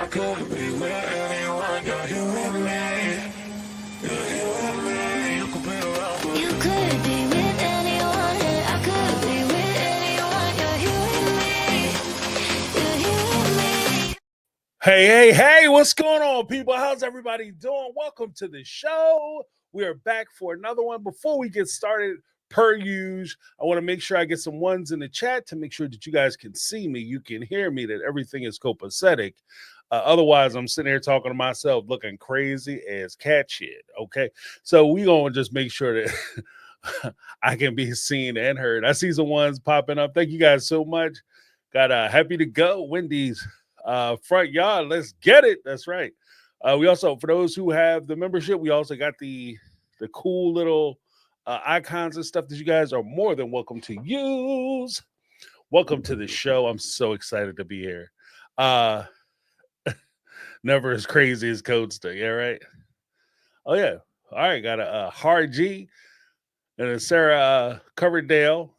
could be with anyone, you're here with me. You're here with me. You could be around for You could be with anyone, and I could be with anyone. You're here with me. You're here with me. Hey, what's going on, people? How's everybody doing? Welcome to the show. We are back for another one. Before we get started, per usual, I want to make sure I get some ones in the chat to make sure that you guys can see me, you can hear me, that everything is copacetic. Otherwise, I'm sitting here talking to myself looking crazy as cat shit, okay? So we going to just make sure that I can be seen and heard. I see some ones popping up. Thank you guys so much. Got Happy to Go, Wendy's. Front yard, let's get it. That's right. We also, for those who have the membership, we also got the cool little icons and stuff that you guys are more than welcome to use. Welcome to the show. I'm so excited to be here. Never as crazy as Codester, yeah, right? Oh yeah. All right, got a Hard G and a Sarah Coverdale.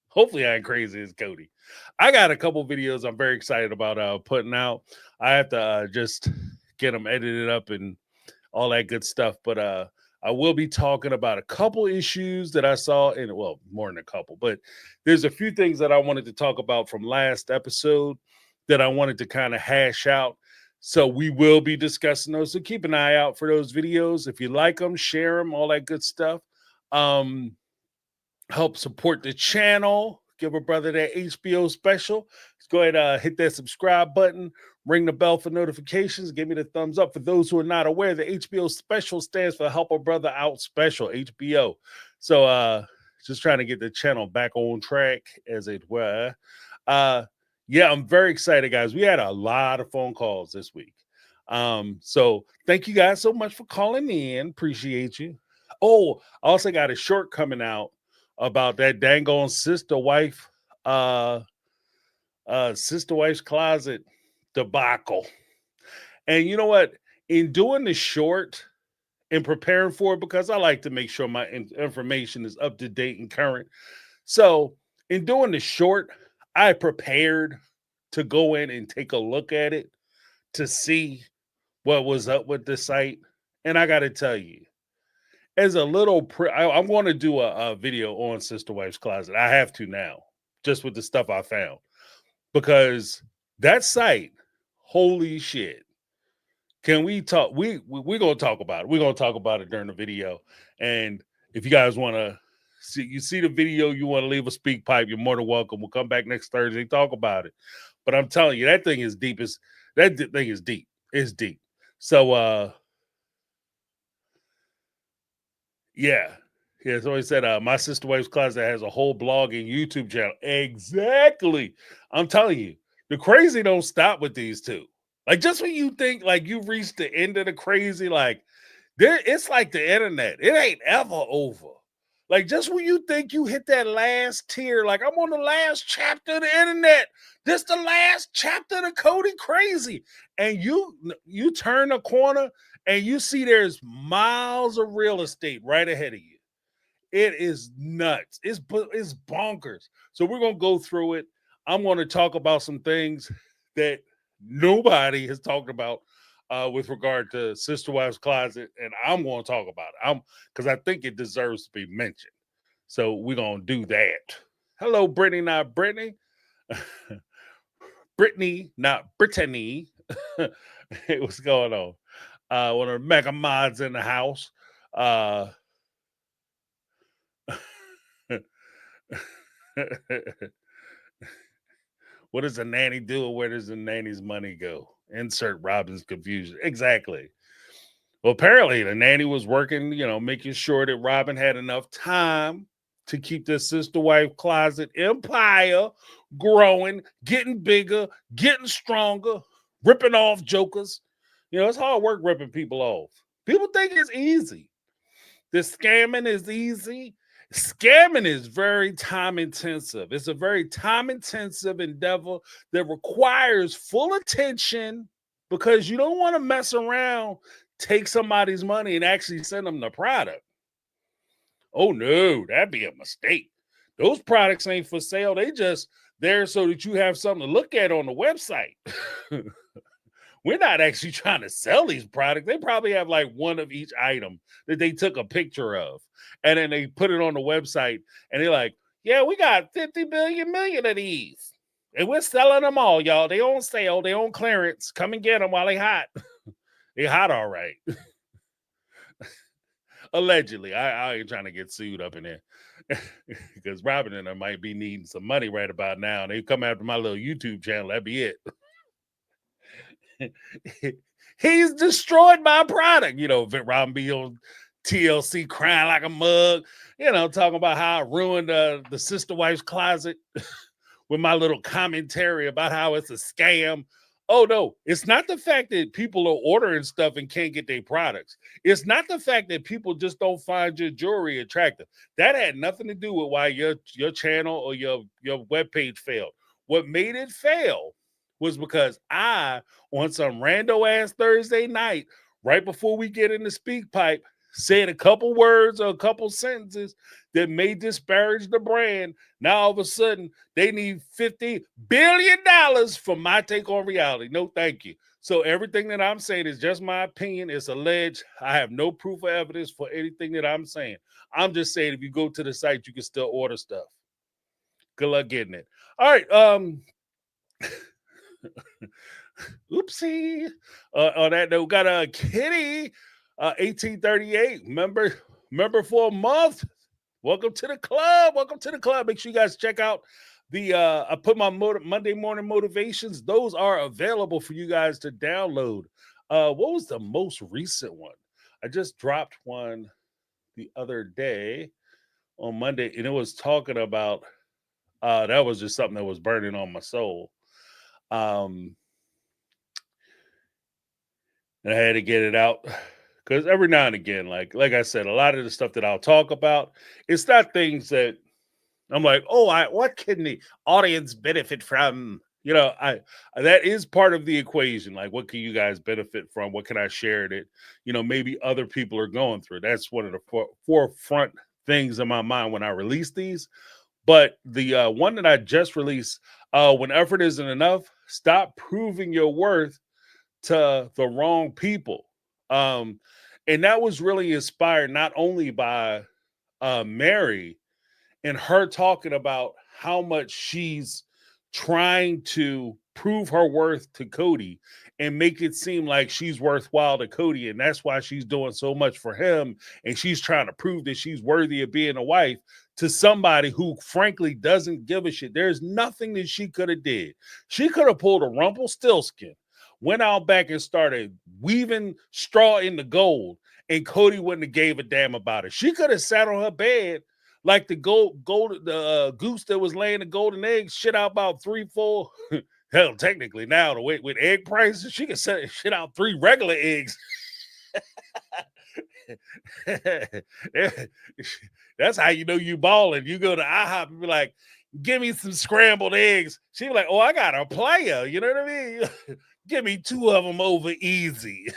Hopefully I ain't crazy as Cody. I got a couple videos I'm very excited about putting out. I have to just get them edited up and all that good stuff. But I will be talking about a couple issues that I saw in, well, more than a couple, but there's a few things that I wanted to talk about from last episode that I wanted to kind of hash out. So we will be discussing those. So keep an eye out for those videos. If you like them, share them, all that good stuff. Help support the channel. Give a brother that HBO special. Let's go ahead, hit that subscribe button. Ring the bell for notifications. Give me the thumbs up. For those who are not aware, the HBO special stands for Help a Brother Out Special, HBO. So just trying to get the channel back on track, as it were. Yeah, I'm very excited, guys. We had a lot of phone calls this week. So thank you guys so much for calling in. Appreciate you. Oh, I also got a short coming out about that dang on sister wife's closet debacle. And you know what? In doing the short and preparing for it, because I like to make sure my information is up to date and current. So in doing the short, I prepared to go in and take a look at it to see what was up with the site. And I got to tell you, as a little, I'm going to do a video on Sister Wife's Closet. I have to now, just with the stuff I found, because that site, holy shit. Can we talk? We're going to talk about it. We're going to talk about it during the video. And if you guys want to see the video, you want to leave a speak pipe, you're more than welcome. We'll come back next Thursday and talk about it. But I'm telling you, that thing is deep. That thing is deep. It's deep. So, yeah. So he said, my sister wife's closet has a whole blog and YouTube channel. Exactly. I'm telling you, the crazy don't stop with these two. Like, just when you think like you've reached the end of the crazy, like it's like the internet. It ain't ever over. Like, just when you think you hit that last tier, like I'm on the last chapter of the internet. This the last chapter of the Cody crazy. And you turn a corner and you see there's miles of real estate right ahead of you. It is nuts. It's bonkers. So we're going to go through it. I'm going to talk about some things that nobody has talked about with regard to Sister Wife's Closet, and I'm going to talk about it. Because I think it deserves to be mentioned. So we're going to do that. Hello, Brittany, not Brittany. Brittany, not Brittany. Hey, what's going on? One of the mega mods in the house. What does a nanny do, or where does the nanny's money go? Insert Robyn's confusion. Exactly. Well, apparently the nanny was working, making sure that Robyn had enough time to keep this sister wife closet empire growing, getting bigger, getting stronger, ripping off jokers. It's hard work ripping people off. People think it's easy. The scamming is easy. Scamming is very time intensive. It's a very time intensive endeavor that requires full attention, because you don't want to mess around, take somebody's money and actually send them the product. Oh no, that'd be a mistake. Those products ain't for sale. They just there so that you have something to look at on the website. we're not actually trying to sell these products. They probably have like one of each item that they took a picture of, and then they put it on the website, and they're like, yeah, we got 50 million of these, and we're selling them all, y'all. They on sale, they on clearance. Come and get them while they hot. They hot, all right. Allegedly. I ain't trying to get sued up in there. Because Robyn and I might be needing some money right about now. And they come after my little YouTube channel. That'd be it. He's destroyed my product. You know, Robyn be on TLC crying like a mug, you know, talking about how I ruined the sister wife's closet with my little commentary about how it's a scam. Oh, no, it's not the fact that people are ordering stuff and can't get their products. It's not the fact that people just don't find your jewelry attractive. That had nothing to do with why your channel or your webpage failed. What made it fail was because I, on some rando ass Thursday night, right before we get into Speakpipe, said a couple words or a couple sentences that may disparage the brand. Now all of a sudden they need $50 billion for my take on reality. No, thank you. So everything that I'm saying is just my opinion. It's alleged. I have no proof or evidence for anything that I'm saying. I'm just saying if you go to the site, you can still order stuff. Good luck getting it. All right. Oopsie. On that note, got a Kitty. 1838, member for a month. Welcome to the club. Welcome to the club. Make sure you guys check out the I put my Monday morning motivations. Those are available for you guys to download. What was the most recent one? I just dropped one the other day on Monday, and it was talking about that was just something that was burning on my soul. And I had to get it out. Because every now and again, like I said, a lot of the stuff that I'll talk about, it's not things that I'm like, what can the audience benefit from? You know, that is part of the equation. Like, what can you guys benefit from? What can I share that, you know, maybe other people are going through? That's one of the forefront things in my mind when I release these. But the one that I just released, when effort isn't enough, stop proving your worth to the wrong people. And that was really inspired not only by Mary and her talking about how much she's trying to prove her worth to Cody and make it seem like she's worthwhile to Cody. And that's why she's doing so much for him. And she's trying to prove that she's worthy of being a wife to somebody who frankly doesn't give a shit. There's nothing that she could have did. She could have pulled a Rumpelstiltskin, went out back and started weaving straw into gold, and Cody wouldn't have gave a damn about it. She could have sat on her bed like the goose that was laying the golden eggs, shit out about 3, 4. Hell, technically now the way with egg prices, she could shit out 3 regular eggs. That's how you know you balling. You go to IHOP and be like, give me some scrambled eggs. She be like, oh, I got a player. You know what I mean? Give me 2 of them over easy.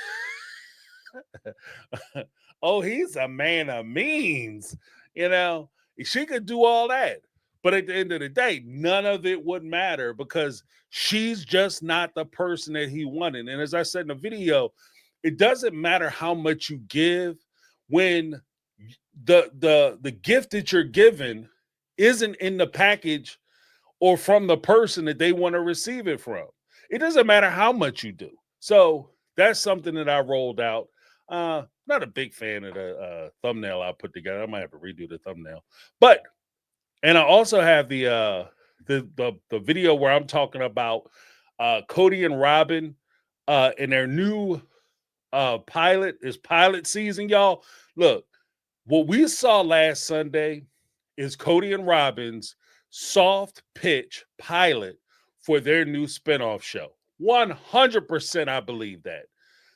Oh, he's a man of means. You know, she could do all that. But at the end of the day, none of it would matter because she's just not the person that he wanted. And as I said in the video, it doesn't matter how much you give when the gift that you're given isn't in the package or from the person that they want to receive it from. It doesn't matter how much you do. So that's something that I rolled out. Not a big fan of the thumbnail I put together. I might have to redo the thumbnail. And I also have the video where I'm talking about Cody and Robyn in their new pilot season, y'all. Look, what we saw last Sunday is Cody and Robyn's soft pitch pilot for their new spinoff show. 100% I believe that.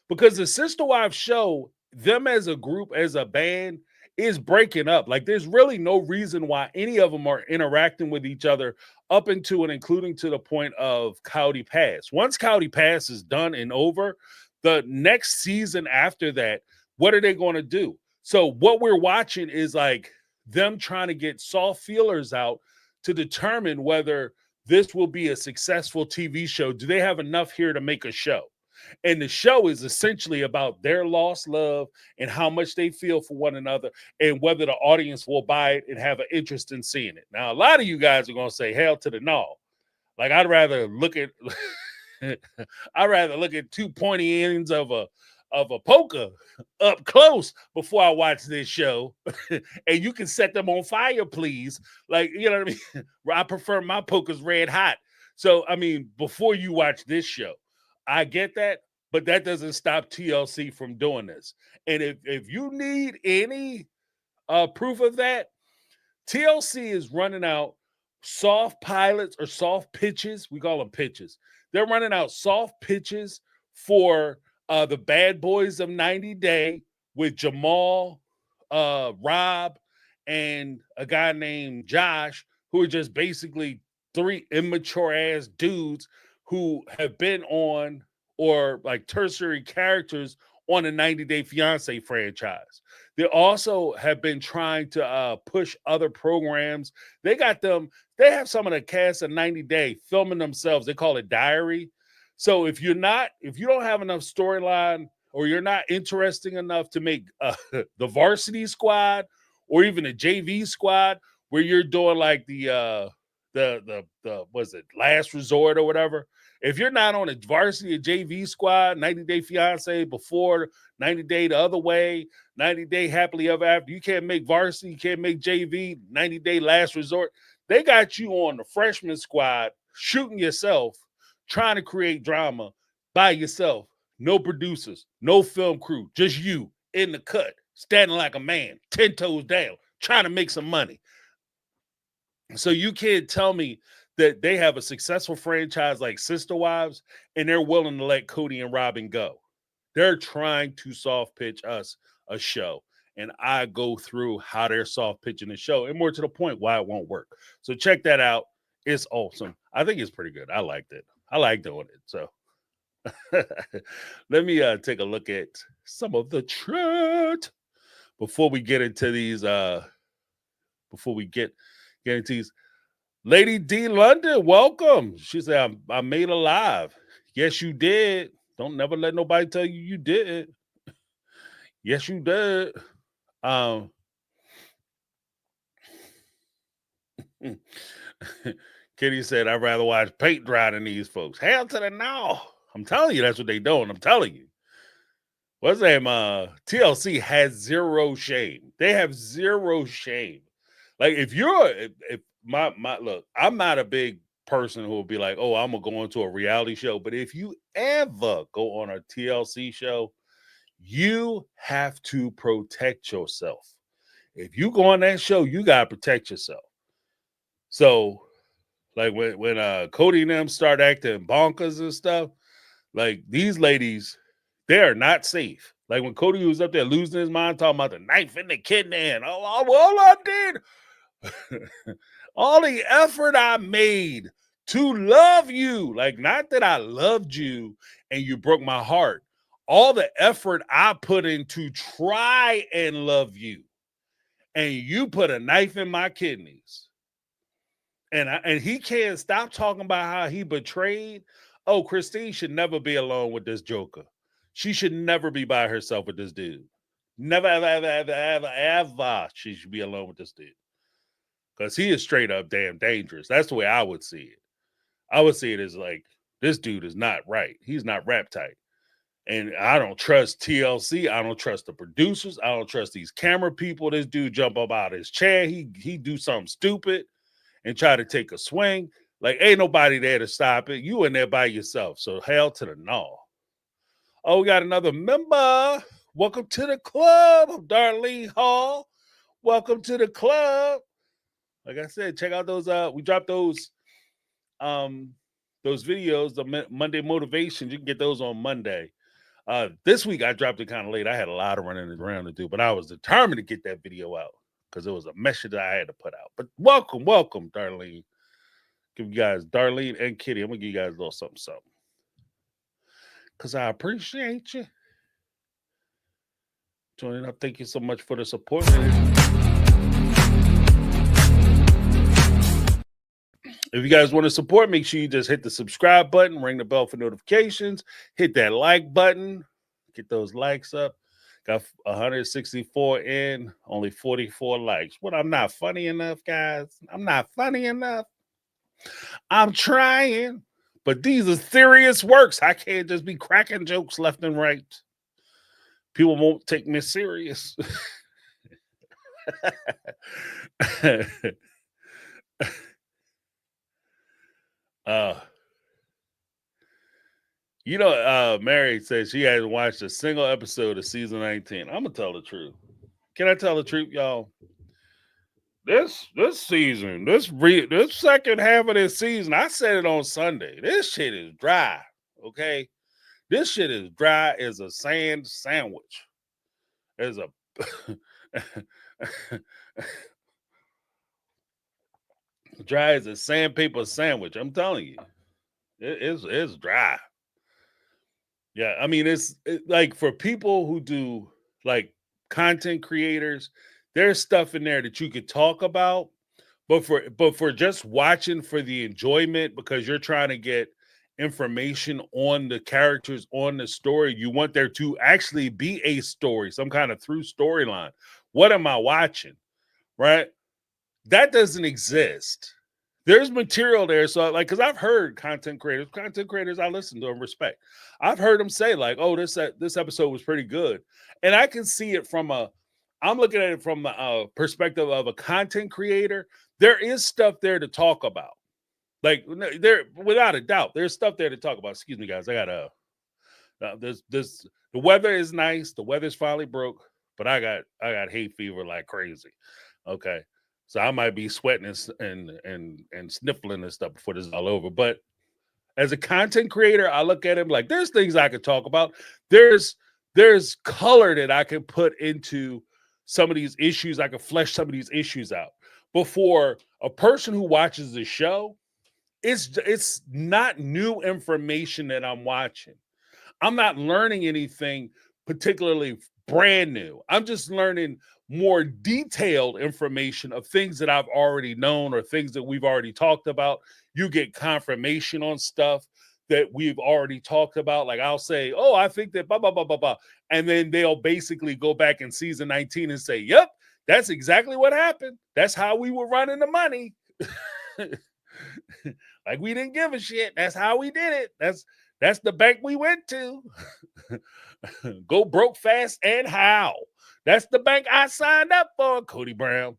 Because the Sister Wives show, them as a group, as a band, is breaking up. Like, there's really no reason why any of them are interacting with each other up into and including to the point of Cody Pass. Once Cody Pass is done and over, the next season after that, what are they going to do? So what we're watching is like them trying to get soft feelers out to determine whether this will be a successful TV show. Do they have enough here to make a show? And the show is essentially about their lost love and how much they feel for one another and whether the audience will buy it and have an interest in seeing it. Now, a lot of you guys are going to say, hell to the no. Like, I'd rather look at two pointy ends of a poker up close before I watch this show. And you can set them on fire, please. Like, you know what I mean? I prefer my pokers red hot. So, I mean, before you watch this show, I get that, but that doesn't stop TLC from doing this. And if you need any proof of that, TLC is running out soft pilots or soft pitches. We call them pitches. They're running out soft pitches for the Bad Boys of 90 Day with Jamal, Rob, and a guy named Josh, who are just basically three immature ass dudes who have been on or like tertiary characters on a 90 Day Fiancé franchise. They also have been trying to push other programs. They have some of the cast of 90 Day filming themselves. They call it Diary. So if you don't have enough storyline or you're not interesting enough to make the varsity squad or even a JV squad where you're doing like the was it Last Resort or whatever. If you're not on a varsity or JV squad, 90 Day Fiancé before, 90 Day the other way, 90 Day Happily Ever After, you can't make varsity, you can't make JV, 90 Day Last Resort. They got you on the freshman squad shooting yourself, trying to create drama by yourself. No producers, no film crew, just you in the cut, standing like a man, 10 toes down, trying to make some money. So you can't tell me that they have a successful franchise like Sister Wives and they're willing to let Cody and Robyn go. They're trying to soft pitch us a show. And I go through how they're soft pitching the show and more to the point why it won't work. So check that out. It's awesome. I think it's pretty good. I liked it. I like doing it. So let me take a look at some of the chat before we get into these. Before we get into these. Lady D London, welcome. She said, I made a live. Yes, you did. Don't never let nobody tell you you didn't. Yes, you did. Kitty said, I'd rather watch paint dry than these folks. Hell to the no. I'm telling you, that's what they doing. I'm telling you. What's the name? TLC has zero shame. They have zero shame. Like if my look, I'm not a big person who will be like, oh, I'm gonna go into a reality show. But if you ever go on a TLC show, you have to protect yourself. If you go on that show, you gotta protect yourself. So, like when Cody and them start acting bonkers and stuff, like these ladies, they are not safe. Like when Cody was up there losing his mind, talking about the knife in the kidney, and all I did. All the effort I made to love you, like not that I loved you and you broke my heart, all the effort I put in to try and love you, and you put a knife in my kidneys, and he can't stop talking about how he betrayed. Oh, Christine should never be alone with this joker. She should never be by herself with this dude. Never, ever she should be alone with this dude. Because he is straight up damn dangerous. That's the way I would see it. I would see it as like, this dude is not right. He's not rap tight. And I don't trust TLC. I don't trust the producers. I don't trust these camera people. This dude jump up out of his chair. He do something stupid and try to take a swing. Like, ain't nobody there to stop it. You in there by yourself. So hell to the no. Oh, we got another member. Welcome to the club, Darlene Hall. Welcome to the club. Like I said, check out those. We dropped those videos, the Monday motivations. You can get those on Monday. This week I dropped it kind of late. I had a lot of running around to do, but I was determined to get that video out because it was a message that I had to put out. But welcome, Darlene. Give you guys Darlene and Kitty. I'm gonna give you guys a little something. Because I appreciate you joining up. Thank you so much for the support. If you guys want to support, make sure you just hit the subscribe button, ring the bell for notifications, hit that like button, get those likes up. Got 164 in, only 44 likes. What, I'm not funny enough, guys? I'm not funny enough. I'm trying, but these are serious works. I can't just be cracking jokes left and right. People won't take me serious. Mary says she hasn't watched a single episode of season 19. I'm gonna tell the truth. Can I tell the truth, y'all? This season, this second half of this season, I said it on Sunday. This shit is dry. Okay, this shit is dry as a sand sandwich. As a dry as a sandpaper sandwich. I'm telling you, it's dry. Yeah, I mean, it's like for people who do like content creators, there's stuff in there that you could talk about, but for just watching for the enjoyment because you're trying to get information on the characters on the story, you want there to actually be a story, some kind of through storyline. What am I watching? Right? That doesn't exist. There's material there. So like, cause I've heard content creators I listen to and respect. I've heard them say like, oh, this episode was pretty good. And I can see it I'm looking at it from the perspective of a content creator. There is stuff there to talk about. Like there, without a doubt, there's stuff there to talk about. Excuse me, guys. I got the weather is nice. The weather's finally broke, but I got hay fever like crazy. Okay. So I might be sweating and sniffling and stuff before this is all over. But as a content creator, I look at him like there's things I could talk about. There's color that I can put into some of these issues. I can flesh some of these issues out. But for a person who watches the show, it's not new information that I'm watching. I'm not learning anything particularly brand new. I'm just learning more detailed information of things that I've already known or things that we've already talked about. You get confirmation on stuff that we've already talked about. Like I'll say, oh, I think that blah, blah, blah, blah, blah. And then they'll basically go back in season 19 and say, yep, that's exactly what happened. That's how we were running the money. Like we didn't give a shit. That's how we did it. That's the bank we went to. Go broke fast and how. That's the bank I signed up for, Cody Brown.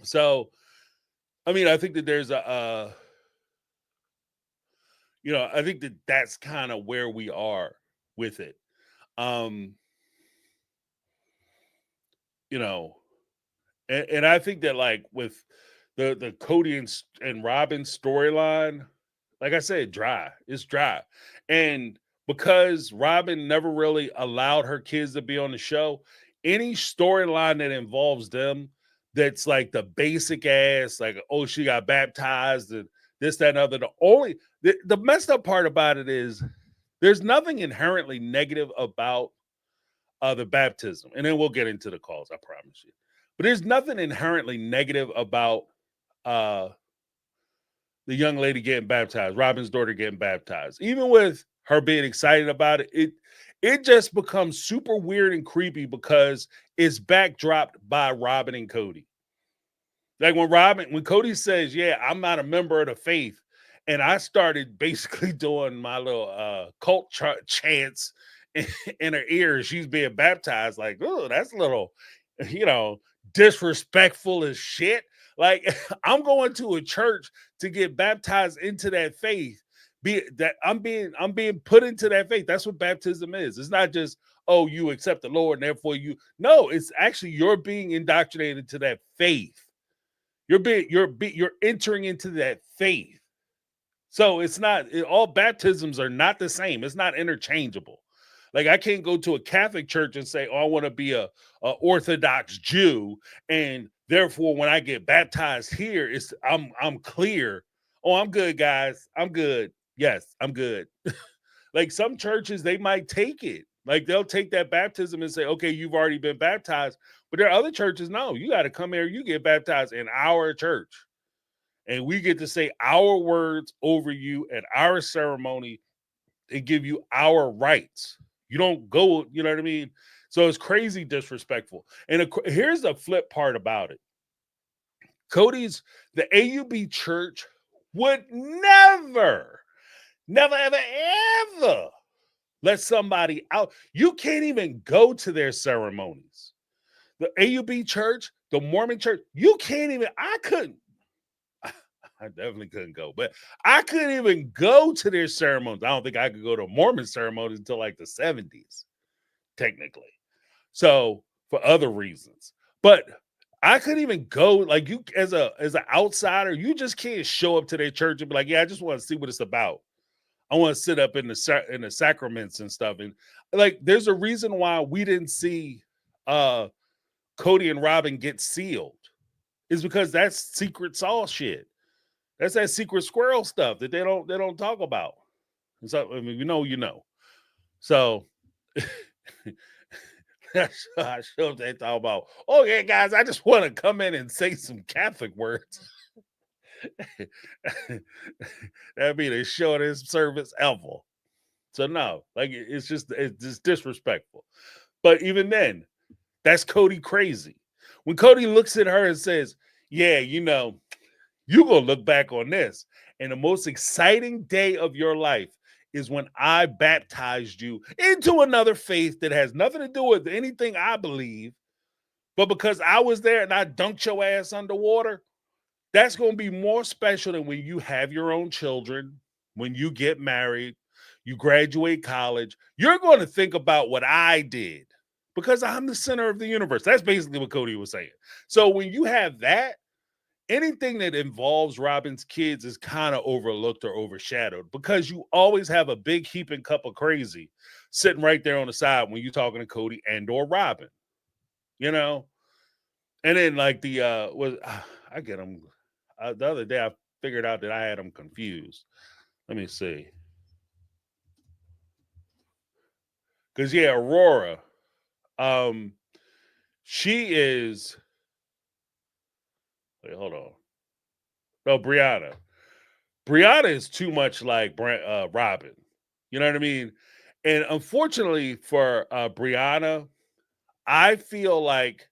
So, I mean, I think that there's I think that that's kind of where we are with it. And I think that like with the Cody and Robyn storyline, like I said, dry. It's dry. And because Robyn never really allowed her kids to be on the show, any storyline that involves them that's like the basic ass, like, oh, she got baptized and this, that, and other. The messed up part about it is there's nothing inherently negative about the baptism. And then we'll get into the calls, I promise you. But there's nothing inherently negative about the young lady getting baptized, Robyn's daughter getting baptized. Even with her being excited about it, it just becomes super weird and creepy because it's backdropped by Robyn and Cody. Like when Cody says, yeah, I'm not a member of the faith, and I started basically doing my little cult chants in her ears, she's being baptized, like, oh, that's a little, disrespectful as shit. Like, I'm going to a church to get baptized into that faith. I'm being put into that faith. That's what baptism is. It's not just, oh, you accept the Lord and therefore no, it's actually you're being indoctrinated to that faith. You're entering into that faith. So it's not all baptisms are not the same. It's not interchangeable. Like I can't go to a Catholic church and say, oh, I want to be a Orthodox Jew, and therefore when I get baptized here, I'm clear. Oh, I'm good, guys. I'm good. Yes, I'm good. Like some churches, they might take it. Like they'll take that baptism and say, okay, you've already been baptized. But there are other churches, no, you got to come here. You get baptized in our church. and we get to say our words over you at our ceremony and give you our rights. You don't go, you know what I mean? So it's crazy disrespectful. And here's the flip part about it. The AUB church would never, ever let somebody out. You can't even go to their ceremonies. The AUB church, the Mormon church, you can't even, I definitely couldn't go, but I couldn't even go to their ceremonies. I don't think I could go to Mormon ceremonies until like the 70s, technically. So for other reasons, but I couldn't even go. Like, you as an outsider, you just can't show up to their church and be like, yeah, I just want to see what it's about. I want to sit up in the sacraments and stuff. And like, there's a reason why we didn't see Cody and Robyn get sealed, is because that's secret Saul shit. That's that secret squirrel stuff that they don't talk about. So I mean, you know. So I showed they talk about, oh yeah, guys, I just want to come in and say some Catholic words. That'd be the shortest service ever. So no, like it's just disrespectful. But even then, that's Cody crazy. When Cody looks at her and says, yeah, you know, you're gonna look back on this, and the most exciting day of your life is when I baptized you into another faith that has nothing to do with anything I believe, but because I was there and I dunked your ass underwater, that's going to be more special than when you have your own children, when you get married, you graduate college. You're going to think about what I did because I'm the center of the universe. That's basically what Cody was saying. So when you have that, anything that involves Robyn's kids is kind of overlooked or overshadowed because you always have a big heaping cup of crazy sitting right there on the side when you're talking to Cody and or Robyn, you know? And then like I get them. The other day I figured out that I had them confused. Let me see. Because yeah, Aurora, she is, wait, hold on. No, Brianna. Brianna is too much like Robyn. You know what I mean? And unfortunately for Brianna, I feel like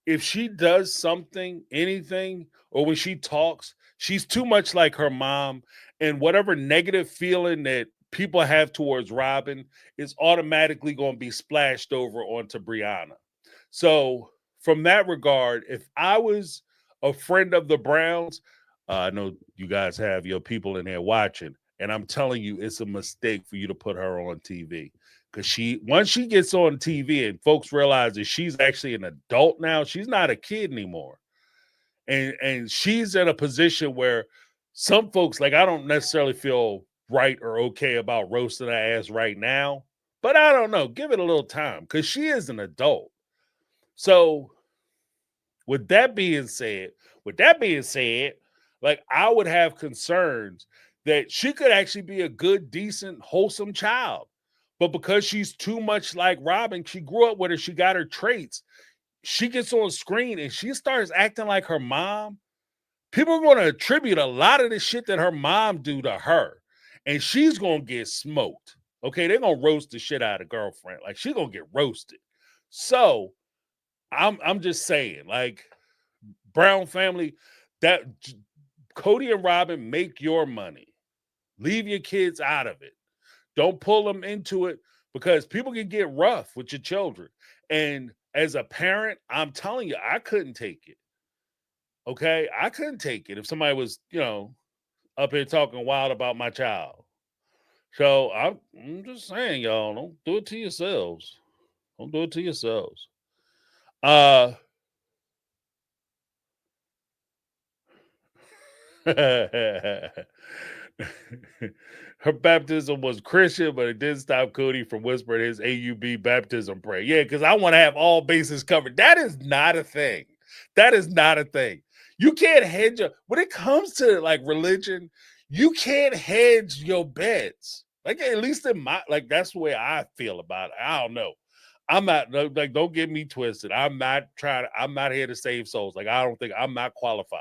if she does something, anything, or when she talks, she's too much like her mom. And whatever negative feeling that people have towards Robyn is automatically going to be splashed over onto Brianna. So from that regard, if I was a friend of the Browns, I know you guys have your people in there watching, and I'm telling you, it's a mistake for you to put her on TV. Because once she gets on TV and folks realize that she's actually an adult now, she's not a kid anymore. And she's in a position where some folks, like, I don't necessarily feel right or okay about roasting her ass right now, but I don't know. Give it a little time because she is an adult. So with that being said, like, I would have concerns that she could actually be a good, decent, wholesome child. But because she's too much like Robyn, she grew up with her, she got her traits. She gets on screen and she starts acting like her mom. People are going to attribute a lot of the shit that her mom do to her. And she's going to get smoked. Okay, they're going to roast the shit out of girlfriend. Like, she's going to get roasted. So I'm just saying, like, Brown family, that Cody and Robyn, make your money. Leave your kids out of it. Don't pull them into it because people can get rough with your children. And as a parent, I'm telling you, I couldn't take it. Okay? I couldn't take it if somebody was, up here talking wild about my child. So I'm just saying, y'all, don't do it to yourselves. Don't do it to yourselves. Her baptism was Christian, but it didn't stop Cody from whispering his AUB baptism prayer. Yeah, because I want to have all bases covered. That is not a thing. That is not a thing. You can't hedge when it comes to like religion, you can't hedge your bets. Like, at least in my, like, that's the way I feel about it. I don't know. I'm not, like, don't get me twisted. I'm not here to save souls. Like, I'm not qualified.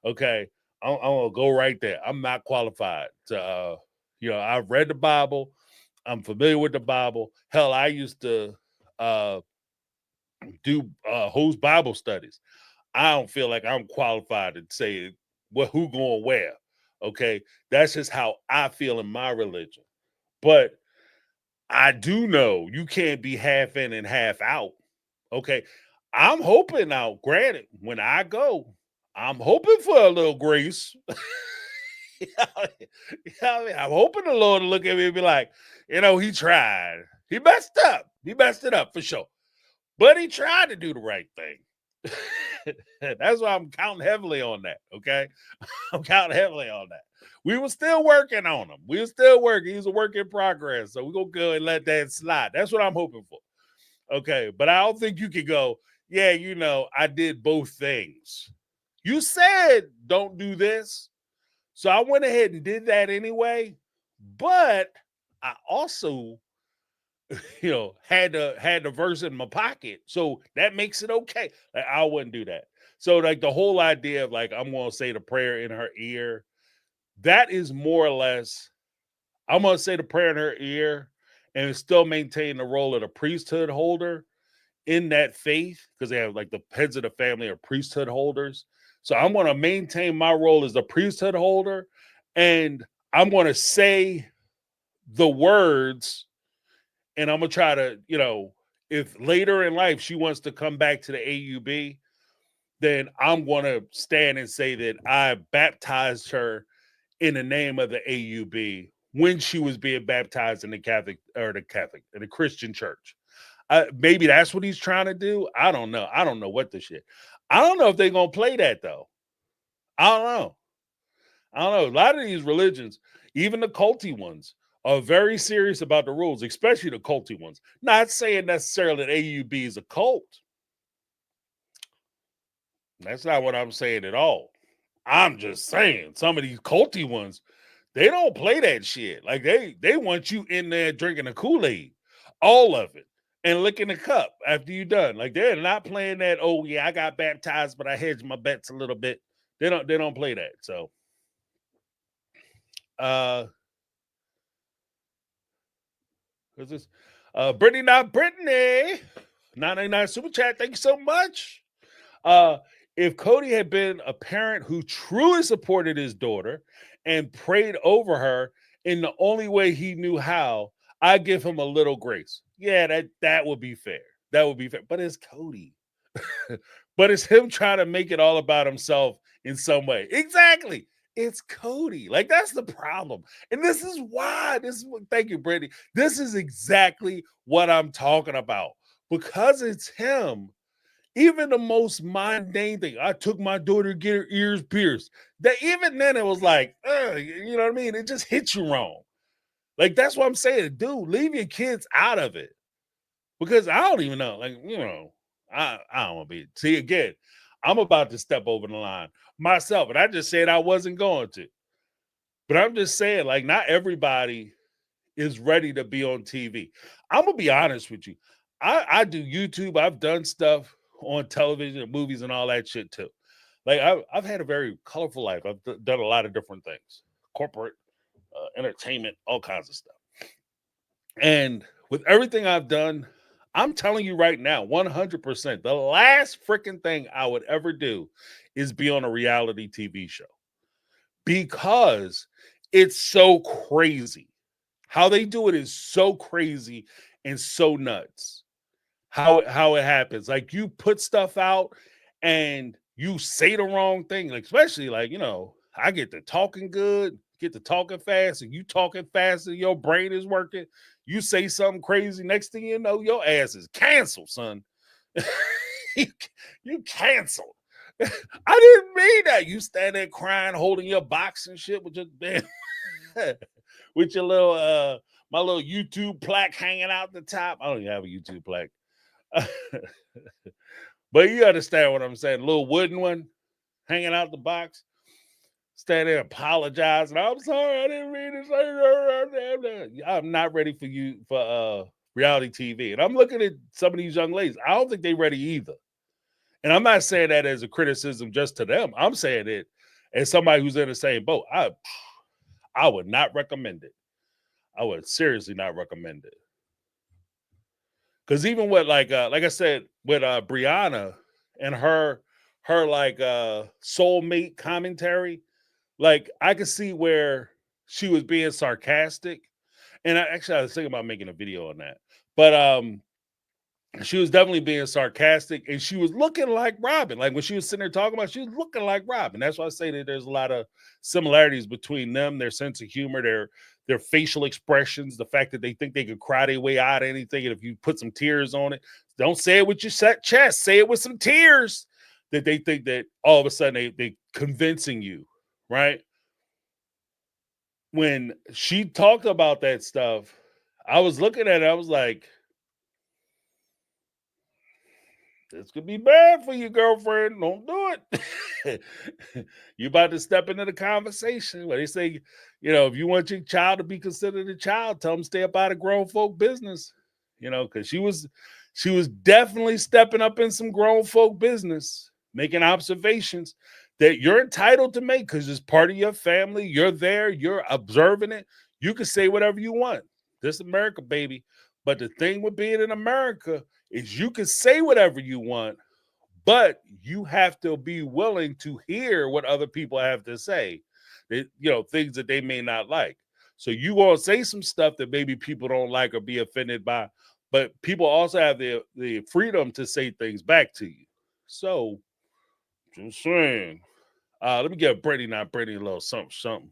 Okay. I'm gonna go right there. I'm not qualified to, I've read the Bible. I'm familiar with the Bible. Hell, I used to do host Bible studies. I don't feel like I'm qualified to say who going where. Okay, that's just how I feel in my religion. But I do know you can't be half in and half out. Okay, I'm hoping now. Granted, when I go, I'm hoping for a little grace. You know what I mean? I'm hoping the Lord will look at me and be like, he tried. He messed up. He messed it up for sure. But he tried to do the right thing. That's why I'm counting heavily on that. Okay. I'm counting heavily on that. We were still working on him. We were still working. He's a work in progress. So we're going to go and let that slide. That's what I'm hoping for. Okay. But I don't think you could go, yeah, I did both things. You said don't do this. So I went ahead and did that anyway. But I also had the verse in my pocket, so that makes it okay. Like, I wouldn't do that. So like the whole idea of like I'm gonna say the prayer in her ear, that is more or less I'm gonna say the prayer in her ear and still maintain the role of the priesthood holder in that faith, because they have like the heads of the family are priesthood holders. So I'm gonna maintain my role as the priesthood holder, and I'm gonna say the words. And I'm going to try to, if later in life she wants to come back to the AUB, then I'm going to stand and say that I baptized her in the name of the AUB when she was being baptized in the Christian church. Maybe that's what he's trying to do. I don't know. I don't know what the shit. I don't know if they're going to play that though. I don't know. A lot of these religions, even the culty ones, are very serious about the rules, especially the culty ones. Not saying necessarily that AUB is a cult. That's not what I'm saying at all. I'm just saying some of these culty ones, they don't play that shit. Like they want you in there drinking the Kool-Aid, all of it, and licking the cup after you're done. Like they're not playing that, oh yeah, I got baptized, but I hedged my bets a little bit. They don't play that. So who's this? Brittany, not Brittany. 999 super chat. Thank you so much. If Cody had been a parent who truly supported his daughter and prayed over her in the only way he knew how, I'd give him a little grace. Yeah, that would be fair. That would be fair. But it's Cody. But it's him trying to make it all about himself in some way. Exactly. It's Cody. Like, that's the problem. And this is why. Thank you, Brittany. This is exactly what I'm talking about. Because it's him. Even the most mundane thing. I took my daughter to get her ears pierced. That even then it was like, you know what I mean? It just hits you wrong. Like, that's what I'm saying. Dude, leave your kids out of it. Because I don't even know. Like, I don't want to be. See, again, I'm about to step over the line myself. And I just said I wasn't going to. But I'm just saying, like, not everybody is ready to be on TV. I'm going to be honest with you. I do YouTube. I've done stuff on television and movies and all that shit too. Like, I've had a very colorful life. I've done a lot of different things. Corporate, entertainment, all kinds of stuff. And with everything I've done, I'm telling you right now, 100%, the last freaking thing I would ever do is be on a reality TV show. Because it's so crazy. How they do it is so crazy and so nuts. How it happens. Like, you put stuff out and you say the wrong thing. Like, especially like, I get to talking good, get to talking fast, and you talking fast and your brain is working. You say something crazy. Next thing you know, your ass is canceled, son. you canceled. I didn't mean that. You stand there crying, holding your box and shit with your damn with your little my little YouTube plaque hanging out the top. I don't even have a YouTube plaque. But you understand what I'm saying. A little wooden one hanging out the box. Stand there apologizing. I'm sorry, I didn't mean to say. I'm not ready for you for reality TV. And I'm looking at some of these young ladies. I don't think they're ready either. And I'm not saying that as a criticism just to them. I'm saying it as somebody who's in the same boat, I would not recommend it. I would seriously not recommend it. Because even with like I said, with Brianna and her like soulmate commentary, like I could see where she was being sarcastic. And I was thinking about making a video on that. But she was definitely being sarcastic, and she was looking like Robyn. Like when she was sitting there talking about, she was looking like Robyn. That's why I say that there's a lot of similarities between them, their sense of humor, their facial expressions, the fact that they think they could cry their way out of anything, and if you put some tears on it, don't say it with your set chest, say it with some tears. That they think that all of a sudden they convincing you, right? When she talked about that stuff, I was looking at it, I was like, this could be bad for your girlfriend. Don't do it. You about to step into the conversation where they say, if you want your child to be considered a child, tell them stay up out of grown folk business. Because she was definitely stepping up in some grown folk business, making observations that you're entitled to make because it's part of your family. You're there. You're observing it. You can say whatever you want. This is America, baby. But the thing with being in America is you can say whatever you want, but you have to be willing to hear what other people have to say. Things that they may not like. So you gonna say some stuff that maybe people don't like or be offended by, but people also have the freedom to say things back to you. So just saying. Let me get Brittany a little something.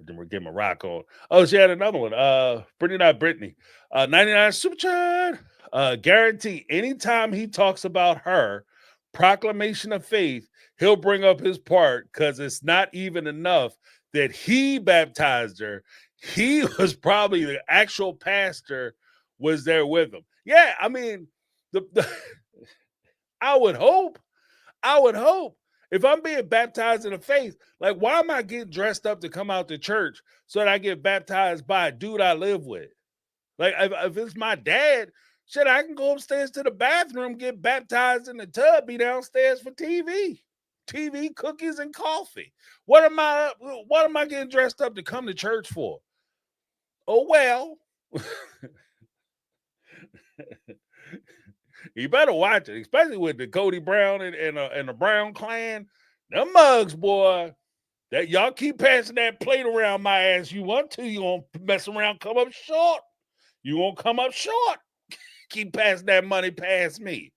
Then we're getting a rock on. Oh, she had another one. Brittany. 99 super chat. Guarantee anytime he talks about her proclamation of faith, he'll bring up his part because it's not even enough that he baptized her. He was probably the actual pastor was there with him. Yeah, I mean, I would hope. If I'm being baptized in the faith, like, why am I getting dressed up to come out to church so that I get baptized by a dude I live with? Like, if it's my dad, shit, I can go upstairs to the bathroom, get baptized in the tub, be downstairs for TV, cookies, and coffee. What am I getting dressed up to come to church for? Oh, well. You better watch it, especially with the Cody Brown and the Brown clan. Them mugs, boy. That y'all keep passing that plate around my ass. You want to, you gonna mess around, come up short. You won't come up short. Keep passing that money past me.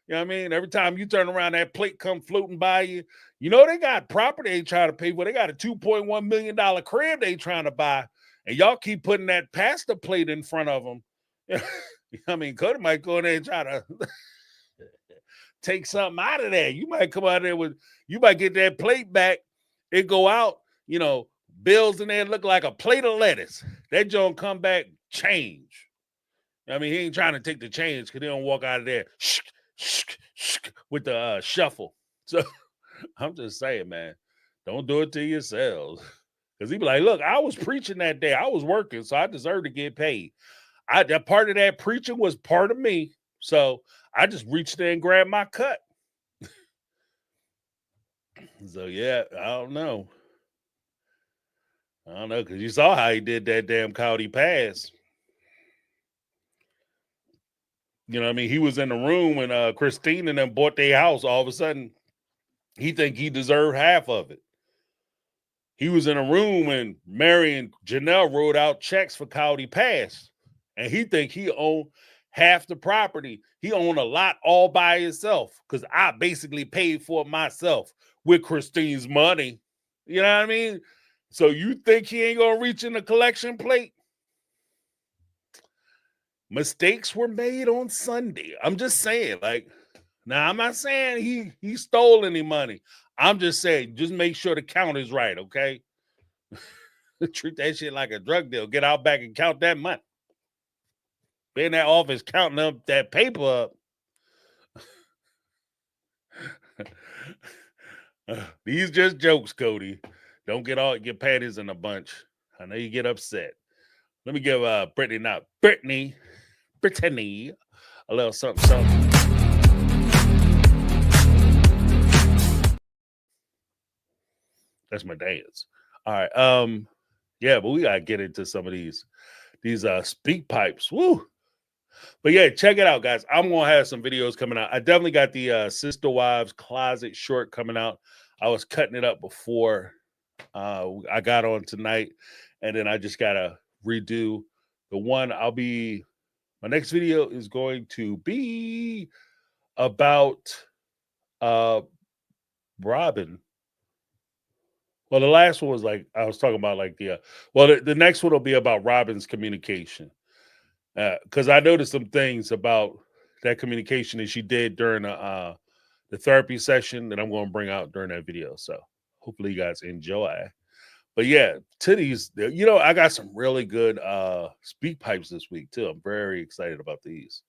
You know what I mean? Every time you turn around, that plate come floating by you. They got property they trying to pay for. They got a $2.1 million crib they trying to buy. And y'all keep putting that pasta plate in front of them. I mean, Cody might go in there and try to take something out of there. You might come out there you might get that plate back. It go out, bills in there look like a plate of lettuce. That joint come back change. I mean, he ain't trying to take the change because he don't walk out of there with the shuffle. So I'm just saying, man, don't do it to yourselves. Because he be like, look, I was preaching that day. I was working, so I deserve to get paid. That part of that preaching was part of me. So I just reached there and grabbed my cut. So, yeah, I don't know. Because you saw how he did that damn Cody pass. You know what I mean? He was in the room when Christine and them bought their house. All of a sudden, he think he deserved half of it. He was in a room when Mary and Janelle wrote out checks for Cody pass. And he think he owned half the property. He owned a lot all by himself because I basically paid for it myself with Christine's money. You know what I mean? So you think he ain't going to reach in the collection plate? Mistakes were made on Sunday. I'm just saying, now I'm not saying he stole any money. I'm just saying, just make sure the count is right, okay? Treat that shit like a drug deal. Get out back and count that money. Be in that office counting up that paper up. These just jokes, Cody. Don't get panties in a bunch. I know you get upset. Let me give Brittany a little something, something. That's my dance. All right. Yeah, but we gotta get into some of these speak pipes. Woo. But yeah, check it out, guys. I'm gonna have some videos coming out. I definitely got the Sister Wives Closet short coming out. I was cutting it up before I got on tonight, and then I just gotta redo the one. My next video is going to be about Robyn. Well, the last one was like I was talking about like the next one will be about Robyn's communication. Because I noticed some things about that communication that she did during the therapy session that I'm going to bring out during that video. So hopefully you guys enjoy. But yeah, titties, I got some really good speak pipes this week too. I'm very excited about these.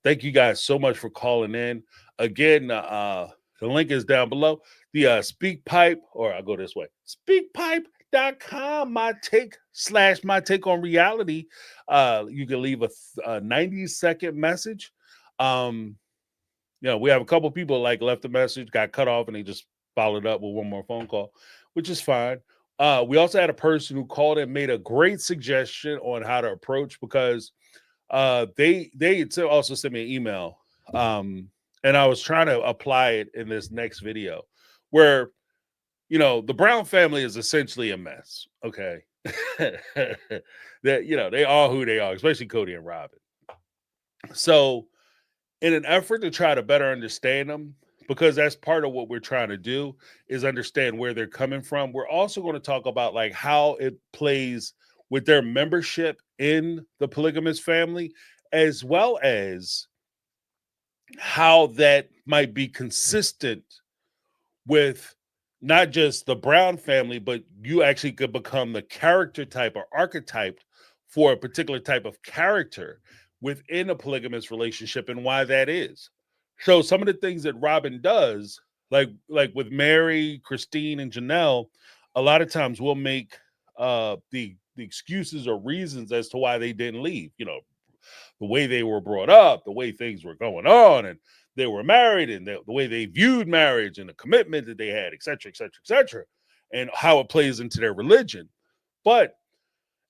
Thank you guys so much for calling in. Again, the link is down below. The Speak Pipe, or I'll go this way, speakpipe.com, my take on reality. You can leave a 90-second message. We have a couple people like left a message, got cut off, and they just followed up with one more phone call, which is fine. We also had a person who called and made a great suggestion on how to approach, because they also sent me an email, and I was trying to apply it in this next video, where the Brown family is essentially a mess. Okay. That they are who they are, especially Cody and Robyn. So in an effort to try to better understand them, because that's part of what we're trying to do, is understand where they're coming from, we're also going to talk about like how it plays with their membership in the polygamous family, as well as how that might be consistent with not just the Brown family, but you actually could become the character type or archetype for a particular type of character within a polygamous relationship, and why that is. So some of the things that Robyn does, like with Mary, Christine, and Janelle, a lot of times we'll make the excuses or reasons as to why they didn't leave. The way they were brought up, the way things were going on, and they were married, and the way they viewed marriage, and the commitment that they had, et cetera, et cetera, et cetera, and how it plays into their religion. But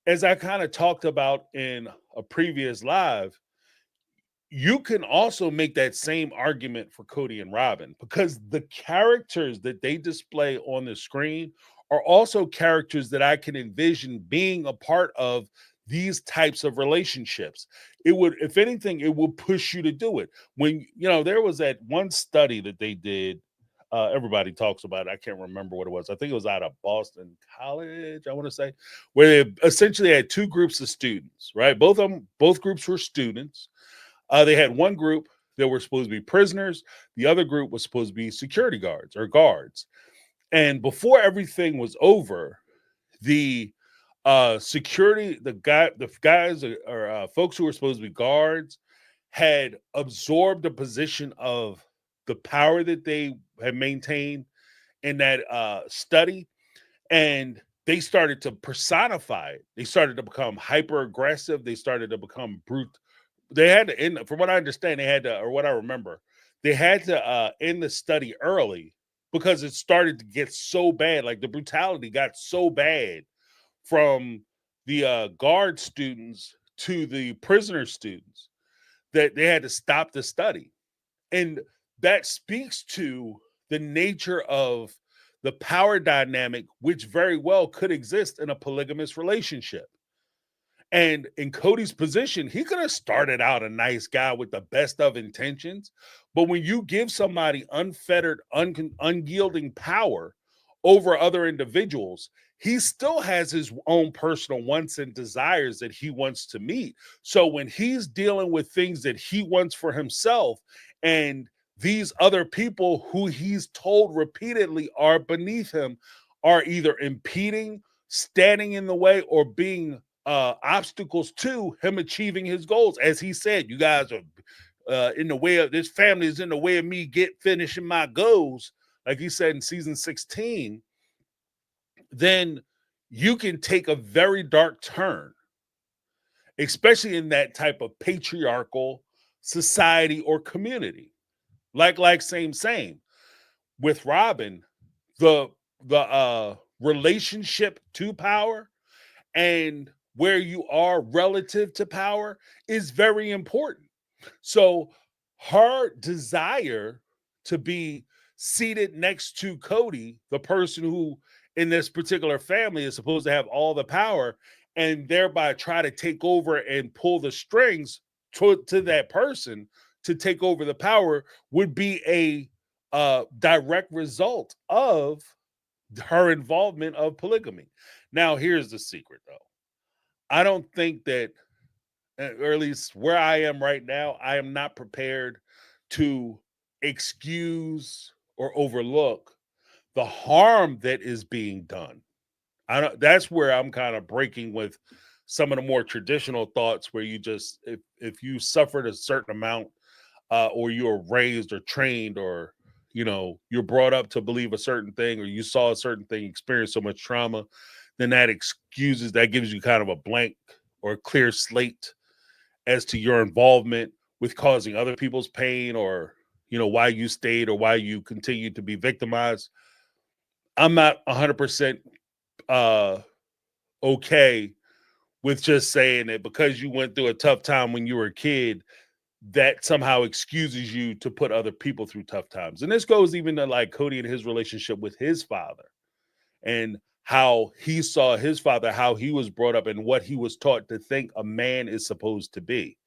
as I kind of talked about in a previous live, you can also make that same argument for Cody and Robyn, because the characters that they display on the screen are also characters that I can envision being a part of these types of relationships. It would, if anything, it will push you to do it. When, there was that one study that they did, everybody talks about it. I can't remember what it was. I think it was out of Boston College, I want to say, where they essentially had two groups of students, right? Both groups were students. They had one group that were supposed to be prisoners. The other group was supposed to be security guards or guards. And before everything was over, the security, the guys or folks who were supposed to be guards had absorbed a position of the power that they had maintained in that study, and they started to personify it. They started to become hyper aggressive. They started to become brute. They had to end, from what I understand, or what I remember, they had to end the study early, because it started to get so bad. Like the brutality got so bad from the guard students to the prisoner students that they had to stop the study. And that speaks to the nature of the power dynamic, which very well could exist in a polygamous relationship. And in Cody's position, he could have started out a nice guy with the best of intentions. But when you give somebody unfettered, unyielding power over other individuals, he still has his own personal wants and desires that he wants to meet. So when he's dealing with things that he wants for himself, and these other people who he's told repeatedly are beneath him are either impeding, standing in the way, or being obstacles to him achieving his goals. As he said, you guys are in the way of, this family is in the way of me finishing my goals, like he said in season 16, then you can take a very dark turn, especially in that type of patriarchal society or community. Like, same. With Robyn, the relationship to power and where you are relative to power is very important. So her desire to be seated next to Cody, the person who in this particular family is supposed to have all the power, and thereby try to take over and pull the strings to that person to take over the power would be a direct result of her involvement of polygamy. Now, here's the secret, though. I don't think that, or at least where I am right now, I am not prepared to excuse or overlook the harm that is being done. I don't. That's where I'm kind of breaking with some of the more traditional thoughts, where you just, if you suffered a certain amount, or you were raised or trained, or you're brought up to believe a certain thing, or you saw a certain thing, experience so much trauma, then that gives you kind of a blank or a clear slate as to your involvement with causing other people's pain, or why you stayed or why you continued to be victimized. I'm not 100% uh okay with just saying that because you went through a tough time when you were a kid, that somehow excuses you to put other people through tough times. And this goes even to like Cody and his relationship with his father, and how he saw his father, how he was brought up, and what he was taught to think a man is supposed to be,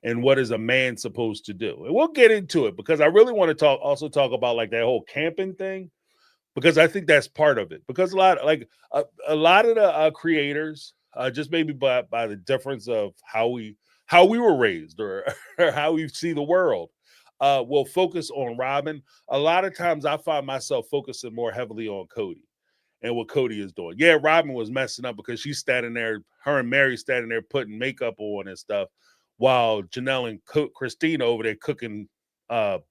and what is a man supposed to do. And we'll get into it, because I really want to talk about like that whole camping thing, because I think that's part of it. Because a lot of the creators, just maybe by the difference of how we were raised, or, or how we see the world, will focus on Robyn. A lot of times, I find myself focusing more heavily on Cody and what Cody is doing. Yeah, Robyn was messing up because she's standing there, her and Mary standing there putting makeup on and stuff, while Janelle and Christina over there cooking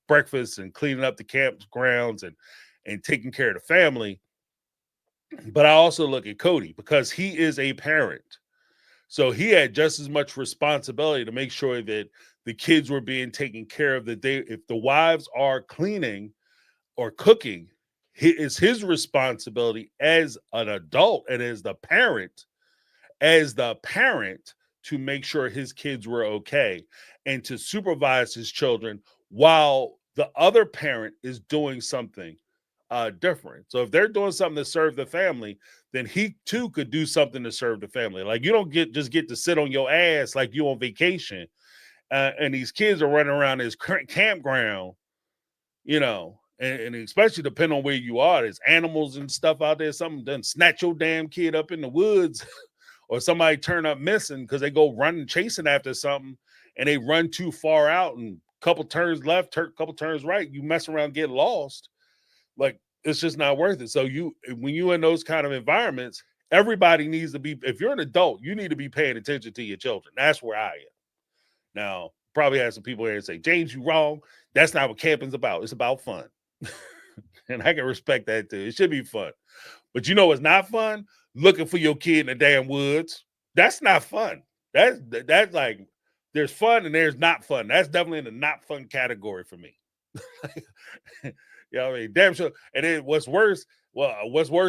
breakfast and cleaning up the campgrounds and taking care of the family. But I also look at Cody, because he is a parent. So he had just as much responsibility to make sure that the kids were being taken care of. That if the wives are cleaning or cooking, it's his responsibility as an adult and as the parent, to make sure his kids were okay and to supervise his children while the other parent is doing something different. So if they're doing something to serve the family, then he too could do something to serve the family. Like, you don't get to sit on your ass like you on vacation, and these kids are running around this campground, and especially depending on where you are, there's animals and stuff out there. Something done snatch your damn kid up in the woods, or somebody turn up missing because they go running chasing after something, and they run too far out, and couple turns left, couple turns right, you mess around, get lost. Like, it's just not worth it. So when you in those kind of environments, everybody needs to be. If you're an adult, you need to be paying attention to your children. That's where I am. Now, probably have some people here and say, James, you wrong. That's not what camping's about. It's about fun. And I can respect that too. It should be fun. But it's not fun? Looking for your kid in the damn woods. That's not fun. That's like, there's fun and there's not fun. That's definitely in the not fun category for me. You know what I mean? Damn sure. And then what's worse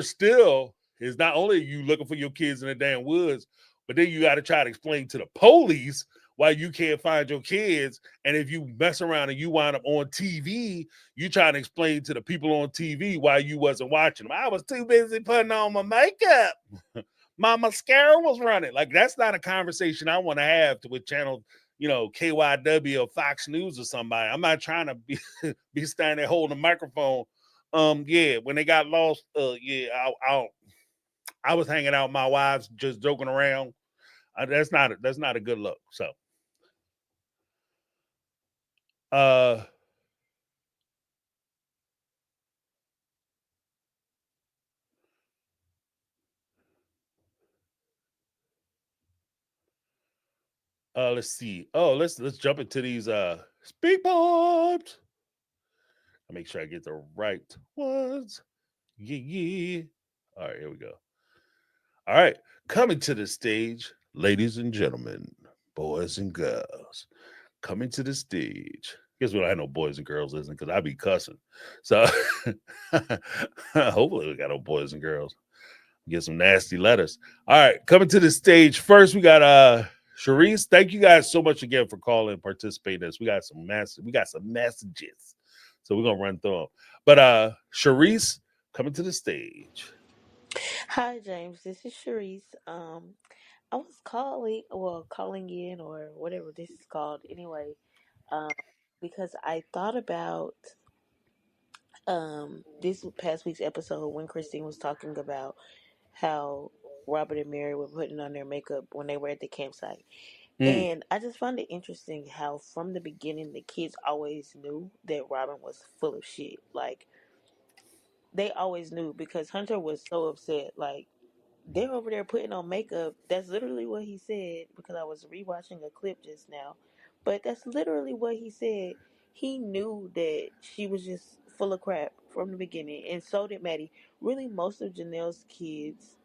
still is not only you looking for your kids in the damn woods, but then you got to try to explain to the police why you can't find your kids. And if you mess around and you wind up on TV, you trying to explain to the people on TV why you wasn't watching them. I was too busy putting on my makeup. My mascara was running. Like, that's not a conversation I want to have with channel, KYW or Fox News or somebody. I'm not trying to be standing there holding a microphone. Yeah, when they got lost, I was hanging out with my wives, just joking around. That's not a good look. So, let's see. Oh, let's jump into these speak pipes. I'll make sure I get the right ones. Yeah. All right, here we go. All right, coming to the stage, ladies and gentlemen, boys and girls, coming to the stage. Guess what? I know boys and girls listening because I be cussing. So hopefully we got no boys and girls. Get some nasty letters. All right, coming to the stage first, we got Sharice. Thank you guys so much again for calling and participating in this. We got some messages. So we're gonna run through them. But Sharice, coming to the stage. Hi, James. This is Sharice. I was calling in or whatever this is called anyway, um, because I thought about this past week's episode when Christine was talking about how Robert and Mary were putting on their makeup when they were at the campsite. Mm. And I just found it interesting how from the beginning the kids always knew that Robin was full of shit. Like they always knew because Hunter was so upset. Like they're over there putting on makeup. That's literally what he said because I was rewatching a clip just now. But that's literally what he said. He knew that she was just full of crap from the beginning, and so did Maddie. Really, most of Janelle's kids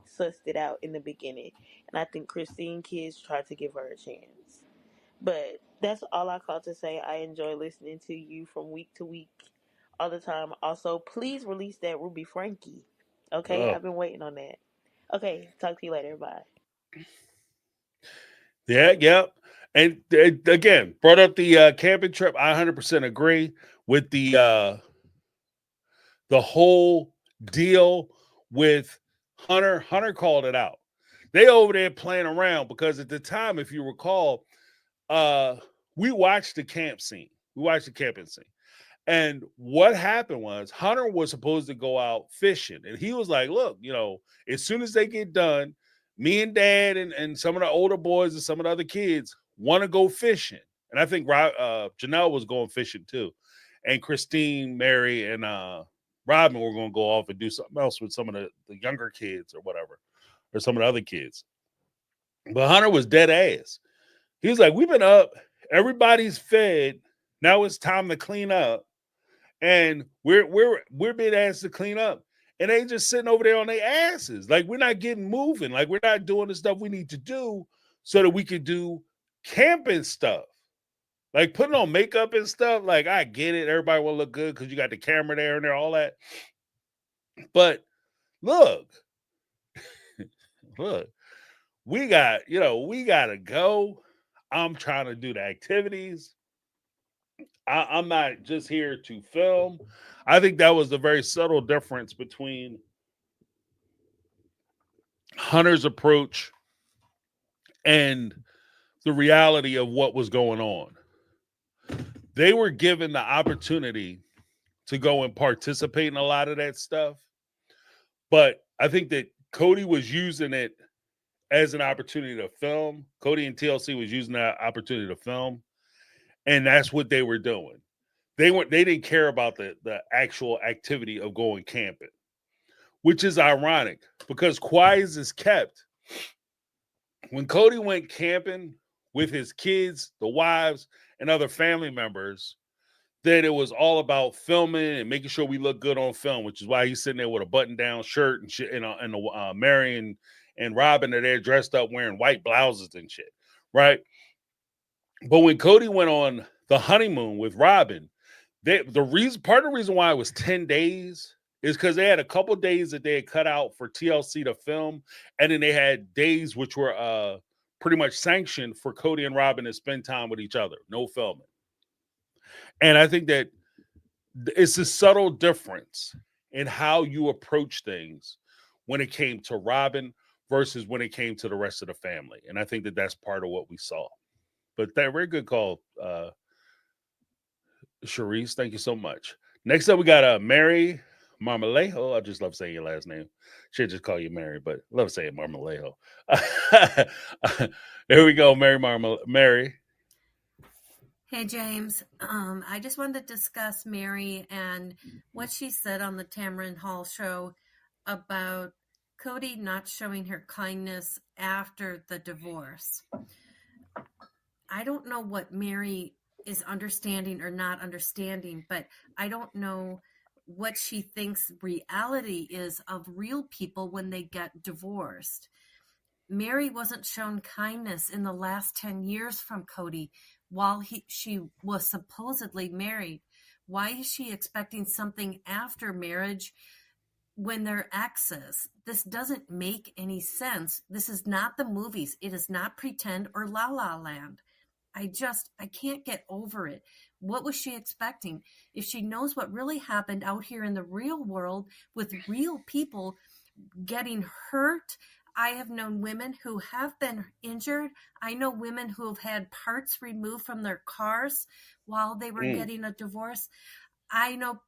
sussed it out in the beginning, and I think Christine kids tried to give her a chance. But that's all I call to say. I enjoy listening to you from week to week, all the time. Also, please release that Ruby Frankie. Okay, Oh, I've been waiting on that. Okay, talk to you later. Bye. yeah. And again, brought up the camping trip. I 100% agree with the whole deal with Hunter. Hunter called it out. They over there playing around because at the time, if you recall, we watched the camp scene. We watched the camping scene. And what happened was Hunter was supposed to go out fishing. And he was like, look, as soon as they get done, me and dad and some of the older boys and some of the other kids want to go fishing. And I think Janelle was going fishing too. And Christine, Mary, and Robyn were going to go off and do something else with some of the younger kids or whatever, or some of the other kids. But Hunter was dead ass. He was like, we've been up. Everybody's fed. Now it's time to clean up. And we're being asked to clean up. And they just sitting over there on their asses. Like, we're not getting moving. Like, we're not doing the stuff we need to do so that we could do camping stuff. Like, putting on makeup and stuff. Like, I get it. Everybody will look good because you got the camera there and there, all that. But look, we got to go. I'm trying to do the activities. I'm not just here to film. I think that was a very subtle difference between Hunter's approach and the reality of what was going on. They were given the opportunity to go and participate in a lot of that stuff. But I think that Cody was using it as an opportunity to film. Cody and TLC was using that opportunity to film. And that's what they were doing. They didn't care about the actual activity of going camping, which is ironic because quiet is kept. When Cody went camping with his kids, the wives, and other family members, then it was all about filming and making sure we look good on film, which is why he's sitting there with a button-down shirt and shit, and Mary and Robyn are there dressed up wearing white blouses and shit, right? But when Cody went on the honeymoon with Robyn, part of the reason why it was 10 days is because they had a couple days that they had cut out for TLC to film, and then they had days which were pretty much sanctioned for Cody and Robyn to spend time with each other, no filming. And I think that it's a subtle difference in how you approach things when it came to Robyn versus when it came to the rest of the family. And I think that that's part of what we saw. But that very good call, Sharice. Thank you so much. Next up, we got Mary Marmolejo. I just love saying your last name. Should just call you Mary, but love saying Marmolejo. There we go, Mary. Hey, James. I just wanted to discuss Mary and what she said on the Tamron Hall show about Cody not showing her kindness after the divorce. I don't know what Mary is understanding or not understanding, but I don't know what she thinks reality is of real people when they get divorced. Mary wasn't shown kindness in the last 10 years from Cody. while she was supposedly married? Why is she expecting something after marriage when they're exes? This doesn't make any sense. This is not the movies. It is not Pretend or La La Land. I can't get over it. What was she expecting? If she knows what really happened out here in the real world with real people getting hurt, I have known women who have been injured. I know women who have had parts removed from their cars while they were getting a divorce. I know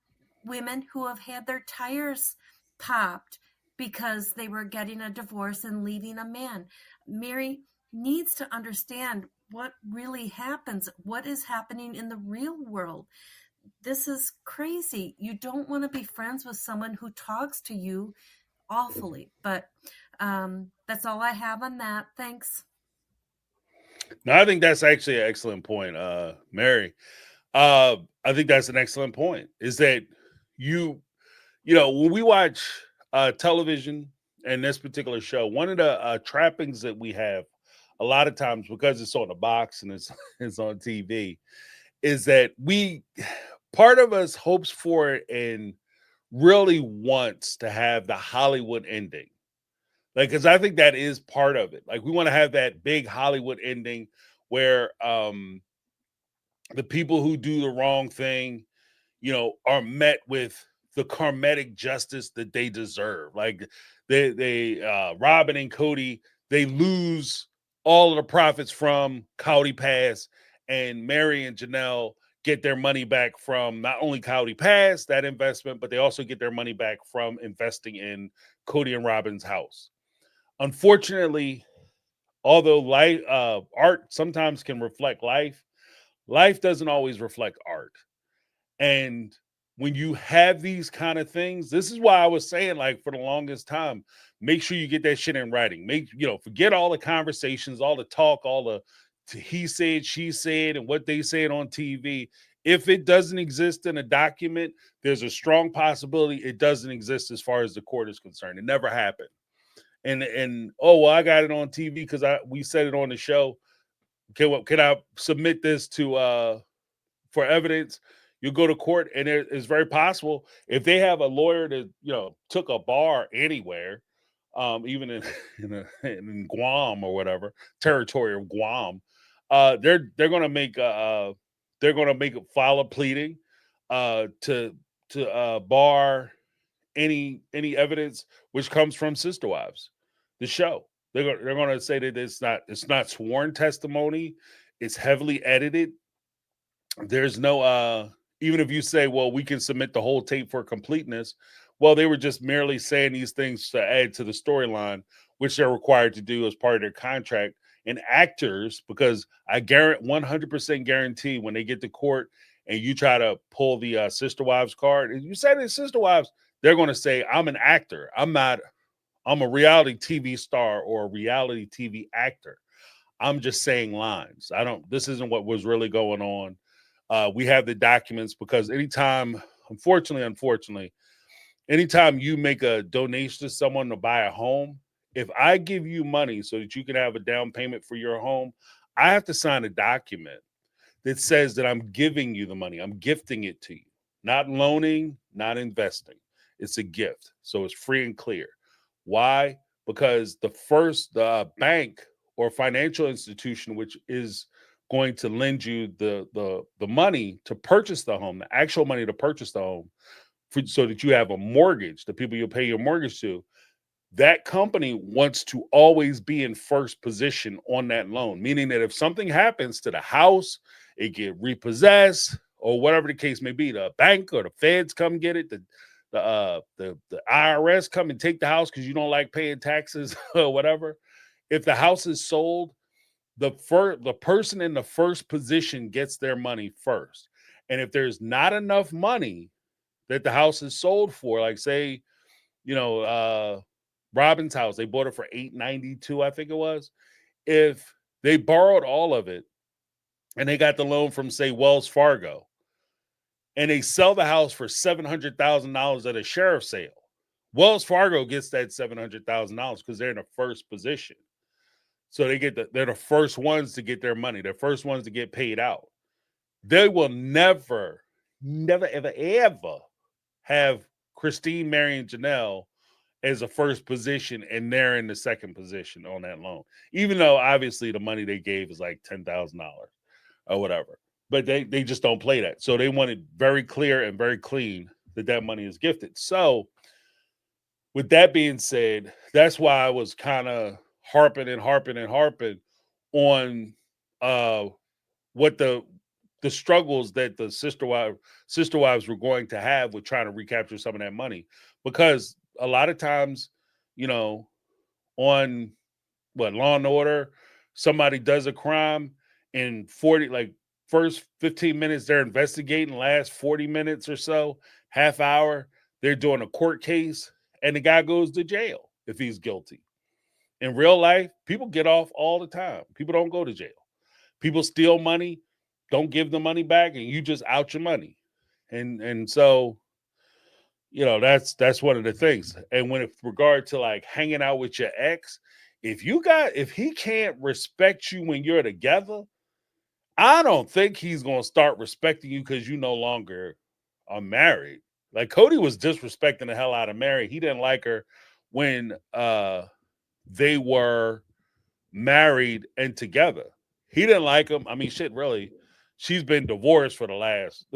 women who have had their tires popped because they were getting a divorce and leaving a man. Mary needs to understand what really happens, what is happening in the real world. This is crazy. You don't want to be friends with someone who talks to you awfully. But that's all I have on that. Thanks. No, I think that's actually an excellent point, Mary. I think that's an excellent point. Is that you know, when we watch television and this particular show, one of the trappings that we have a lot of times, because it's on the box and it's on TV, is that part of us hopes for it and really wants to have the Hollywood ending. Like, because I think that is part of it. Like, we want to have that big Hollywood ending where the people who do the wrong thing, you know, are met with the karmatic justice that they deserve. Like they Robyn and Cody, they lose all of the profits from Cody Pass, and Mary and Janelle get their money back from not only Cody Pass, that investment, but they also get their money back from investing in Cody and Robyn's house. Unfortunately, although art sometimes can reflect life, life doesn't always reflect art. And when you have these kind of things, this is why I was saying, like, for the longest time, make sure you get that shit in writing. Forget all the conversations, all the talk, all the he said, she said, and what they said on TV. If it doesn't exist in a document, there's a strong possibility it doesn't exist as far as the court is concerned. It never happened. And oh, well, I got it on TV because we said it on the show. Can I submit this to for evidence? You go to court, and it's very possible if they have a lawyer that took a bar anywhere, even in Guam or whatever territory of Guam, they're going to make file a pleading to bar any evidence which comes from Sister Wives, the show. They're going to say that it's not sworn testimony. It's heavily edited. There's no even if you say, well, we can submit the whole tape for completeness. Well, they were just merely saying these things to add to the storyline, which they're required to do as part of their contract. And actors, because I 100% guarantee when they get to court and you try to pull the Sister Wives card, and you say to Sister Wives, they're going to say, I'm an actor. I'm a reality TV star or a reality TV actor. I'm just saying lines. This isn't what was really going on. We have the documents because anytime, unfortunately, anytime you make a donation to someone to buy a home, if I give you money so that you can have a down payment for your home, I have to sign a document that says that I'm giving you the money. I'm gifting it to you, not loaning, not investing. It's a gift. So it's free and clear. Why? Because the bank or financial institution, which is going to lend you the money to purchase the home, the actual money to purchase the home, so that you have a mortgage, the people you pay your mortgage to, that company wants to always be in first position on that loan, meaning that if something happens to the house, it get repossessed or whatever the case may be, the bank or the feds come get it, the IRS come and take the house because you don't like paying taxes or whatever. If the house is sold, the person in the first position gets their money first. And if there's not enough money that the house is sold for, like say, Robyn's house, they bought it for $892, I think it was. If they borrowed all of it and they got the loan from, say, Wells Fargo, and they sell the house for $700,000 at a sheriff's sale, Wells Fargo gets that $700,000 because they're in the first position. So they're the first ones to get their money. They're first ones to get paid out. They will never, ever, ever have Christine, Mary, and Janelle as a first position, and they're in the second position on that loan. Even though obviously the money they gave is like $10,000 or whatever. But they just don't play that. So they want it very clear and very clean that money is gifted. So with that being said, that's why I was kind of harping on what the struggles that the sister wives were going to have with trying to recapture some of that money, because a lot of times, on Law and Order, somebody does a crime in first 15 minutes they're investigating, last 40 minutes or so, half hour they're doing a court case, and the guy goes to jail if he's guilty. In real life, people get off all the time. People don't go to jail. People steal money, don't give the money back, and you just out your money. And so, that's one of the things. And when with regard to like hanging out with your ex, if he can't respect you when you're together, I don't think he's gonna start respecting you because you no longer are married. Like Cody was disrespecting the hell out of Mary. He didn't like her when they were married and together. He didn't like him. I mean, shit, really. She's been divorced for the last.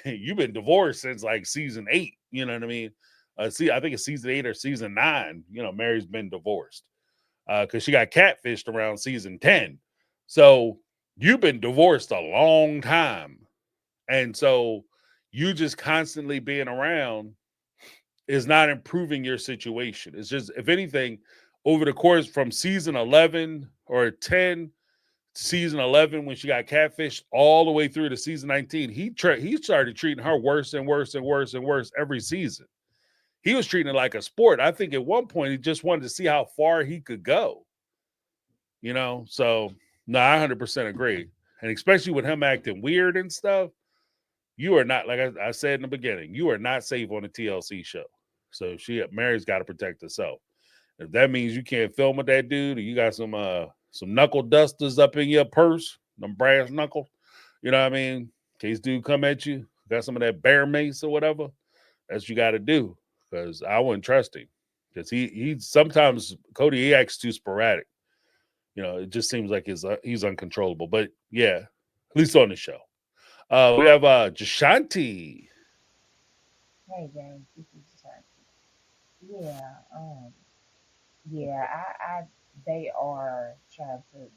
You've been divorced since like season 8. You know what I mean? I think it's season 8 or season 9. Mary's been divorced because she got catfished around season 10. So you've been divorced a long time, and so you just constantly being around is not improving your situation. It's just, if anything, over the course from season 11 or 10, season 11, when she got catfished, all the way through to season 19, he started treating her worse and worse and worse and worse every season. He was treating it like a sport. I think at one point he just wanted to see how far he could go. So no, I 100% agree. And especially with him acting weird and stuff, you are not, like I said in the beginning, you are not safe on a TLC show. So Mary's got to protect herself. If that means you can't film with that dude, or you got some knuckle dusters up in your purse, them brass knuckles, you know what I mean? In case dude come at you, got some of that bear mace or whatever, that's what you got to do. Because I wouldn't trust him. Because he sometimes, Cody, he acts too sporadic. It just seems like he's uncontrollable. But yeah, at least on the show. We have Jashanti. Hey James, this is Shanti. Yeah, they are trying to,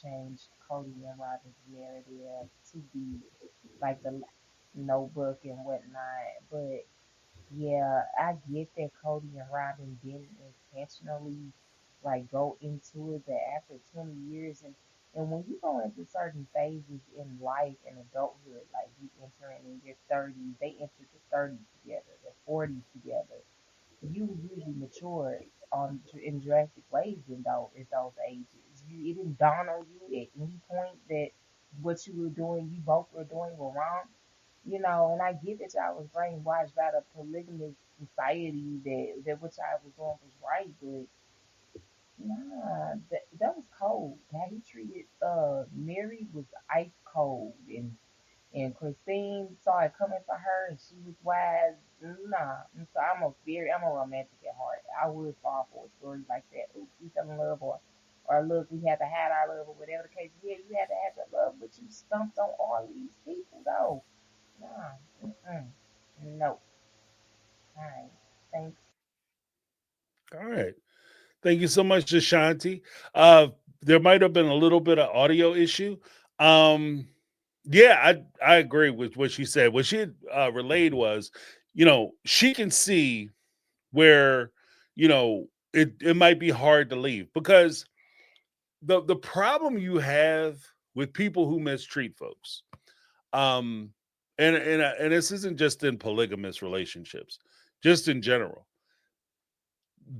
change Cody and Robin's narrative to be like the notebook and whatnot. But yeah, I get that Cody and Robin didn't intentionally like go into it, that after 20 years and when you go into certain phases in life and adulthood, like you entering in your 30s, they entered the 30s together, the 40s together. You usually mature in drastic ways at those ages. It didn't dawn on you at any point that what you were doing, you both were doing were wrong. And I get that y'all was brainwashed by the polygamous society that what y'all was doing was right, but nah, that was cold. How he treated Mary was ice cold, and Christine saw it coming for her, and she was wise. Nah, and so I'm a romantic at heart. I would fall for a story like that. Oops, we fell in love, or look, we had to have our love, or whatever the case. Yeah, you had to have the love, but you stumped on all these people, though. Nah, no. All right, thanks. All right. Thank you so much, Jashanti. There might have been a little bit of audio issue. Yeah, I agree with what she said. What she had relayed was, she can see where, it might be hard to leave, because the problem you have with people who mistreat folks, um, and this isn't just in polygamous relationships, just in general,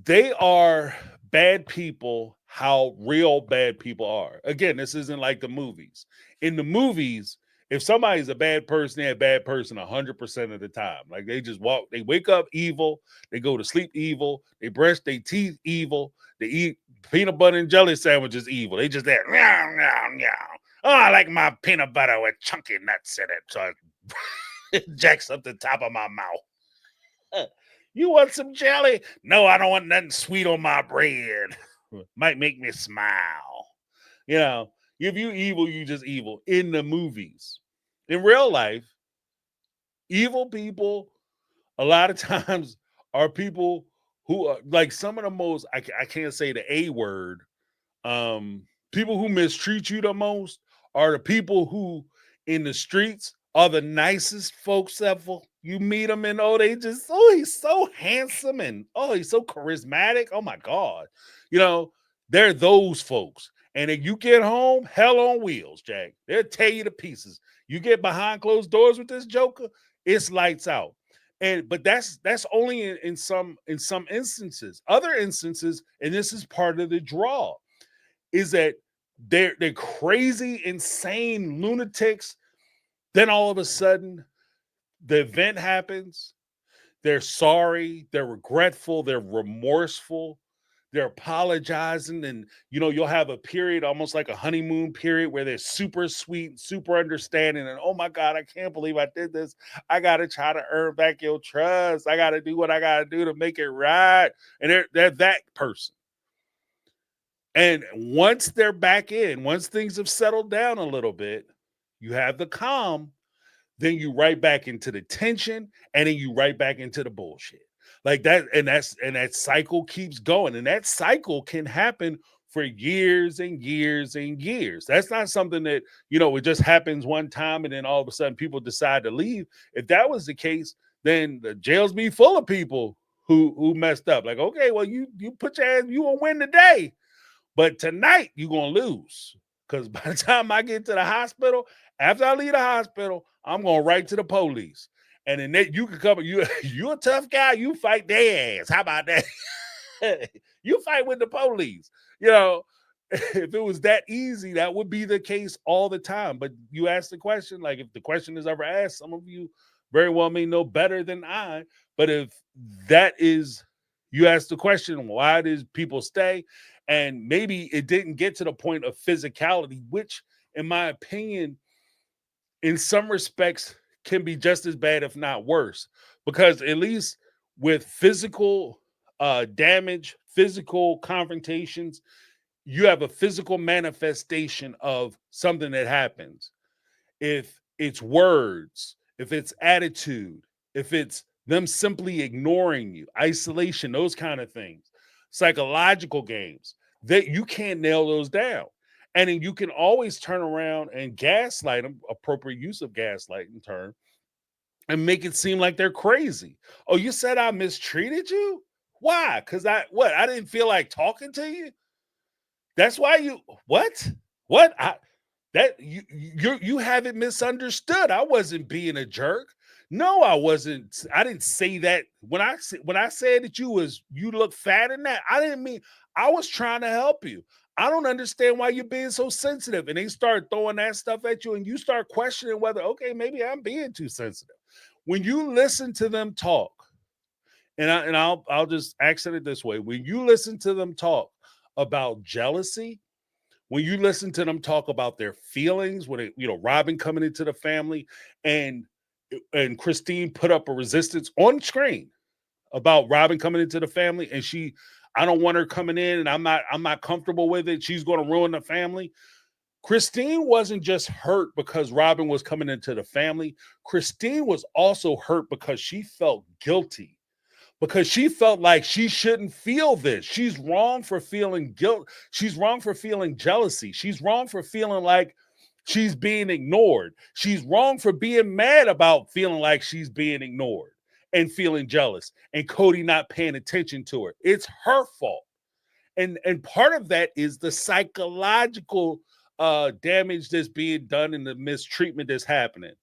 they are bad people how real bad people are. Again, this isn't like the movies. In the movies, if somebody's a bad person, they're a bad person 100% of the time. Like they just they wake up evil, they go to sleep evil, they brush their teeth evil, they eat peanut butter and jelly sandwiches evil. They just that meow, meow, meow. Oh, I like my peanut butter with chunky nuts in it, so it jacks up the top of my mouth. You want some jelly? No, I don't want nothing sweet on my bread. Might make me smile. You know, if you evil, you just evil. In the movies. In real life, evil people a lot of times are people who are like some of the most, I can't say the A word, people who mistreat you the most are the people who in the streets are the nicest folks ever. You meet them and they just, he's so handsome and he's so charismatic. Oh my God. You know, they're those folks. And if you get home, hell on wheels, Jack. They'll tear you to pieces. You get behind closed doors with this joker, it's lights out. But that's only in some instances. Other instances, and this is part of the draw, is that they're crazy, insane lunatics. Then all of a sudden, the event happens. They're sorry. They're regretful. They're remorseful. They're apologizing. And, you'll have a period, almost like a honeymoon period, where they're super sweet, super understanding. And, oh, my God, I can't believe I did this. I got to try to earn back your trust. I got to do what I got to do to make it right. And they're that person. And once they're back in, once things have settled down a little bit, you have the calm, then you right back into the tension, and then you right back into the bullshit. Like that, and that cycle keeps going. And that cycle can happen for years and years and years. That's not something that, it just happens one time and then all of a sudden people decide to leave. If that was the case, then the jails be full of people who messed up. Like, okay, well, you put your ass, you gonna win today. But tonight, you're going to lose. Because by the time I get to the hospital, after I leave the hospital, I'm going right to the police. And then you can come, you're a tough guy, you fight their ass. How about that? You fight with the police. If it was that easy, that would be the case all the time. But you ask the question, like if the question is ever asked, some of you very well may know better than I. But if that is, you ask the question, why does people stay? And maybe it didn't get to the point of physicality, which, in my opinion, in some respects can be just as bad, if not worse. Because at least with physical damage, physical confrontations, you have a physical manifestation of something that happens. If it's words, if it's attitude, if it's them simply ignoring you, isolation, those kind of things, psychological games, that you can't nail those down. And then you can always turn around and gaslight them, appropriate use of gaslighting term, and make it seem like they're crazy. Oh, you said I mistreated you? Why? Because I didn't feel like talking to you? That's why you, what? You have it misunderstood. I wasn't being a jerk. No, I wasn't. I didn't say that. When I said that you look fat in that, I didn't mean, I was trying to help you. I don't understand why you're being so sensitive. And they start throwing that stuff at you and you start questioning whether, okay, maybe I'm being too sensitive. When you listen to them talk, and I'll just accent it this way. When you listen to them talk about jealousy, when you listen to them talk about their feelings, when Robyn coming into the family and Christine put up a resistance on screen about Robyn coming into the family, and I don't want her coming in, and I'm not comfortable with it. She's going to ruin the family. Christine wasn't just hurt because Robyn was coming into the family. Christine was also hurt because she felt guilty, because she felt like she shouldn't feel this. She's wrong for feeling guilt. She's wrong for feeling jealousy. She's wrong for feeling like she's being ignored. She's wrong for being mad about feeling like she's being ignored and feeling jealous and Cody not paying attention to her. It's her fault. And part of that is the psychological damage that's being done and the mistreatment that's happening.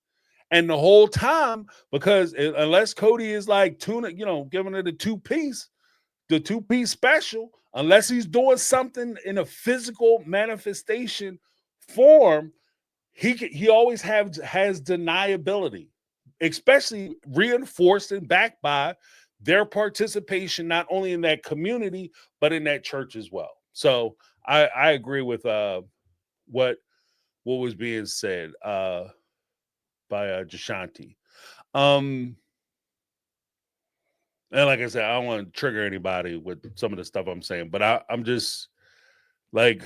And the whole time, because unless Cody is like giving her the two-piece special, unless he's doing something in a physical manifestation form, he always has deniability, especially reinforced and backed by their participation not only in that community but in that church as well. So I agree with what was being said by Jashanti. And like I said, I don't want to trigger anybody with some of the stuff I'm saying, but I'm just like,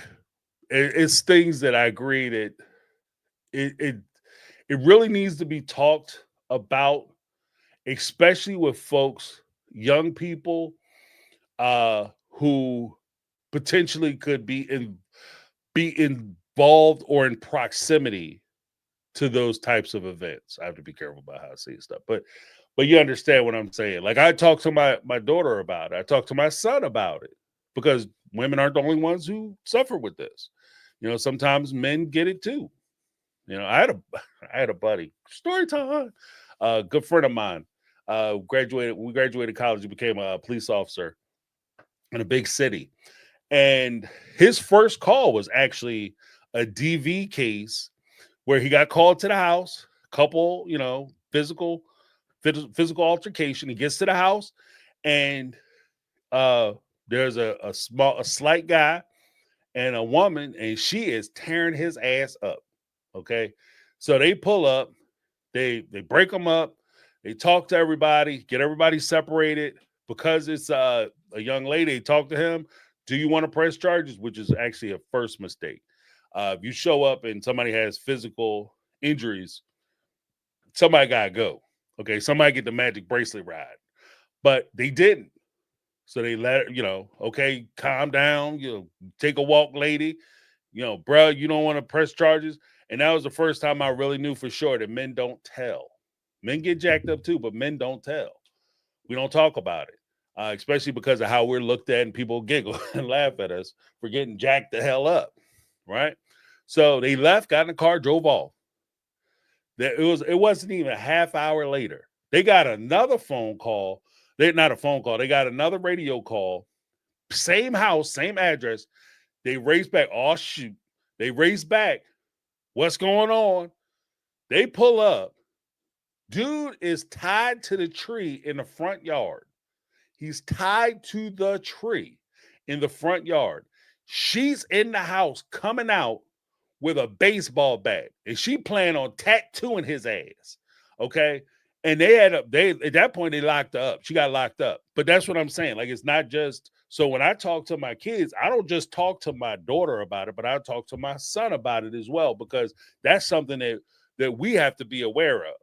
it's things that I agree that it really needs to be talked about, especially with folks, young people, who potentially could be involved or in proximity to those types of events. I have to be careful about how I say stuff, but you understand what I'm saying. Like, I talk to my daughter about it. I talk to my son about it, because women aren't the only ones who suffer with this. You know, sometimes men get it too. You know, I had a buddy, story time, good friend of mine, we graduated college. He became a police officer in a big city. And his first call was actually a DV case where he got called to the house, couple, you know, physical altercation. He gets to the house, and there's a slight guy and a woman, and she is tearing his ass up. Okay. So they pull up, they break him up, they talk to everybody, get everybody separated. Because it's a young lady, they talk to him. Do you want to press charges? Which is actually a first mistake. If you show up and somebody has physical injuries, somebody gotta go. Okay, somebody get the magic bracelet ride. But they didn't. So they let her, you know, okay, calm down, you know, take a walk, lady. You know, bro, you don't want to press charges. And that was the first time I really knew for sure that men don't tell. Men get jacked up too, but men don't tell. We don't talk about it, especially because of how we're looked at, and people giggle and laugh at us for getting jacked the hell up, right? So they left, got in the car, drove off. It wasn't even a half hour later. They got another phone call. They got another radio call. Same house, same address. They race back. Oh, shoot. They race back. What's going on? They pull up. Dude is tied to the tree in the front yard. He's tied to the tree in the front yard. She's in the house coming out with a baseball bat, and she planned on tattooing his ass. Okay. And at that point, they locked her up. She got locked up. But that's what I'm saying. Like, it's not just, so when I talk to my kids, I don't just talk to my daughter about it, but I talk to my son about it as well, because that's something that we have to be aware of.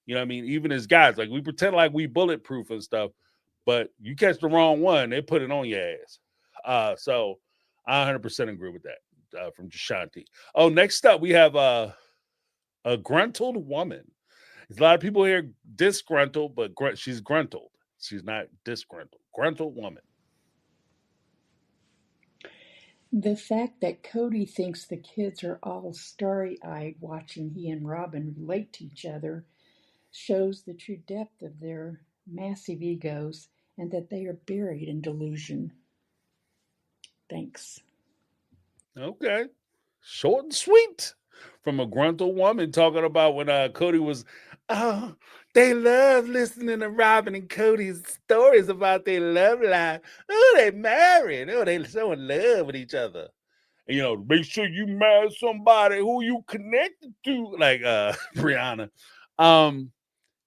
You know what I mean? Even as guys, like, we pretend like we bulletproof and stuff, but you catch the wrong one, they put it on your ass. So I 100% agree with that, from Jashanti. Oh, next up, we have a gruntled woman. There's a lot of people here disgruntled, but she's gruntled. She's not disgruntled. Gruntled woman. The fact that Cody thinks the kids are all starry-eyed watching he and Robyn relate to each other shows the true depth of their massive egos and that they are buried in delusion. Thanks. Okay. Short and sweet. From a gruntled woman, talking about when Cody was, oh, they love listening to Robyn and Cody's stories about their love life. Oh, they married. Oh, they so in love with each other. And, you know, make sure you marry somebody who you connected to, like Brianna.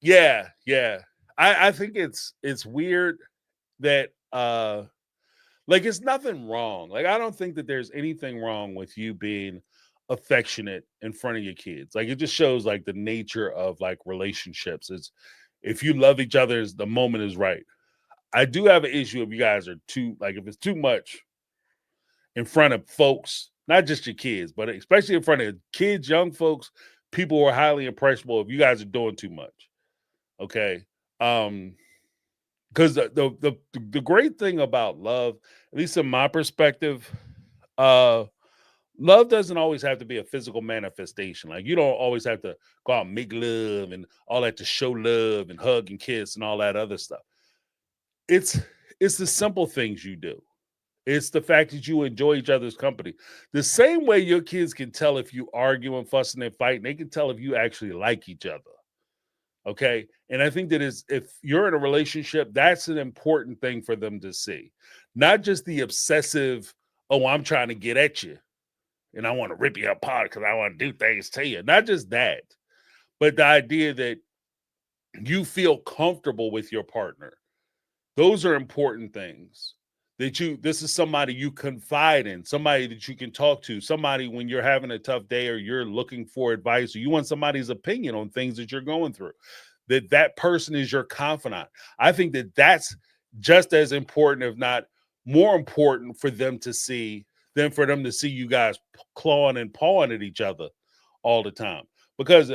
Yeah. I think it's weird that like, it's nothing wrong. Like, I don't think that there's anything wrong with you being affectionate in front of your kids. Like, it just shows like the nature of like relationships. It's, if you love each other, the moment is right. I do have an issue if you guys are too, like, if it's too much in front of folks, not just your kids, but especially in front of kids, young folks, people who are highly impressionable. If you guys are doing too much, okay. Because the great thing about love, at least in my perspective, love doesn't always have to be a physical manifestation. Like, you don't always have to go out and make love and all that to show love and hug and kiss and all that other stuff. It's the simple things you do. It's the fact that you enjoy each other's company. The same way your kids can tell if you argue and fussing and fighting, they can tell if you actually like each other. Okay. And I think that if you're in a relationship, that's an important thing for them to see. Not just the obsessive, oh, I'm trying to get at you and I want to rip you apart because I want to do things to you. Not just that, but the idea that you feel comfortable with your partner. Those are important things. This is somebody you confide in, somebody that you can talk to, somebody when you're having a tough day or you're looking for advice or you want somebody's opinion on things that you're going through, that person is your confidant. I think that that's just as important, if not more important, for them to see than for them to see you guys clawing and pawing at each other all the time. Because,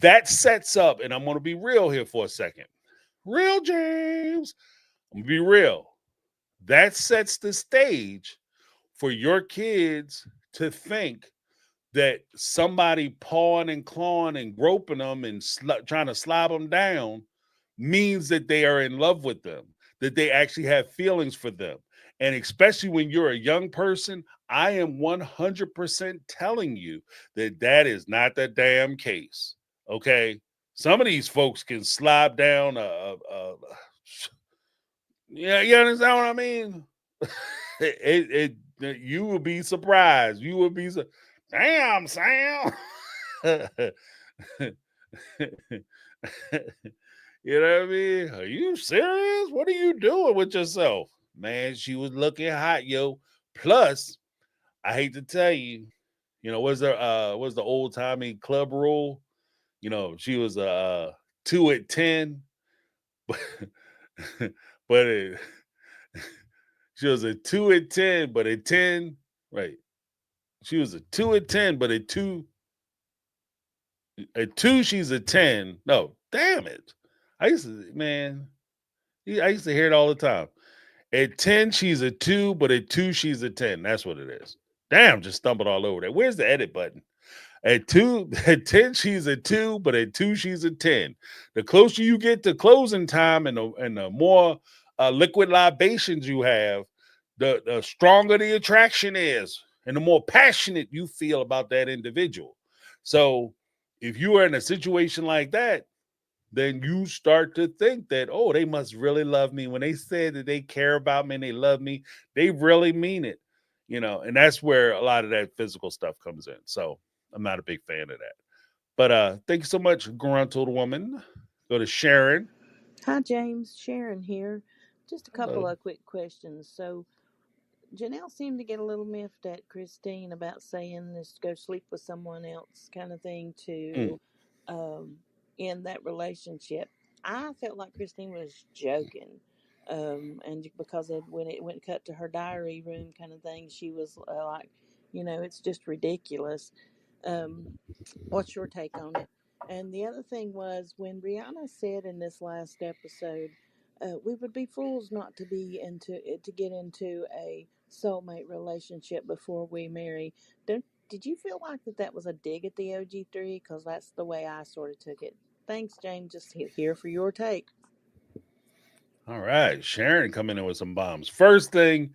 that sets up, and I'm going to be real here for a second. Real, James. I'm going to be real. That sets the stage for your kids to think that somebody pawing and clawing and groping them and trying to slob them down means that they are in love with them, that they actually have feelings for them. And especially when you're a young person, I am 100% telling you that is not the damn case. Okay. Some of these folks can slob down yeah, you understand what I mean? You will be surprised. You will be damn, Sam. You know what I mean? Are you serious? What are you doing with yourself? Man, she was looking hot, yo. Plus, I hate to tell you, what's the old timey club rule? She was 2 at 10, but she was a 2 at 10, but at 10, right? She was a 2 at 10, but at 2, she's a 10. No, damn it. I used to hear it all the time. At 10, she's a 2, but at 2, she's a 10. That's what it is. Damn, just stumbled all over that. Where's the edit button? At 10, she's a 2, but at 2, she's a 10. The closer you get to closing time and the more liquid libations you have, the stronger the attraction is and the more passionate you feel about that individual. So if you are in a situation like that, then you start to think that, oh, they must really love me. When they said that they care about me and they love me, they really mean it, and that's where a lot of that physical stuff comes in. So I'm not a big fan of that. But thank you so much, Gruntled Woman. Go to Sharon. Hi, James. Sharon here. Just a couple Hello. of quick questions. So, Janelle seemed to get a little miffed at Christine about saying this go sleep with someone else kind of thing Mm. to um, end that relationship. I felt like Christine was joking. And because when it went cut to her diary room kind of thing, she was like, it's just ridiculous. Um, what's your take on it? And the other thing was when Rihanna said in this last episode, we would be fools not to get into a soulmate relationship before we marry. Did you feel like that was a dig at the OG3? Because that's the way I sort of took it. Thanks, James. Just here for your take. All right. Sharon coming in with some bombs. First thing,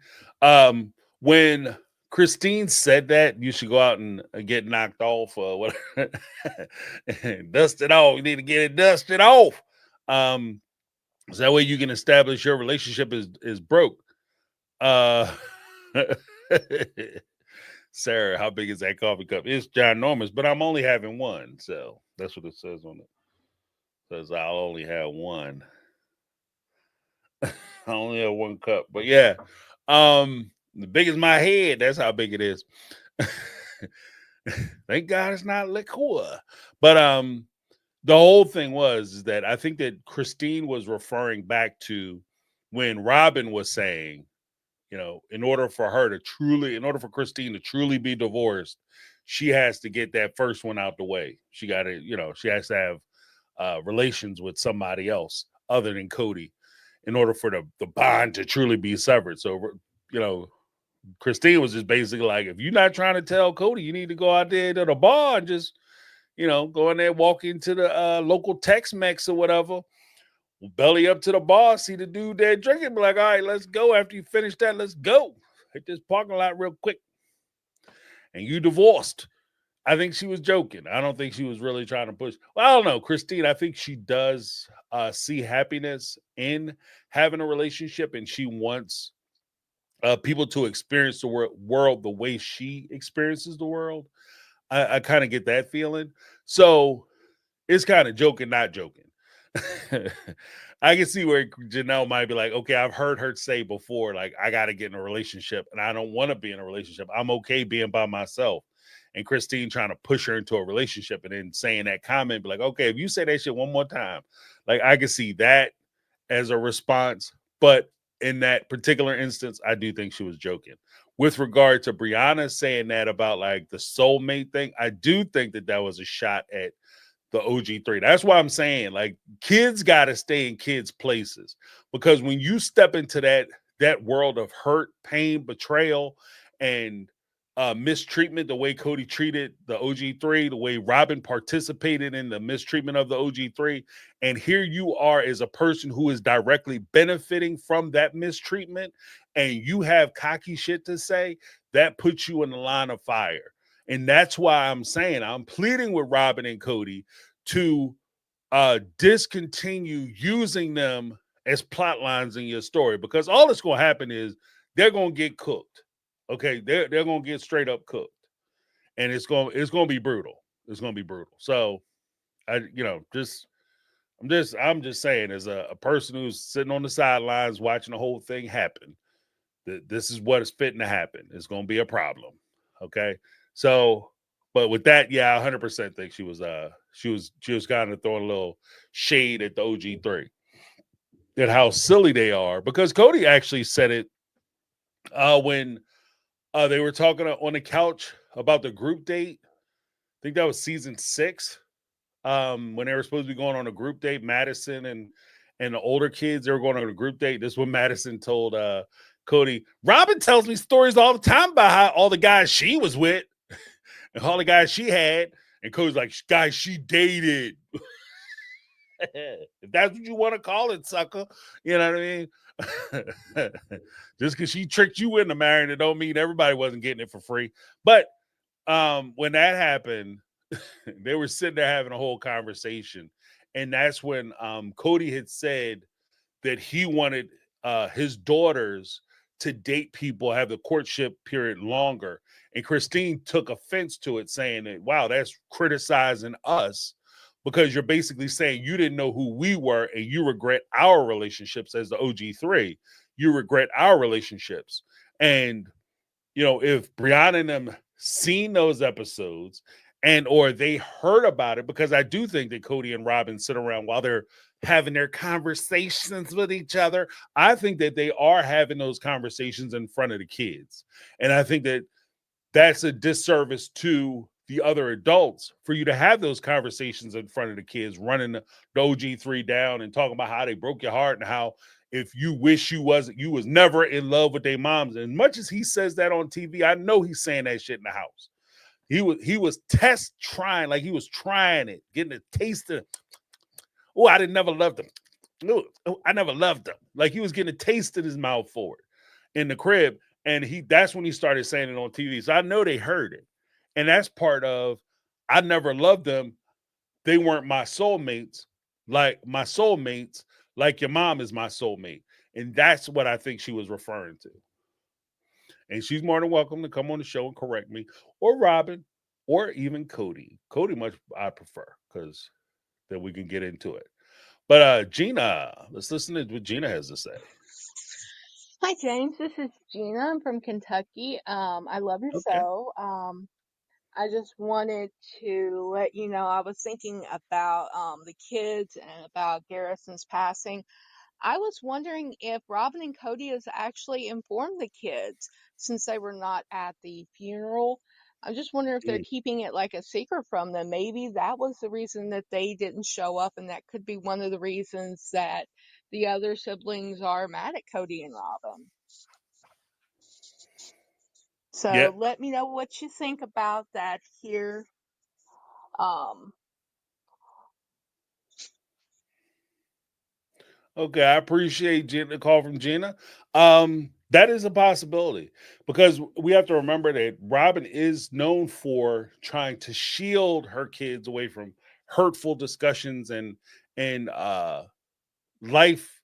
when Christine said that you should go out and get knocked off or whatever, dust it off. You need to get it dusted off. So that way you can establish your relationship is broke. Sarah, how big is that coffee cup? It's ginormous, but I'm only having one. So that's what it says on it. It says I'll only have one. I only have one cup. But yeah. The big as my head, that's how big it is. Thank God it's not liqueur. But the whole thing is that I think that Christine was referring back to when Robyn was saying, in order for Christine to truly be divorced, she has to get that first one out the way. She got to, she has to have relations with somebody else other than Cody in order for the bond to truly be severed. So, Christine was just basically like, if you're not trying to tell Cody, you need to go out there to the bar and just, go in there, walk into the local Tex-Mex or whatever, belly up to the bar, see the dude there drinking, be like, all right, let's go. After you finish that, let's go. Hit this parking lot real quick. And you divorced. I think she was joking. I don't think she was really trying to push. Well, I don't know. Christine, I think she does see happiness in having a relationship, and she wants people to experience the world the way she experiences the world. I kind of get that feeling. So it's kind of joking, not joking. I can see where Janelle might be like, okay, I've heard her say before, like, I got to get in a relationship and I don't want to be in a relationship. I'm okay being by myself. And Christine trying to push her into a relationship and then saying that comment, be like, okay, if you say that shit one more time, like, I can see that as a response. But in that particular instance, I do think she was joking. With regard to Brianna saying that about like the soulmate thing, I do think that was a shot at the OG3. That's why I'm saying, like, kids got to stay in kids' places, because when you step into that world of hurt, pain, betrayal, and mistreatment, the way Cody treated the OG3, the way Robyn participated in the mistreatment of the OG3, and here you are as a person who is directly benefiting from that mistreatment, and you have cocky shit to say, that puts you in the line of fire. And that's why I'm saying, I'm pleading with Robyn and Cody to discontinue using them as plot lines in your story, because all that's going to happen is they're going to get cooked. Okay, they're going to get straight up cooked, and it's going to be brutal. It's going to be brutal. So I'm just saying, as a person who's sitting on the sidelines watching the whole thing happen, that this is what is fitting to happen. It's going to be a problem. Okay, so. But with that, yeah, I 100% think she was kind of throwing a little shade at the OG3 and how silly they are, because Cody actually said it when they were talking on the couch about the group date. I think that was season 6, when they were supposed to be going on a group date. Madison and the older kids, they were going on a group date. This is what Madison told Cody. Robyn tells me stories all the time about how all the guys she was with and all the guys she had. And Cody's like, guys she dated. If that's what you want to call it, sucker. You know what I mean? Just because she tricked you into marrying it don't mean everybody wasn't getting it for free. But when that happened, they were sitting there having a whole conversation. And that's when Cody had said that he wanted his daughters to date people, have the courtship period longer. And Christine took offense to it, saying that, wow, that's criticizing us, because you're basically saying you didn't know who we were and you regret our relationships as the OG3. You regret our relationships. And, if Brianna and them seen those episodes or they heard about it, because I do think that Cody and Robyn sit around while they're having their conversations with each other. I think that they are having those conversations in front of the kids. And I think that that's a disservice to the other adults for you to have those conversations in front of the kids, running the OG3 down and talking about how they broke your heart and how if you wish you was never in love with their moms. And much as he says that on TV, I know he's saying that shit in the house. He was trying it, getting a taste of, oh, I didn't never love them. No, I never loved them. Like he was getting a taste in his mouth for it in the crib. And that's when he started saying it on TV. So I know they heard it. And that's part of, I never loved them. They weren't my soulmates, like your mom is my soulmate. And that's what I think she was referring to. And she's more than welcome to come on the show and correct me, or Robyn, or even Cody. Cody much I prefer, because then we can get into it. But Gina, let's listen to what Gina has to say. Hi, James. This is Gina. I'm from Kentucky. I love your show. I just wanted to let you know I was thinking about the kids and about Garrison's passing. I was wondering if Robyn and Cody has actually informed the kids since they were not at the funeral. I'm just wondering if they're keeping it like a secret from them. Maybe that was the reason that they didn't show up, and that could be one of the reasons that the other siblings are mad at Cody and Robyn. So let me know what you think about that here. Okay, I appreciate the call from Gina. That is a possibility because we have to remember that Robyn is known for trying to shield her kids away from hurtful discussions and life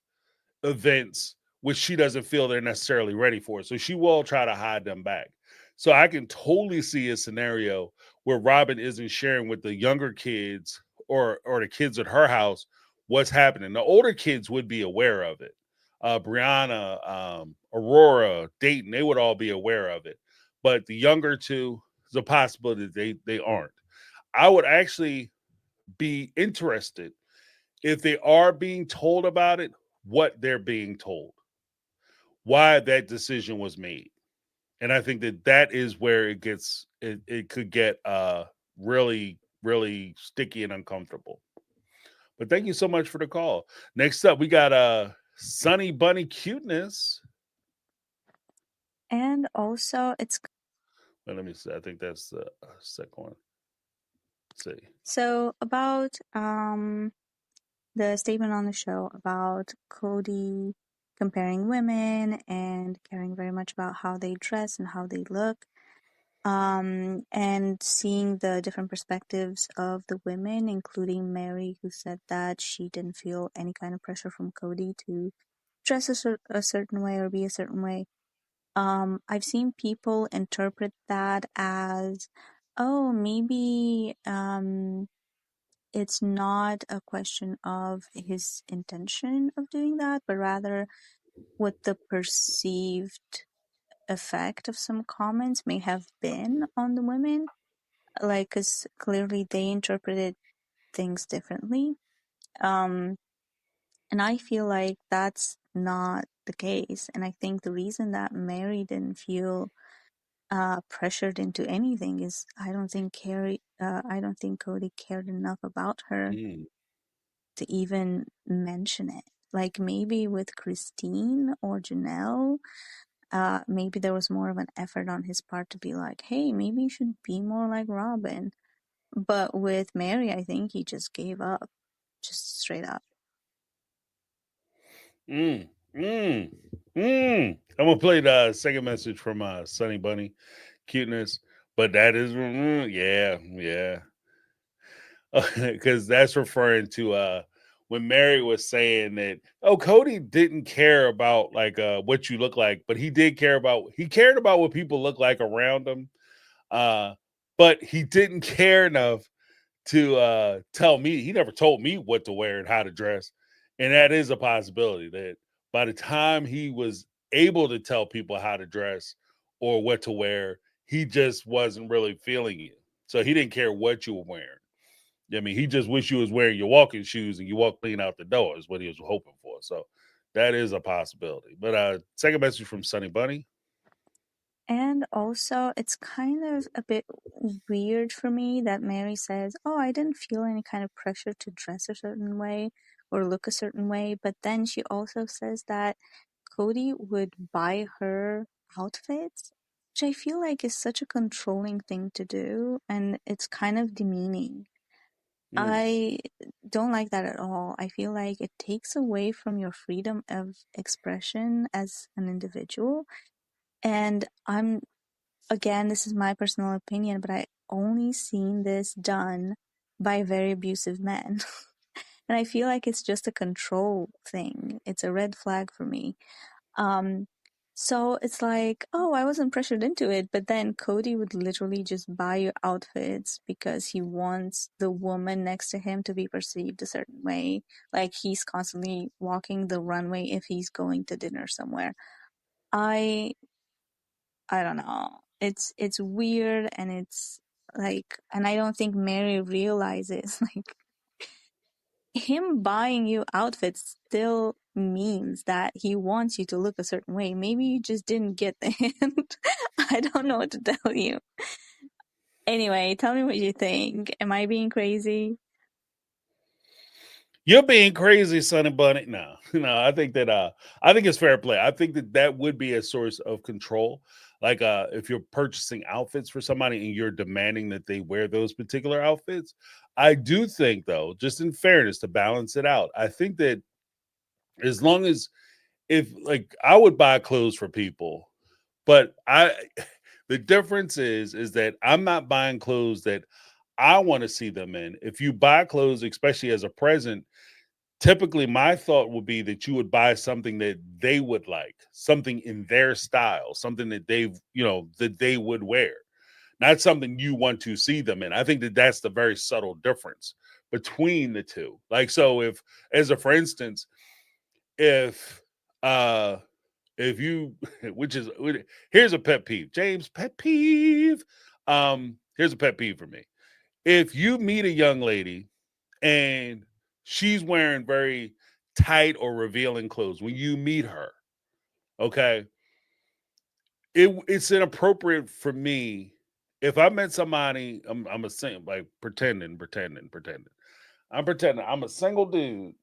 events which she doesn't feel they're necessarily ready for. So she will try to hide them back. So I can totally see a scenario where Robyn isn't sharing with the younger kids or the kids at her house what's happening. The older kids would be aware of it. Brianna, Aurora, Dayton, they would all be aware of it. But the younger two, there's a possibility they aren't. I would actually be interested if they are being told about it, what they're being told, why that decision was made. And I think that that is where it could get really, really sticky and uncomfortable. But thank you so much for the call. Next up, we got Sunny Bunny Cuteness. And also, it's Well, let me see. I think that's the second one. Let's see. so about the statement on the show about Cody comparing women and caring very much about how they dress and how they look, and seeing the different perspectives of the women, including Mary, who said that she didn't feel any kind of pressure from Cody to dress a certain way or be a certain way. I've seen people interpret that as, oh, maybe it's not a question of his intention of doing that, but rather what the perceived effect of some comments may have been on the women. Like, because clearly they interpreted things differently. And I feel like that's not the case. And I think the reason that Mary didn't feel pressured into anything is I don't think Cody cared enough about her Mm. to even mention it. Like maybe with Christine or Janelle, maybe there was more of an effort on his part to be like, hey, maybe you should be more like Robyn. But with Mary, I think he just gave up, just straight up. Mm. Mm. Mm. I'm gonna play the second message from Sunny Bunny Cuteness, but that is yeah. Because that's referring to when Mary was saying that, oh, Cody didn't care about like what you look like, but he cared about what people look like around him, uh but he didn't care enough to tell me. He never told me what to wear and how to dress. And that is a possibility that by the time he was able to tell people how to dress or what to wear, he just wasn't really feeling you. So he didn't care what you were wearing. I mean, he just wished you was wearing your walking shoes and you walk clean out the door is what he was hoping for. So that is a possibility. But second message from Sunny Bunny. And also, it's kind of a bit weird for me that Mary says, oh, I didn't feel any kind of pressure to dress a certain way or look a certain way. But then she also says that Cody would buy her outfits, which I feel like is such a controlling thing to do. And it's kind of demeaning. Mm. I don't like that at all. I feel like it takes away from your freedom of expression as an individual. And again, this is my personal opinion, but I only seen this done by very abusive men. And I feel like it's just a control thing. It's a red flag for me. So it's like, oh, I wasn't pressured into it, but then Cody would literally just buy you outfits because he wants the woman next to him to be perceived a certain way. Like he's constantly walking the runway if he's going to dinner somewhere. I don't know. It's weird and it's like, and I don't think Mary realizes like him buying you outfits still means that he wants you to look a certain way. Maybe you just didn't get the hint. I don't know what to tell you. Anyway, tell me what you think. Am I being crazy? You're being crazy, Sonny Bunny. No, no, I think it's fair play. I think that that would be a source of control. Like if you're purchasing outfits for somebody and you're demanding that they wear those particular outfits. I do think though, just in fairness to balance it out, I think that As long as if like I would buy clothes for people, but the difference is that I'm not buying clothes that I want to see them in. If you buy clothes, especially as a present, typically my thought would be that you would buy something that they would like, something in their style, something that that they would wear, not something you want to see them in. I think that that's the very subtle difference between the two. Like, so if, as a for instance, if uh if you which is here's a pet peeve, James, pet peeve. Here's a pet peeve for me. If you meet a young lady and she's wearing very tight or revealing clothes when you meet her, okay, it's inappropriate for me if I met somebody. I'm a sing like pretending. I'm pretending I'm a single dude,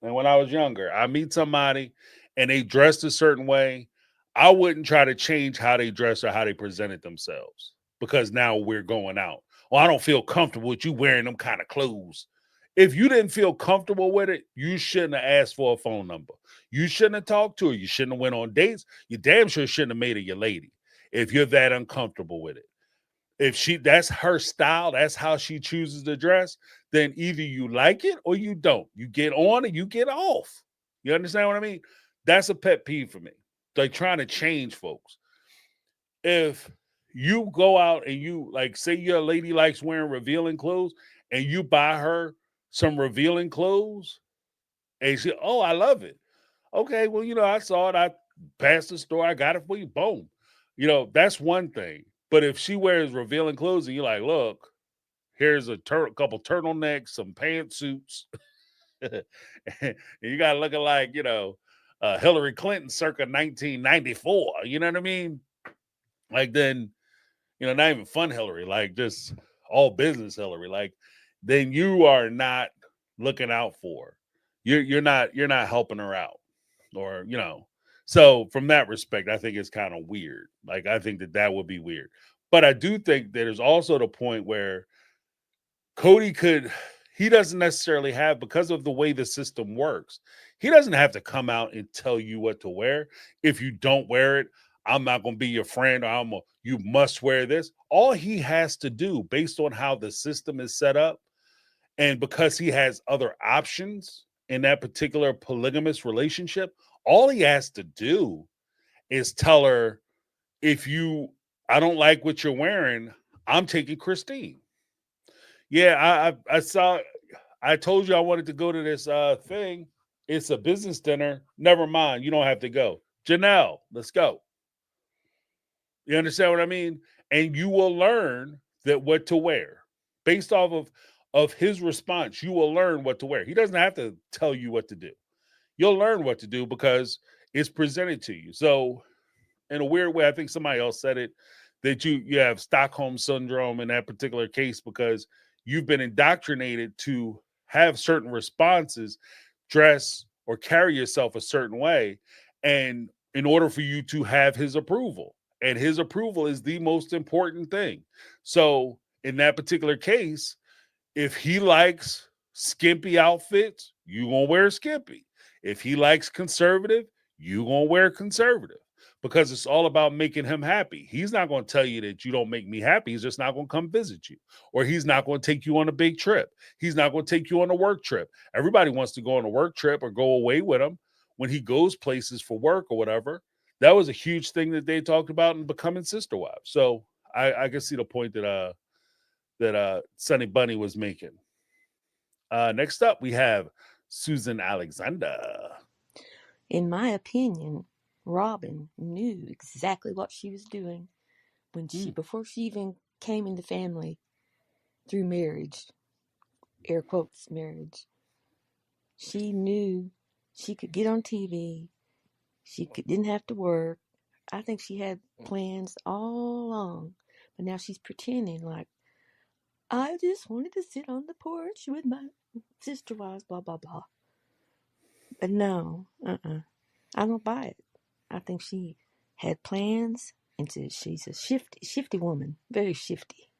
and when I was younger, I meet somebody and they dressed a certain way. I wouldn't try to change how they dress or how they presented themselves because now we're going out. Well, I don't feel comfortable with you wearing them kind of clothes. If you didn't feel comfortable with it, you shouldn't have asked for a phone number. You shouldn't have talked to her. You shouldn't have went on dates. You damn sure shouldn't have made her your lady if you're that uncomfortable with it. If that's her style, that's how she chooses to dress, then either you like it or you don't. You get on and you get off. You understand what I mean? That's a pet peeve for me. Like trying to change folks. If you go out and you like say your lady likes wearing revealing clothes and you buy her some revealing clothes and she, oh, I love it. Okay, well, I saw it. I passed the store. I got it for you. Boom. That's one thing. But if she wears revealing clothes and you're like, look, here's a couple turtlenecks, some pantsuits, and you got looking like, Hillary Clinton circa 1994. You know what I mean? Like then, not even fun Hillary, like just all business Hillary. Like then you are not looking out for her. You're not helping her out, or So from that respect, I think it's kind of weird. Like I think that would be weird. But I do think there's also the point where Cody he doesn't necessarily have, because of the way the system works, he doesn't have to come out and tell you what to wear. If you don't wear it, I'm not going to be your friend, or you must wear this. All he has to do, based on how the system is set up, and because he has other options in that particular polygamous relationship, all he has to do is tell her, I don't like what you're wearing, I'm taking Christine. Yeah, I saw. I told you I wanted to go to this thing. It's a business dinner. Never mind. You don't have to go. Janelle, let's go. You understand what I mean? And you will learn that what to wear based off of his response. You will learn what to wear. He doesn't have to tell you what to do. You'll learn what to do because it's presented to you. So, in a weird way, I think somebody else said it, that you have Stockholm syndrome in that particular case because you've been indoctrinated to have certain responses, dress or carry yourself a certain way, and in order for you to have his approval. And his approval is the most important thing. So in that particular case, if he likes skimpy outfits, you gonna wear skimpy. If he likes conservative, you gonna wear conservative, because it's all about making him happy. He's not gonna tell you that you don't make me happy. He's just not gonna come visit you, or he's not gonna take you on a big trip. He's not gonna take you on a work trip. Everybody wants to go on a work trip or go away with him when he goes places for work or whatever. That was a huge thing that they talked about in Becoming Sister Wives. So I can see the point that Sunny Bunny was making. Next up, we have Susan Alexander. In my opinion, Robyn knew exactly what she was doing before she even came in the family through marriage, air quotes marriage. She knew she could get on TV. Didn't have to work. I think she had plans all along, but now she's pretending like, I just wanted to sit on the porch with my sister wives, blah blah blah. But no, I don't buy it. I think she had plans, and she's a shifty woman, very shifty.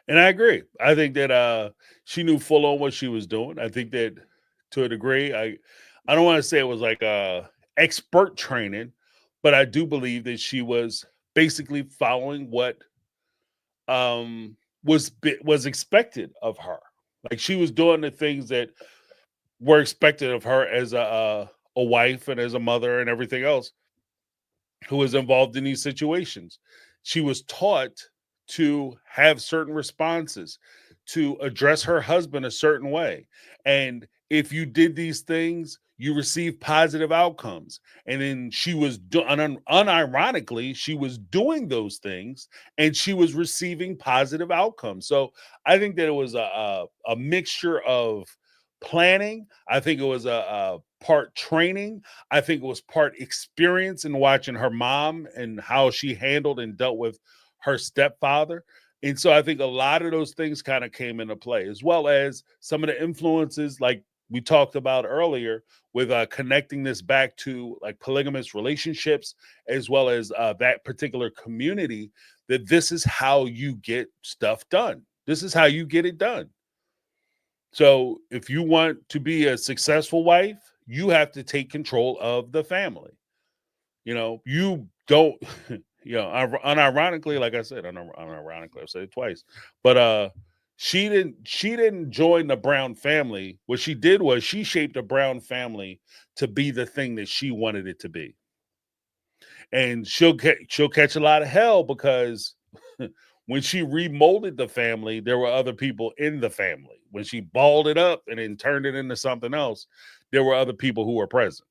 And I agree. I think that she knew full on what she was doing. I think that to a degree. I don't want to say it was like expert training, but I do believe that she was basically following what was expected of her. Like she was doing the things that were expected of her as a wife and as a mother and everything else who was involved in these situations. She was taught to have certain responses, to address her husband a certain way. And if you did these things, you receive positive outcomes. And then she was, unironically, she was doing those things and she was receiving positive outcomes. So I think that it was a mixture of planning. I think it was a part training. I think it was part experience in watching her mom and how she handled and dealt with her stepfather. And so I think a lot of those things kind of came into play, as well as some of the influences, like we talked about earlier, with connecting this back to like polygamous relationships, as well as that particular community, that this is how you get stuff done. This is how you get it done. So if you want to be a successful wife, you have to take control of the family. You don't, unironically, like I said, unironically, I've said it twice, but she didn't join the Brown family. What she did was she shaped the Brown family to be the thing that she wanted it to be. And she'll catch a lot of hell because when she remolded the family, there were other people in the family. When she balled it up and then turned it into something else, there were other people who were present,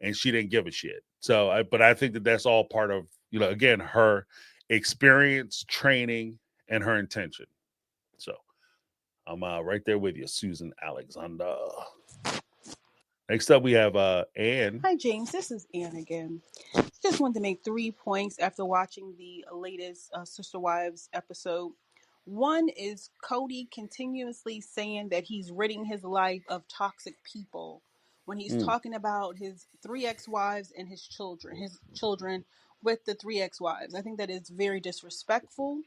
and she didn't give a shit. So, but I think that that's all part of, again, her experience, training, and her intention. So I'm right there with you, Susan Alexander. Next up, we have Anne. Hi, James. This is Ann again. Just wanted to make 3 points after watching the latest Sister Wives episode. One is Cody continuously saying that he's ridding his life of toxic people when he's talking about his 3 ex-wives and his children with the 3 ex-wives. I think that is very disrespectful,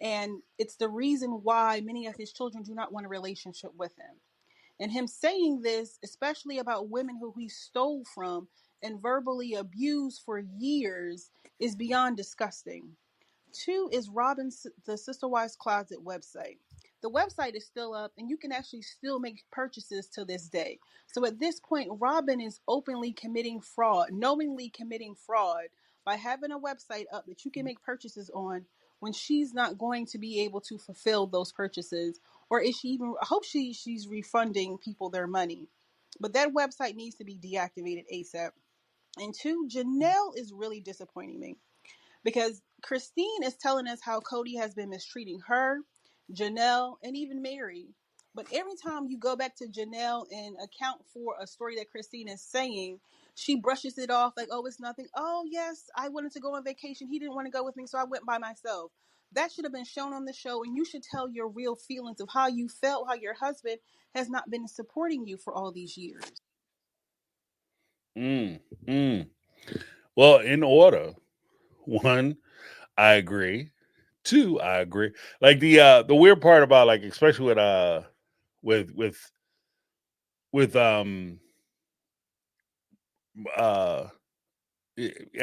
and it's the reason why many of his children do not want a relationship with him. And him saying this, especially about women who he stole from and verbally abused for years, is beyond disgusting. 2 is Robyn's the Sister Wives Closet website. The website is still up and you can actually still make purchases to this day. So at this point, Robyn is openly committing fraud, knowingly committing fraud by having a website up that you can make purchases on when she's not going to be able to fulfill those purchases. Or is she even, I hope she's refunding people their money. But that website needs to be deactivated ASAP. And 2, Janelle is really disappointing me, because Christine is telling us how Cody has been mistreating her, Janelle, and even Mary. But every time you go back to Janelle and account for a story that Christine is saying, she brushes it off like, oh, it's nothing. Oh, yes, I wanted to go on vacation. He didn't want to go with me, so I went by myself. That should have been shown on the show, and you should tell your real feelings of how you felt, how your husband has not been supporting you for all these years. Mm, mm. Well, in order, 1, I agree. 2, I agree. Like the weird part about, like, especially with uh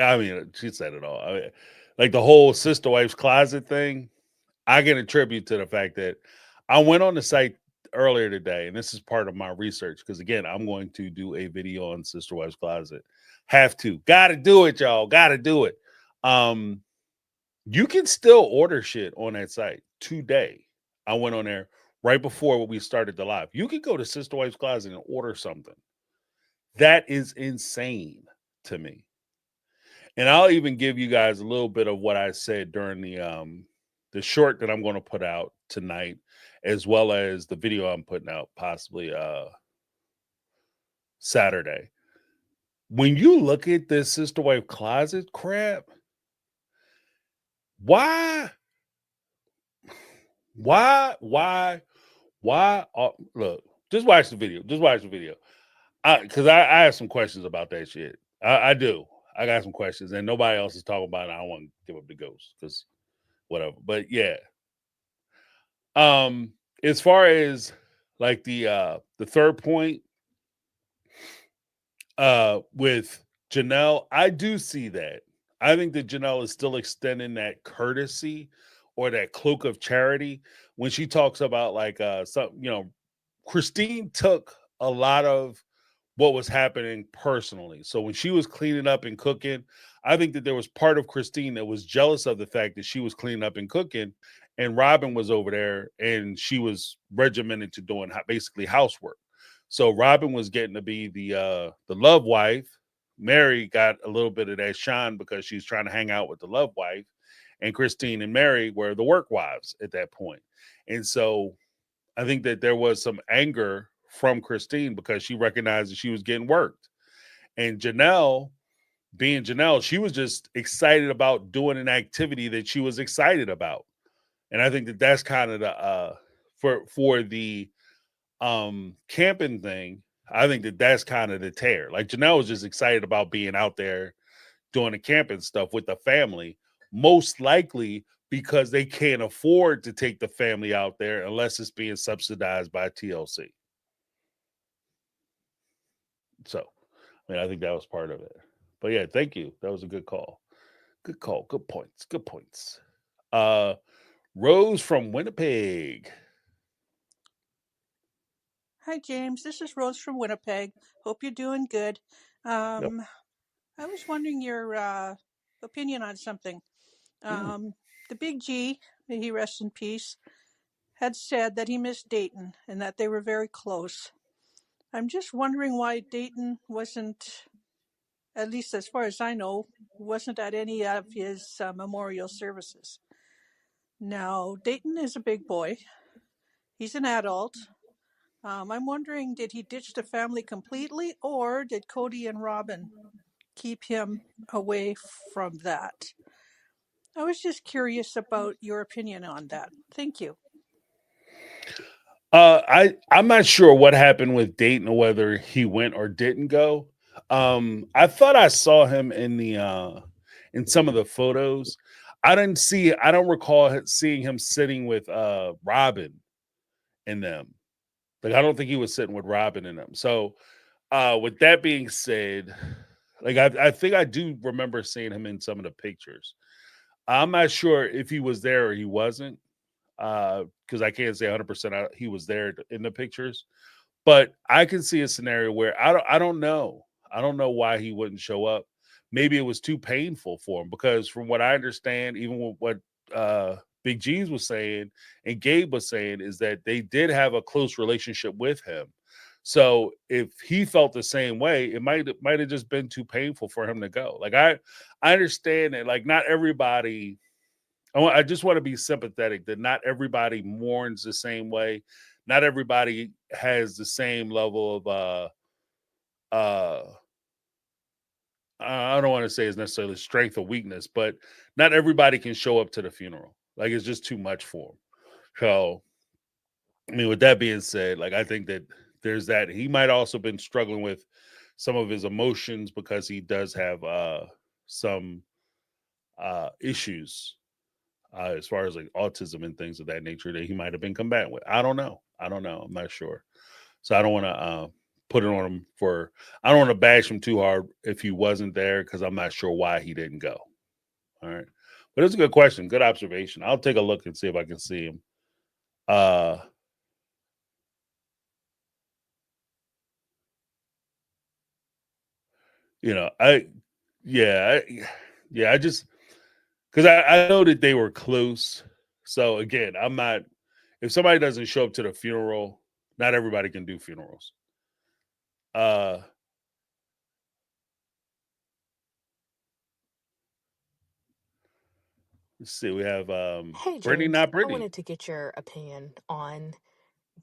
I mean, she said it all. I mean, like the whole Sister Wives Closet thing, I can attribute to the fact that I went on the site earlier today, and this is part of my research because, again, I'm going to do a video on Sister Wives Closet. Have to, gotta do it, y'all. Gotta do it. You can still order shit on that site today. I went on there right before we started the live. You can go to Sister Wives Closet and order something. That is insane to me. And I'll even give you guys a little bit of what I said during the short that I'm going to put out tonight, as well as the video I'm putting out possibly Saturday. When you look at this Sister Wife Closet crap, why? Look, just watch the video. Just watch the video. Because I have some questions about that shit. I do. I got some questions, and nobody else is talking about it. I don't want to give up the ghost because whatever. But yeah. As far as like the third point, with Janelle, I do see that. I think that Janelle is still extending that courtesy or that cloak of charity when she talks about like some, Christine took a lot of what was happening personally. So when she was cleaning up and cooking, I think that there was part of Christine that was jealous of the fact that she was cleaning up and cooking, and Robyn was over there and she was regimented to doing basically housework. So Robyn was getting to be the love wife. Mary got a little bit of that shine because she's trying to hang out with the love wife, and Christine and Mary were the work wives at that point. And so I think that there was some anger from Christine because she recognized that she was getting worked. And Janelle, being Janelle, she was just excited about doing an activity that she was excited about. And I think that that's kind of the for the camping thing. I think that that's kind of the tear. Like Janelle was just excited about being out there doing the camping stuff with the family, most likely because they can't afford to take the family out there unless it's being subsidized by TLC. So, I mean, I think that was part of it. But yeah, thank you. That was a good call. Good call. Good points. Good points. Rose from Winnipeg. Hi, James. This is Rose from Winnipeg. Hope you're doing good. Yep. I was wondering your opinion on something. The Big G, may he rest in peace, had said that he missed Dayton and that they were very close. I'm just wondering why Dayton wasn't, at least as far as I know, wasn't at any of his memorial services. Now, Dayton is a big boy. He's an adult. I'm wondering, did he ditch the family completely, or did Cody and Robyn keep him away from that? I was just curious about your opinion on that. Thank you. I'm not sure what happened with Dayton or whether he went or didn't go. I thought I saw him in some of the photos. I don't recall seeing him sitting with Robyn in them. Like I don't think he was sitting with Robyn in them. So with that being said, like I think I do remember seeing him in some of the pictures. I'm not sure if he was there or he wasn't, because I can't say 100% he was there in the pictures. But I can see a scenario where I don't know. I don't know why he wouldn't show up. Maybe it was too painful for him because from what I understand, even with what Big G's was saying and Gabe was saying is that they did have a close relationship with him. So if he felt the same way, it might have just been too painful for him to go. Like I understand that like not everybody I just want to be sympathetic that not everybody mourns the same way. Not everybody has the same level of I don't want to say it's necessarily strength or weakness, but not everybody can show up to the funeral. Like it's just too much for them. So I mean, with that being said, like I think that there's that. He might also been struggling with some of his emotions because he does have some issues as far as like autism and things of that nature that he might have been combating with. I don't know. I'm not sure. So I don't want to put it on him for. I don't want to bash him too hard if he wasn't there because I'm not sure why he didn't go. All right, but it's a good question, good observation. I'll take a look and see if I can see him. You know, I just because I know that they were close. So again, I'm not. If somebody doesn't show up to the funeral, not everybody can do funerals. Let's see. We have Hey, Brittany, James, not I Brittany. wanted to get your opinion on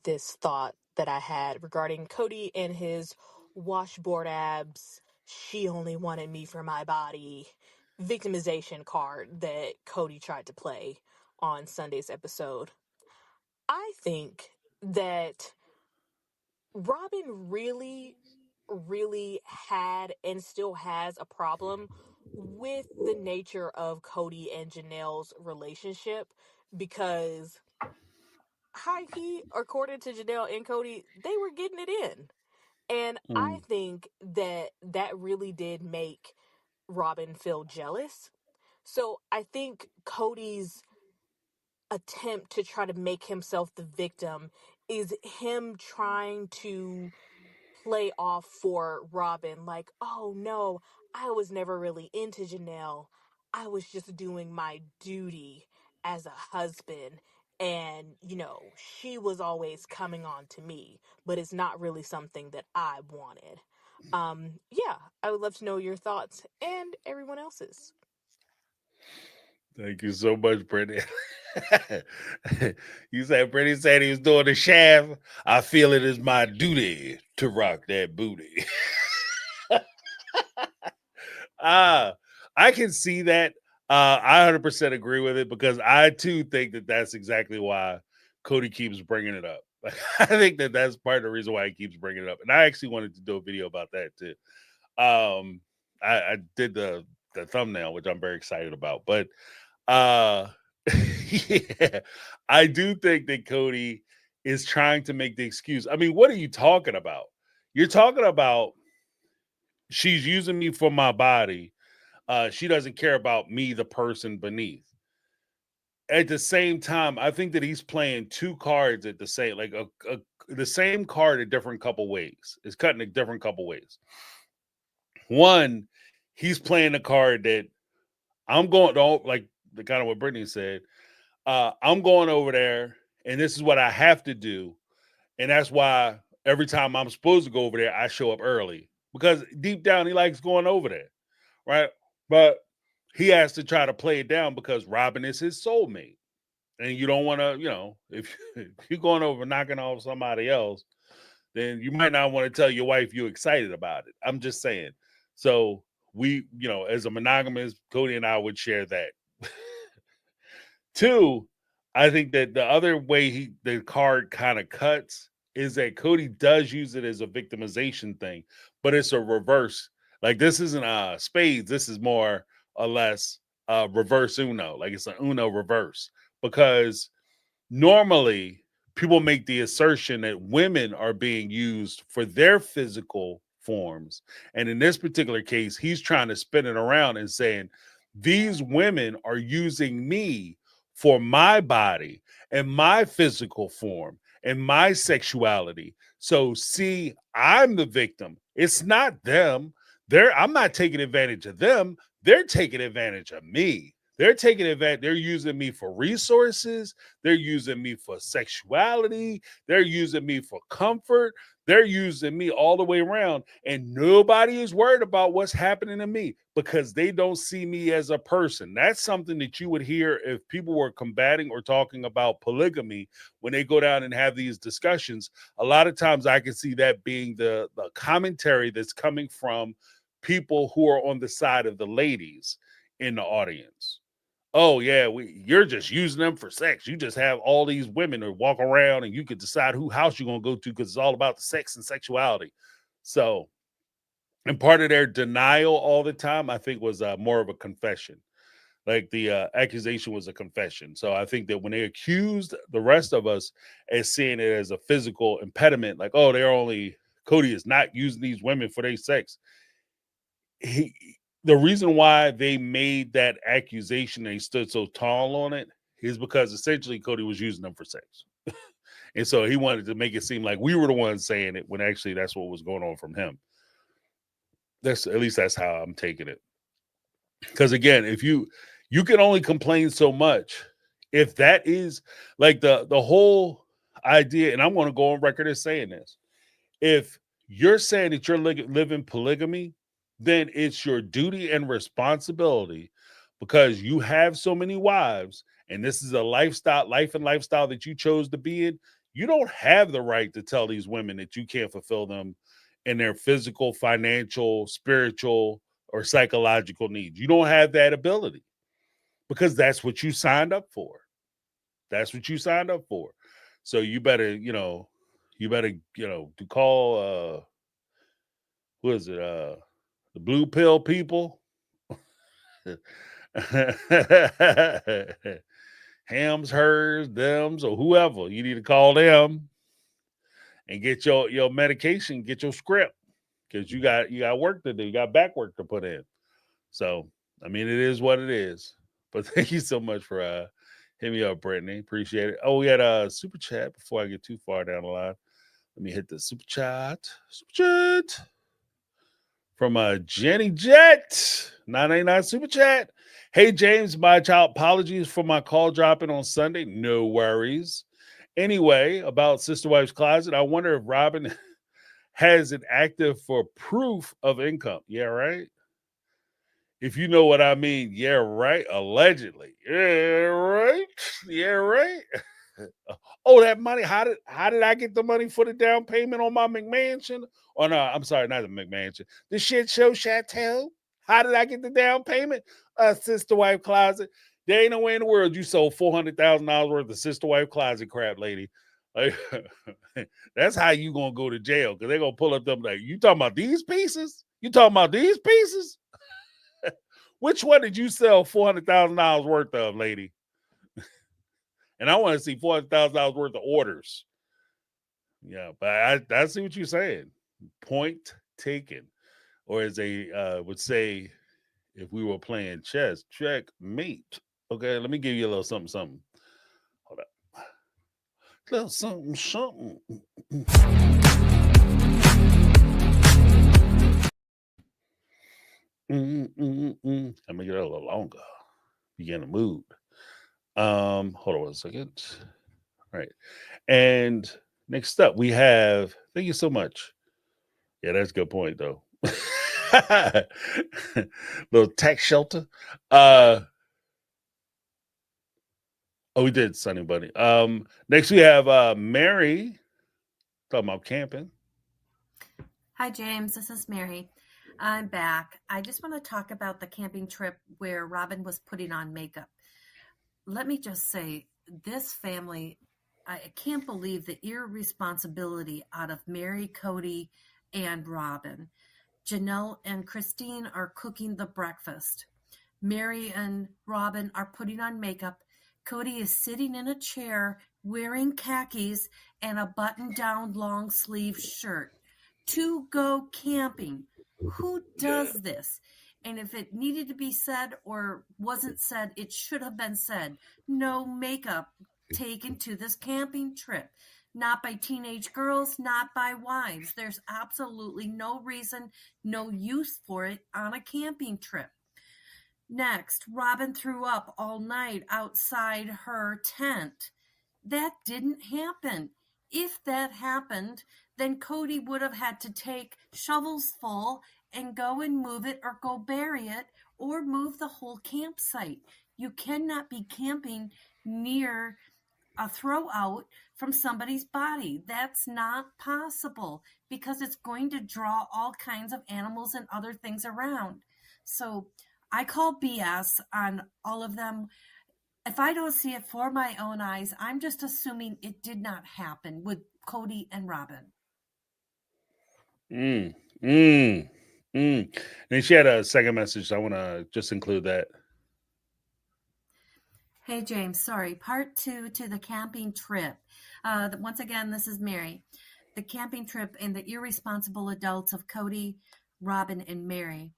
this thought that I had regarding Cody and his washboard abs. She only wanted me for my body victimization card that Cody tried to play on Sunday's episode. I think that Robyn really had and still has a problem with the nature of Cody and Janelle's relationship because high key, according to Janelle and Cody, they were getting it in. And I think that that really did make Robyn feel jealous. So I think Cody's attempt to try to make himself the victim is him trying to play off for Robyn, like, oh no, I was never really into Janelle. I was just doing my duty as a husband. And, she was always coming on to me, but it's not really something that I wanted. Yeah, I would love to know your thoughts and everyone else's. Thank you so much, Brittany. You said Brittany said he was doing the shaft. I feel it is my duty to rock that booty. I can see that. I 100% agree with it because I too think that that's exactly why Cody keeps bringing it up. I think that that's part of the reason why he keeps bringing it up. And I actually wanted to do a video about that too. I did the thumbnail, which I'm very excited about. But yeah, I do think that Cody is trying to make the excuse. I mean, what are you talking about? You're talking about she's using me for my body. She doesn't care about me, the person beneath. At the same time, I think that he's playing two cards at the same, like the same card a different couple ways. It's cutting a different couple ways. One, he's playing the card that I'm going to, like the kind of what Brittany said. I'm going over there, and this is what I have to do, and that's why every time I'm supposed to go over there, I show up early because deep down he likes going over there, right? But he has to try to play it down because Robyn is his soulmate. And you don't want to, if you're going over knocking off somebody else, then you might not want to tell your wife you're excited about it. I'm just saying. So we, as a monogamous, Cody and I would share that. Two, I think that the other way the card kind of cuts is that Cody does use it as a victimization thing, but it's a reverse. Like this isn't spades. This is more or less reverse Uno. Like it's an Uno reverse because normally people make the assertion that women are being used for their physical forms. And in this particular case, he's trying to spin it around and saying, these women are using me for my body and my physical form and my sexuality. So see, I'm the victim. It's not them. I'm not taking advantage of them. They're taking advantage of me. They're taking advantage. They're using me for resources. They're using me for sexuality. They're using me for comfort. They're using me all the way around. And nobody is worried about what's happening to me because they don't see me as a person. That's something that you would hear if people were combating or talking about polygamy when they go down and have these discussions. A lot of times I can see that being the commentary that's coming from people who are on the side of the ladies in the audience. Oh yeah, you're just using them for sex. You just have all these women to walk around and you could decide who house you're going to go to because it's all about the sex and sexuality. So, and part of their denial all the time, I think, was more of a confession. Like the accusation was a confession. So I think that when they accused the rest of us as seeing it as a physical impediment, like, oh, Cody is not using these women for their sex. The reason why they made that accusation and he stood so tall on it is because essentially Cody was using them for sex. And so he wanted to make it seem like we were the ones saying it when actually that's what was going on from him. At least that's how I'm taking it. Because again, if you can only complain so much. If that is like the whole idea, and I'm going to go on record as saying this. If you're saying that you're living polygamy, then it's your duty and responsibility because you have so many wives and this is a life and lifestyle that you chose to be in. You don't have the right to tell these women that you can't fulfill them in their physical, financial, spiritual, or psychological needs. You don't have that ability because that's what you signed up for. That's what you signed up for. So you better, to call who is it? The blue pill people. Hams, hers, thems, or whoever. You need to call them and get your medication, get your script, because you got work to do, you got back work to put in. So I mean, it is what it is. But thank you so much for hitting me up, Brittany. Appreciate it. Oh, we had a super chat before I get too far down the line. Let me hit the super chat. Super chat from Jenny Jet, 989 super chat. Hey James, my child, apologies for my call dropping on Sunday. No worries. Anyway, about Sister Wife's Closet, I wonder if Robyn has it active for proof of income. Yeah, right. If you know what I mean, yeah, right. Allegedly, yeah, right. Yeah, right. Oh, that money. How did I get the money for the down payment on my McMansion? Or no, I'm sorry, not the McMansion. The shit show chateau. How did I get the down payment? Sister Wife Closet. There ain't no way in the world you sold $400,000 worth of Sister Wife Closet crap, lady. Like, that's how you gonna go to jail, because they're gonna pull up them like, you talking about these pieces? You talking about these pieces? Which one did you sell $400,000 worth of, lady? And I want to see $400,000 worth of orders. Yeah, but I see what you're saying. Point taken. Or as they would say if we were playing chess, checkmate. Okay, let me give you a little something, something. Hold up. A little something, something. Let me get it a little longer. You get in the mood. Hold on 1 second. All right. And next up, we have, thank you so much. Yeah, that's a good point, though. Little tax shelter. Oh, we did, Sunny Bunny. Next we have Mary talking about camping. Hi, James. This is Mary. I'm back. I just want to talk about the camping trip where Robyn was putting on makeup. Let me just say, this family, I can't believe the irresponsibility out of Mary, Cody, and Robyn. Janelle and Christine are cooking the breakfast. Mary and Robyn are putting on makeup. Cody is sitting in a chair wearing khakis and a button-down long-sleeve shirt to go camping. Who does this? And if it needed to be said or wasn't said, it should have been said. No makeup taken to this camping trip. Not by teenage girls, not by wives. There's absolutely no reason, no use for it on a camping trip. Next, Robyn threw up all night outside her tent. That didn't happen. If that happened, then Cody would have had to take shovels full and go and move it or go bury it or move the whole campsite. You cannot be camping near a throw out from somebody's body. That's not possible because it's going to draw all kinds of animals and other things around. So I call BS on all of them. If I don't see it for my own eyes, I'm just assuming it did not happen with Cody and Robyn. And she had a second message. So I want to just include that. Hey, James, sorry. Part 2 to the camping trip. Once again, this is Mary. The camping trip and the irresponsible adults of Cody, Robyn, and Mary.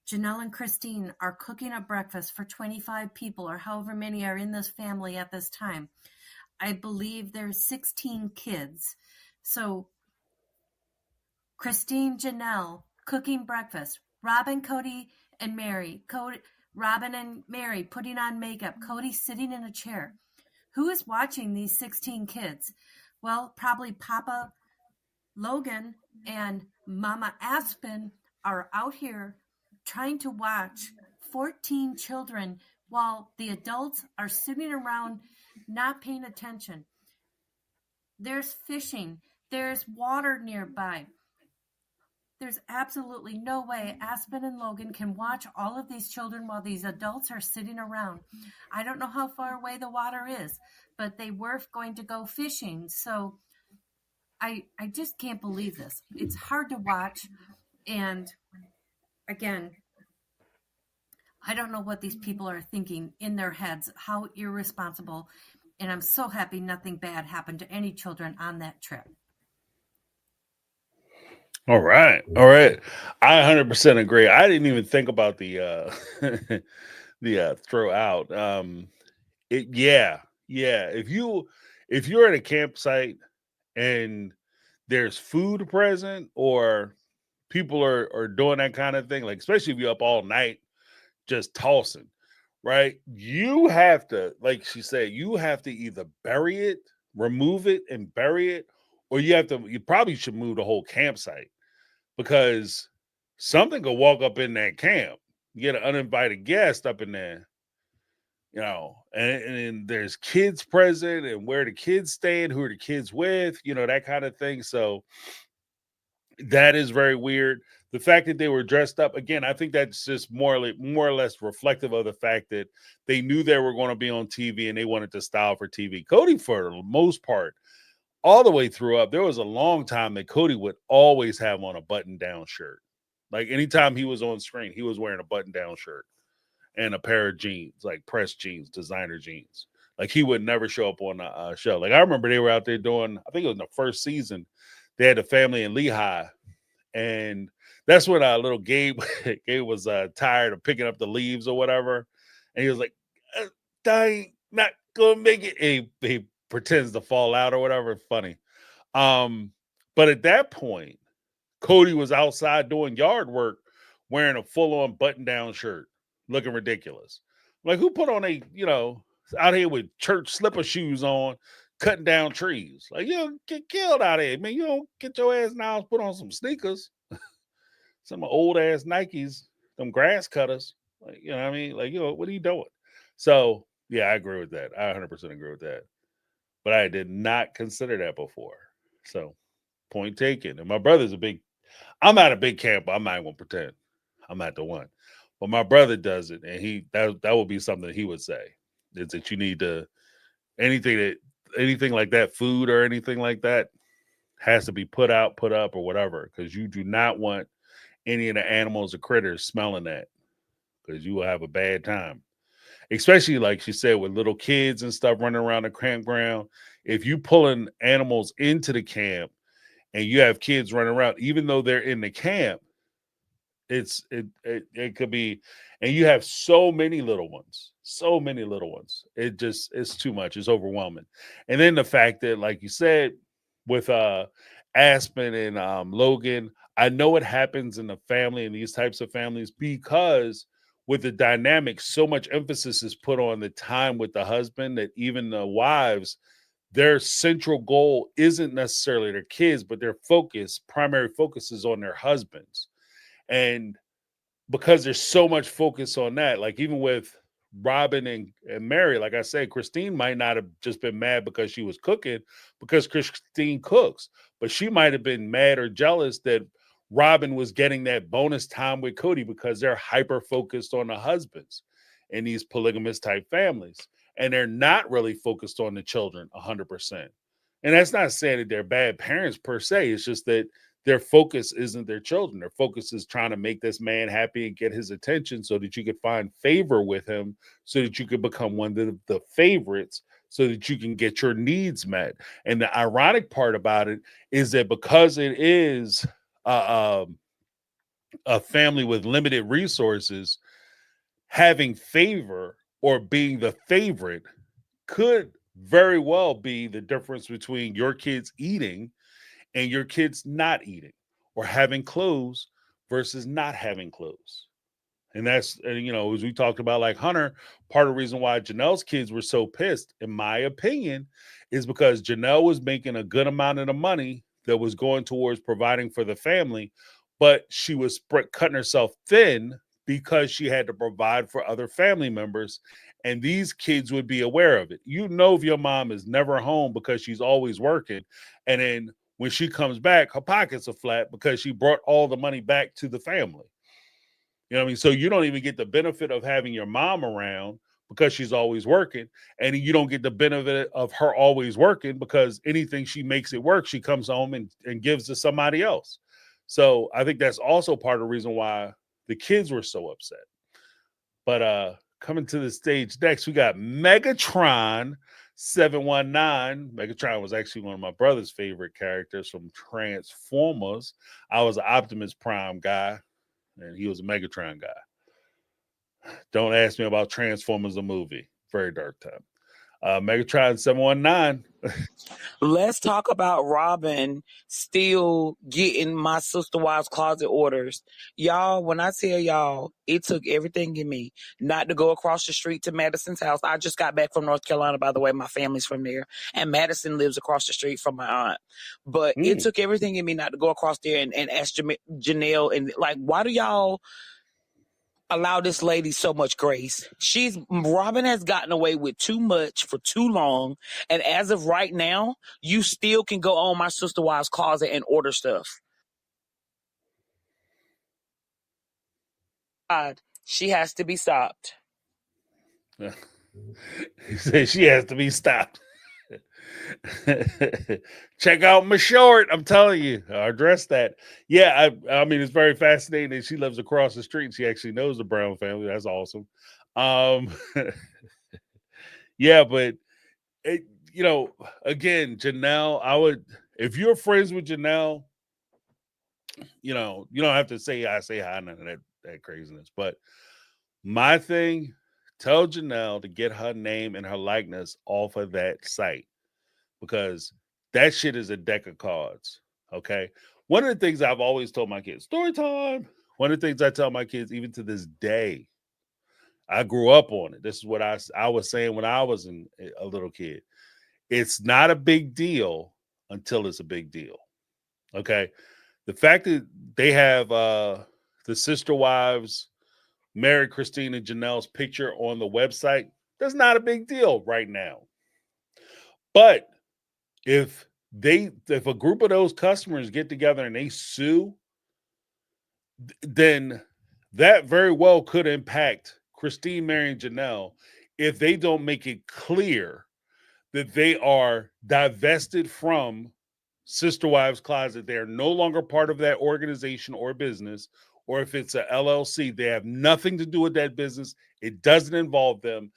Janelle and Christine are cooking a breakfast for 25 people or however many are in this family at this time. I believe there's 16 kids. So Christine, Janelle, cooking breakfast. Robyn, Cody, and Mary. Robyn and Mary putting on makeup. Cody sitting in a chair. Who is watching these 16 kids? Well, probably Papa Logan and Mama Aspen are out here trying to watch 14 children while the adults are sitting around not paying attention. There's fishing. There's water nearby. There's absolutely no way Aspen and Logan can watch all of these children while these adults are sitting around. I don't know how far away the water is, but they were going to go fishing. So I just can't believe this. It's hard to watch. And again, I don't know what these people are thinking in their heads, how irresponsible. And I'm so happy nothing bad happened to any children on that trip. All right. All right. I 100% agree. I didn't even think about the the throw out. Yeah. If you're at a campsite and there's food present or people are doing that kind of thing, like especially if you're up all night just tossing, right? You have to, like she said, you have to either bury it, remove it and bury it, or you probably should move the whole campsite because something could walk up in that camp, get an uninvited guest up in there, and there's kids present and where the kids staying, who are the kids with, that kind of thing. So that is very weird. The fact that they were dressed up again, I think that's just more or less reflective of the fact that they knew they were going to be on TV and they wanted to style for TV. Cody, for the most part, all the way through up, there was a long time that Cody would always have on a button-down shirt. Like anytime he was on screen, he was wearing a button-down shirt and a pair of jeans, like pressed jeans, designer jeans. Like he would never show up on a show. Like I remember they were out there doing, I think it was in the first season, they had a family in Lehigh, and that's when little Gabe Gabe was tired of picking up the leaves or whatever, and he was like, "I ain't not gonna make it." He pretends to fall out or whatever. Funny. But at that point, Cody was outside doing yard work, wearing a full-on button-down shirt, looking ridiculous. Like who put on out here with church slipper shoes on, cutting down trees? Like you don't get killed out here, man. You don't get your ass now, put on some sneakers, some old ass Nikes, them grass cutters. Like, what I mean? Like, what are you doing? So yeah, I agree with that. I 100% agree with that. But I did not consider that before. So point taken. And my brother's I'm not a big camper. I'm not even gonna pretend. I'm not the one. But my brother does it, and that would be something that he would say. Is that you need to anything like that, food or anything like that, has to be put out, put up, or whatever, because you do not want any of the animals or critters smelling that, because you will have a bad time. Especially like she said, with little kids and stuff running around the campground. If you pulling animals into the camp and you have kids running around, even though they're in the camp, it could be, and you have so many little ones. It's too much. It's overwhelming. And then the fact that, like you said, with Aspen and Logan, I know it happens in the family, in these types of families, because with the dynamic, so much emphasis is put on the time with the husband that even the wives, their central goal isn't necessarily their kids, but their primary focus is on their husbands. And because there's so much focus on that, like even with Robyn and Mary, like I said, Christine might not have just been mad because she was cooking, because Christine cooks, but she might have been mad or jealous that Robyn was getting that bonus time with Cody because they're hyper focused on the husbands in these polygamous type families. And they're not really focused on the children 100%. And that's not saying that they're bad parents per se. It's just that their focus isn't their children. Their focus is trying to make this man happy and get his attention so that you could find favor with him, so that you could become one of the favorites, so that you can get your needs met. And the ironic part about it is that because it is a family with limited resources, having favor or being the favorite could very well be the difference between your kids eating and your kids not eating, or having clothes versus not having clothes. And that's, as we talked about, like Hunter, part of the reason why Janelle's kids were so pissed, in my opinion, is because Janelle was making a good amount of the money that was going towards providing for the family, but she was cutting herself thin because she had to provide for other family members. And these kids would be aware of it. If your mom is never home because she's always working, and then when she comes back, her pockets are flat because she brought all the money back to the family. You know what I mean? So you don't even get the benefit of having your mom around because she's always working. And you don't get the benefit of her always working because anything she makes it work, she comes home and gives to somebody else. So I think that's also part of the reason why the kids were so upset. But coming to the stage next, we got Megatron 719. Megatron was actually one of my brother's favorite characters from Transformers. I was an Optimus Prime guy, and he was a Megatron guy. Don't ask me about Transformers, the movie. Very dark time. Megatron 719. Let's talk about Robyn still getting my sister wives closet orders. Y'all, when I tell y'all, it took everything in me not to go across the street to Madison's house. I just got back from North Carolina, by the way. My family's from there. And Madison lives across the street from my aunt. But it took everything in me not to go across there and ask Janelle, and like, why do y'all allow this lady so much grace? Robyn has gotten away with too much for too long, and as of right now, you still can go on my sister wives closet and order stuff. God, she has to be stopped. He said she has to be stopped. Check out my short. I'm telling you, I'll address that. Yeah, I mean, it's very fascinating that she lives across the street. She actually knows the Brown family. That's awesome. Yeah, but again, Janelle, if you're friends with Janelle, you don't have to say I say hi, none of that craziness. But my thing, tell Janelle to get her name and her likeness off of that site, because that shit is a deck of cards. Okay. One of the things I've always told my kids, story time. One of the things I tell my kids, even to this day, I grew up on it. This is what I was saying when I was a little kid. It's not a big deal until it's a big deal. Okay. The fact that they have the sister wives, Mary, Christine, and Janelle's picture on the website, that's not a big deal right now. But if a group of those customers get together and they sue, then that very well could impact Christine, Mary, and Janelle if they don't make it clear that they are divested from Sister Wives Closet. They are no longer part of that organization or business, or if it's a LLC, they have nothing to do with that business. It doesn't involve them.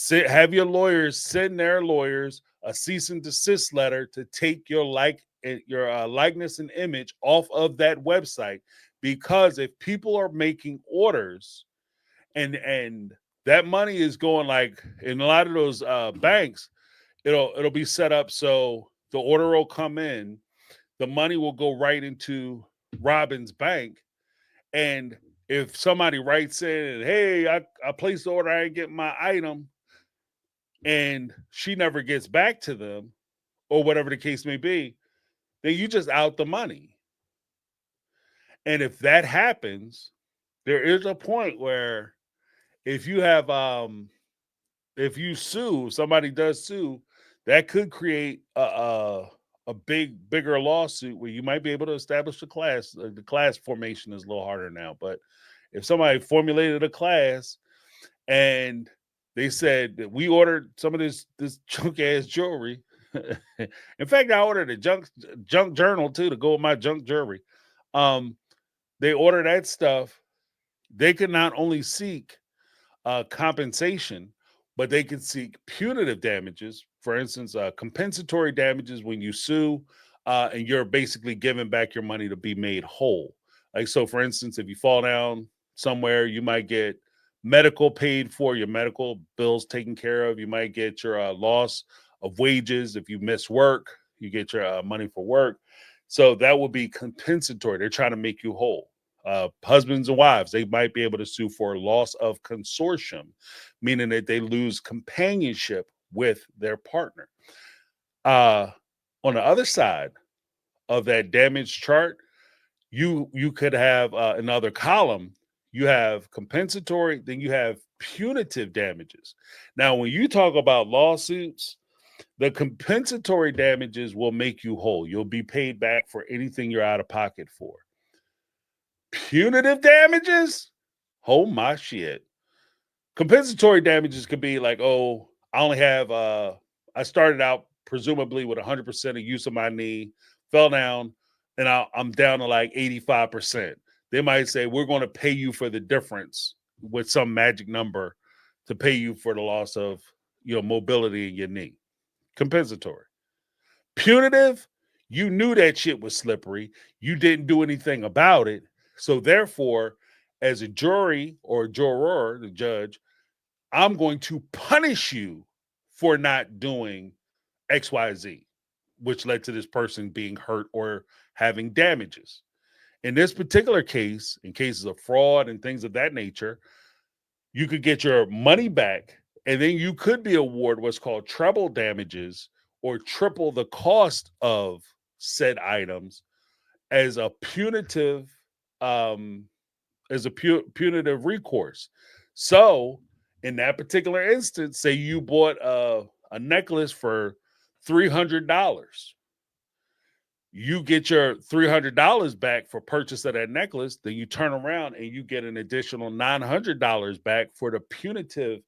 Have your lawyers send their lawyers a cease and desist letter to take your likeness and image off of that website, because if people are making orders and that money is going, like in a lot of those banks, it'll be set up so the order will come in, the money will go right into Robyn's bank, and if somebody writes in, hey, I placed the order, I ain't getting my item, and she never gets back to them, or whatever the case may be, then you just out the money. And if that happens, there is a point where if you have if you sue, somebody does sue, that could create a bigger lawsuit where you might be able to establish a class. The class formation is a little harder now, but if somebody formulated a class and they said that we ordered some of this junk ass jewelry. In fact, I ordered a junk journal too to go with my junk jewelry. They order that stuff. They can not only seek compensation, but they can seek punitive damages. For instance, compensatory damages when you sue and you're basically giving back your money to be made whole. Like, so for instance, if you fall down somewhere, you might get medical paid for, your medical bills taken care of. You might get your loss of wages. If you miss work, you get your money for work. So that will be compensatory. They're trying to make you whole. Husbands and wives, they might be able to sue for loss of consortium, meaning that they lose companionship with their partner. On the other side of that damage chart, you could have another column. You have compensatory, then you have punitive damages. Now, when you talk about lawsuits, the compensatory damages will make you whole. You'll be paid back for anything you're out of pocket for. Punitive damages? Oh my shit. Compensatory damages could be like, oh, I only have I started out presumably with 100% of use of my knee, fell down, and I'm down to like 85%. They might say, we're going to pay you for the difference with some magic number to pay you for the loss of mobility in your knee. compensatory. Punitive, you knew that shit was slippery. You didn't do anything about it. So therefore, as a jury or a juror, the judge, I'm going to punish you for not doing XYZ, which led to this person being hurt or having damages. In this particular case, in cases of fraud and things of that nature, you could get your money back, and then you could be awarded what's called treble damages or triple the cost of said items as a punitive punitive recourse. So in that particular instance, say you bought a necklace for $300, you get your $300 back for purchase of that necklace, then you turn around and you get an additional $900 back for the punitive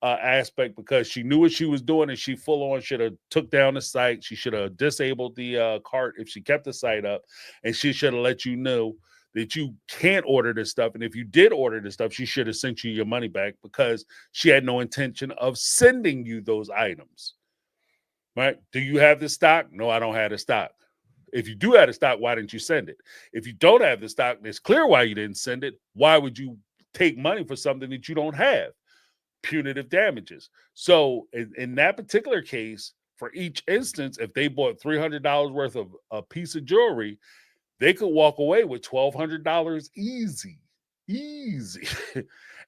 aspect, because she knew what she was doing and she full on should have took down the site. She should have disabled the cart if she kept the site up, and she should have let you know that you can't order this stuff. And if you did order this stuff, she should have sent you your money back because she had no intention of sending you those items. Right? Do you have the stock? No, I don't have the stock. If you do have the stock, why didn't you send it? If you don't have the stock, it's clear why you didn't send it. Why would you take money for something that you don't have? Punitive damages. So in that particular case, for each instance, if they bought $300 worth of a piece of jewelry, they could walk away with $1,200 easy.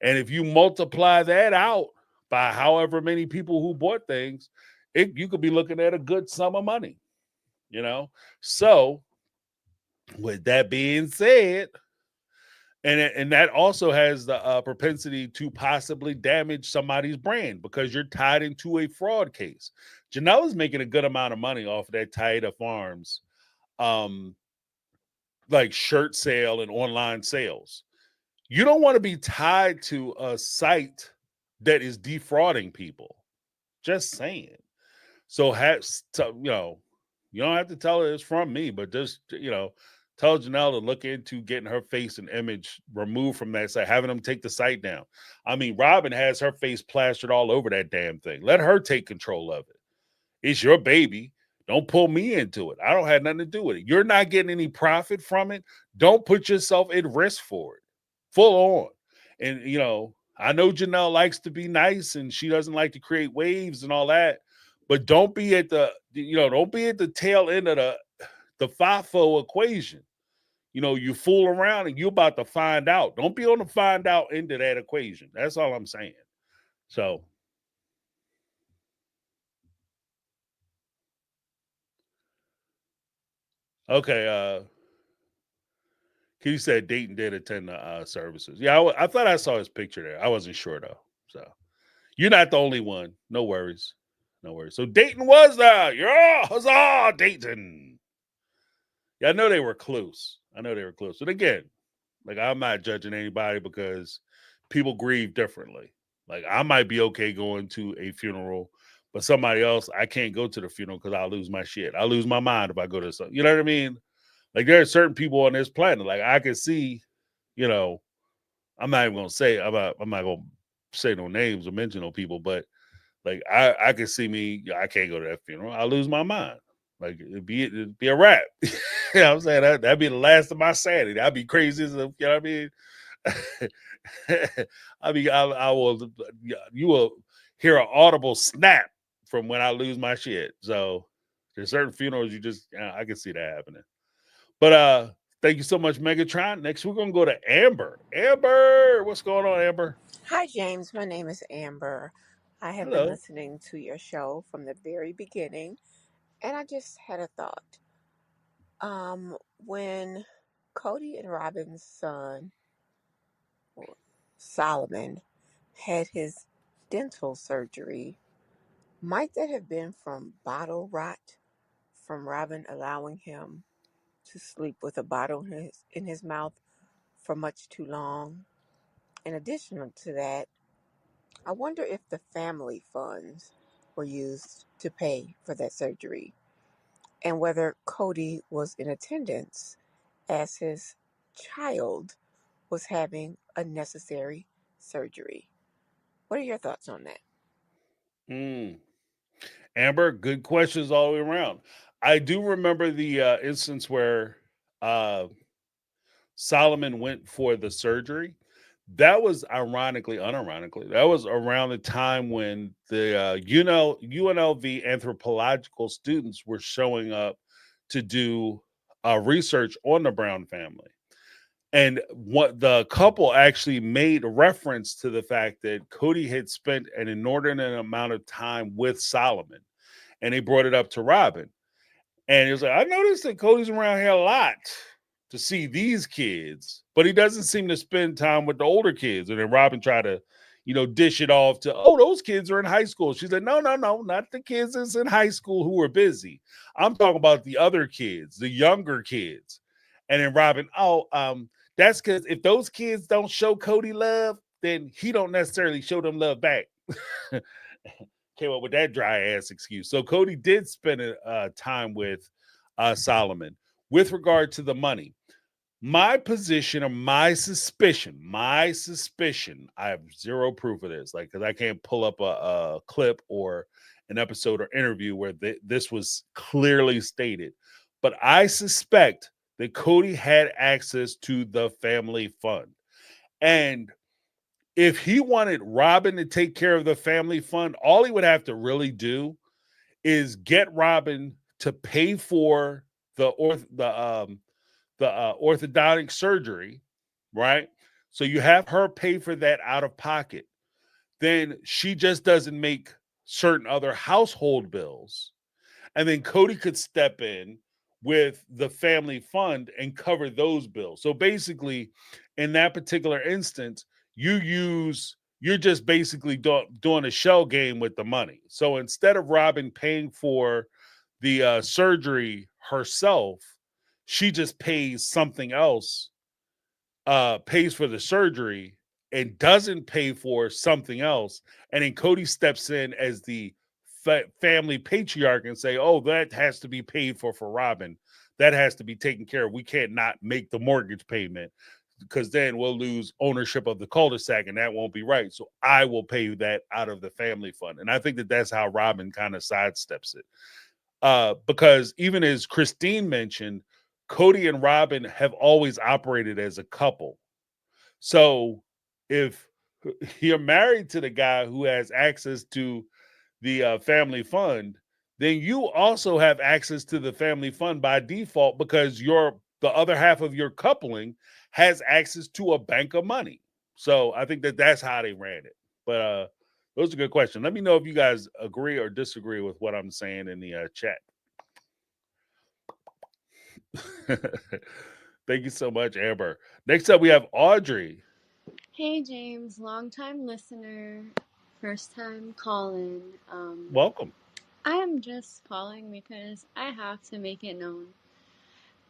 And if you multiply that out by however many people who bought things, you could be looking at a good sum of money, you know? So with that being said, and that also has the propensity to possibly damage somebody's brand because you're tied into a fraud case. Janelle is making a good amount of money off of that Taida Farms like shirt sale and online sales. You don't want to be tied to a site that is defrauding people. Just saying. So you don't have to tell her it's from me, but just tell Janelle to look into getting her face and image removed from that site, having them take the site down. I mean, Robyn has her face plastered all over that damn thing. Let her take control of it. It's your baby. Don't pull me into it. I don't have nothing to do with it. You're not getting any profit from it. Don't put yourself at risk for it. Full on. And, I know Janelle likes to be nice and she doesn't like to create waves and all that, but don't be at the tail end of the FIFO equation. You fool around and you're about to find out. Don't be on the find out end of that equation. That's all I'm saying. So, okay. He said Dayton did attend the services. Yeah, I thought I saw his picture there. I wasn't sure though. So, you're not the only one. No worries. No worries. So Dayton was there. Yeah, huzzah, Dayton. Yeah, I know they were close. But again, like, I'm not judging anybody because people grieve differently. Like, I might be okay going to a funeral, but somebody else, I can't go to the funeral because I'll lose my shit. I'll lose my mind if I go to something. You know what I mean? Like, there are certain people on this planet. Like, I can see, I'm not even gonna say I'm not gonna say no names or mention no people, but like I can see me, I can't go to that funeral. I lose my mind. Like it'd be a wrap. You know what I'm saying? That'd be the last of my sanity. I'd be crazy as you know what I mean? I will, you will hear an audible snap from when I lose my shit. So there's certain funerals I can see that happening. But thank you so much, Megatron. Next, we're gonna go to Amber. Amber, what's going on, Amber? Hi, James. My name is Amber. I have been Hello. listening to your show from the very beginning, and I just had a thought. When Cody and Robyn's son, Solomon, had his dental surgery, might that have been from bottle rot, from Robyn allowing him to sleep with a bottle in his mouth for much too long? In addition to that, I wonder if the family funds were used to pay for that surgery and whether Cody was in attendance as his child was having unnecessary surgery. What are your thoughts on that? Amber, good questions all the way around. I do remember the instance where Solomon went for the surgery. That was unironically, that was around the time when the UNLV anthropological students were showing up to do research on the Brown family. And what the couple actually made a reference to the fact that Cody had spent an inordinate amount of time with Solomon, and they brought it up to Robyn. And he was like, I noticed that Cody's around here a lot to see these kids, but he doesn't seem to spend time with the older kids. And then Robyn tried to, dish it off to, oh, those kids are in high school. She said, no, not the kids that's in high school who are busy. I'm talking about the other kids, the younger kids. And then Robyn, that's because if those kids don't show Cody love, then he don't necessarily show them love back. Came up with that dry ass excuse. So Cody did spend time with Solomon. With regard to the money, my position or my suspicion, I have zero proof of this, like, because I can't pull up a clip or an episode or interview where this was clearly stated. But I suspect that Cody had access to the family fund. And if he wanted Robyn to take care of the family fund, all he would have to really do is get Robyn to pay for the orthodontic surgery, right? So you have her pay for that out of pocket. Then she just doesn't make certain other household bills. And then Cody could step in with the family fund and cover those bills. So basically, in that particular instance, you're just basically doing a shell game with the money. So instead of Robyn paying for the surgery herself, she just pays something else, pays for the surgery and doesn't pay for something else. And then Cody steps in as the family patriarch and say, oh, that has to be paid for Robyn. That has to be taken care of. We can't not make the mortgage payment, because then we'll lose ownership of the cul-de-sac and that won't be right. So I will pay that out of the family fund. And I think that that's how Robyn kind of sidesteps it. Because even as Christine mentioned, Cody and Robyn have always operated as a couple. So if you're married to the guy who has access to the family fund, then you also have access to the family fund by default, because the other half of your coupling has access to a bank of money. So I think that that's how they ran it. But those are good questions. Let me know if you guys agree or disagree with what I'm saying in the chat. Thank you so much, Amber. Next up, we have Audrey. Hey, James, long-time listener, first time calling. Welcome. I am just calling because I have to make it known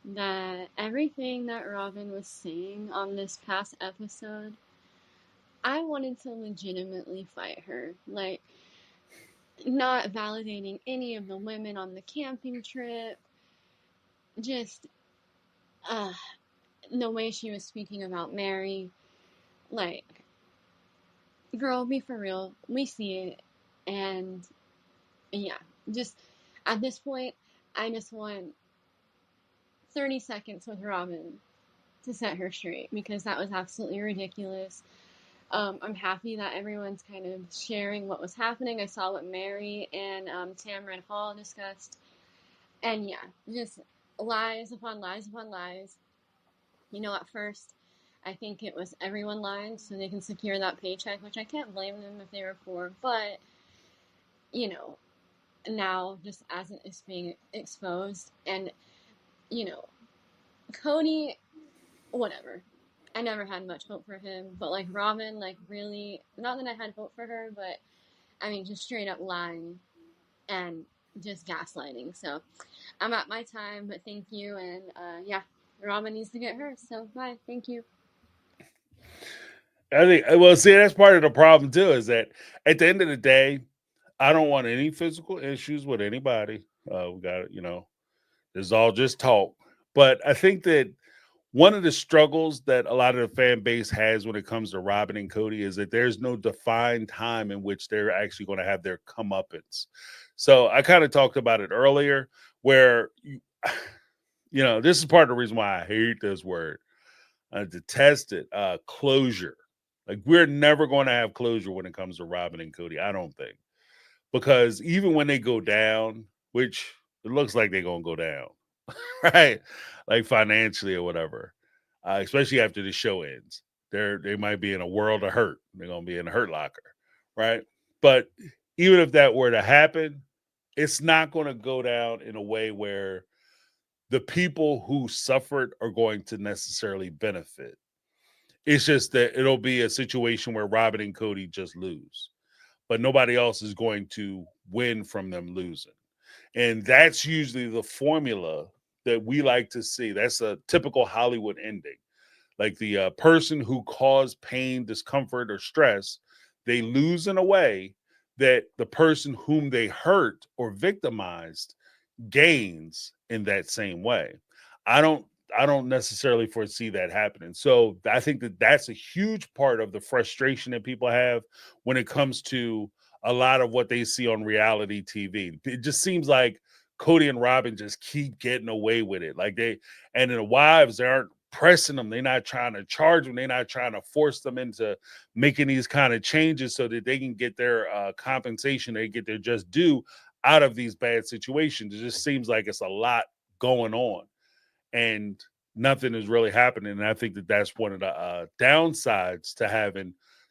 that everything that Robyn was saying on this past episode, I wanted to legitimately fight her. Like, not validating any of the women on the camping trip, just the way she was speaking about Mary. Like, girl, be for real. We see it. And yeah, just at this point, I just want 30 seconds with Robyn to set her straight, because that was absolutely ridiculous. I'm happy that everyone's kind of sharing what was happening. I saw what Mary and Tamron Hall discussed. And yeah, just lies upon lies upon lies. At first, I think it was everyone lying so they can secure that paycheck, which I can't blame them if they were poor. But, now just as it's being exposed, and Cody, whatever, I never had much hope for him, but like Robyn, like really, not that I had hope for her, but I mean just straight up lying and just gaslighting. So I'm at my time, but thank you. And yeah, Robyn needs to get hers, so bye. Thank you. I think, well, see, that's part of the problem too, is that at the end of the day, I don't want any physical issues with anybody. We got, this is all just talk. But I think that one of the struggles that a lot of the fan base has when it comes to Robyn and Cody is that there's no defined time in which they're actually going to have their comeuppance. So I kind of talked about it earlier, where this is part of the reason why I hate this word. I detest it. Closure. Like, we're never going to have closure when it comes to Robyn and Cody, I don't think. Because even when they go down, which it looks like they're going to go down, right? Like financially or whatever, especially after the show ends. They might be in a world of hurt. They're going to be in a hurt locker, right? But even if that were to happen, it's not going to go down in a way where the people who suffered are going to necessarily benefit. It's just that it'll be a situation where Robyn and Cody just lose, but nobody else is going to win from them losing. And that's usually the formula that we like to see. That's a typical Hollywood ending. Like the person who caused pain, discomfort, or stress, they lose in a way that the person whom they hurt or victimized gains in that same way. I don't necessarily foresee that happening. So I think that that's a huge part of the frustration that people have when it comes to a lot of what they see on reality TV. It just seems like Cody and Robyn just keep getting away with it. Like and the wives, they aren't pressing them. They're not trying to charge them. They're not trying to force them into making these kind of changes so that they can get their compensation, they get their just due out of these bad situations. It just seems like it's a lot going on and nothing is really happening. And I think that that's one of the downsides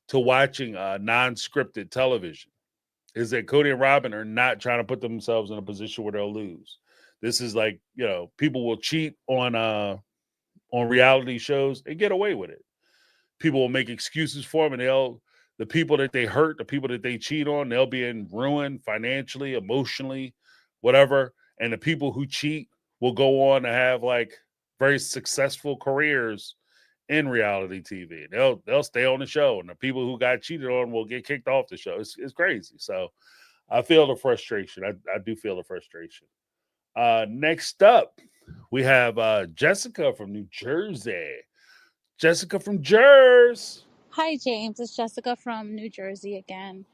to watching non-scripted television, is that Cody and Robyn are not trying to put themselves in a position where they'll lose. This is like, people will cheat on reality shows and get away with it. People will make excuses for them, and the people that they hurt, the people that they cheat on, they'll be in ruin financially, emotionally, whatever. And the people who cheat will go on to have like very successful careers in reality TV. They'll stay on the show, and the people who got cheated on will get kicked off the show. It's crazy. So I feel the frustration. I do feel the frustration. Next up, we have Jessica from New Jersey. Jessica from Jersey. Hi, James. It's Jessica from New Jersey again.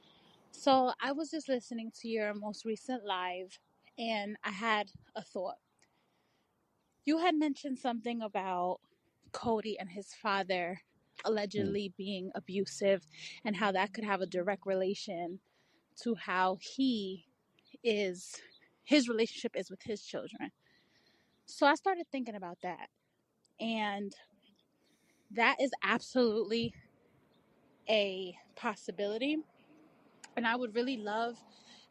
So I was just listening to your most recent live, and I had a thought. You had mentioned something about Cody and his father allegedly being abusive, and how that could have a direct relation to how his relationship is with his children. So I started thinking about that, and that is absolutely a possibility. And I would really love,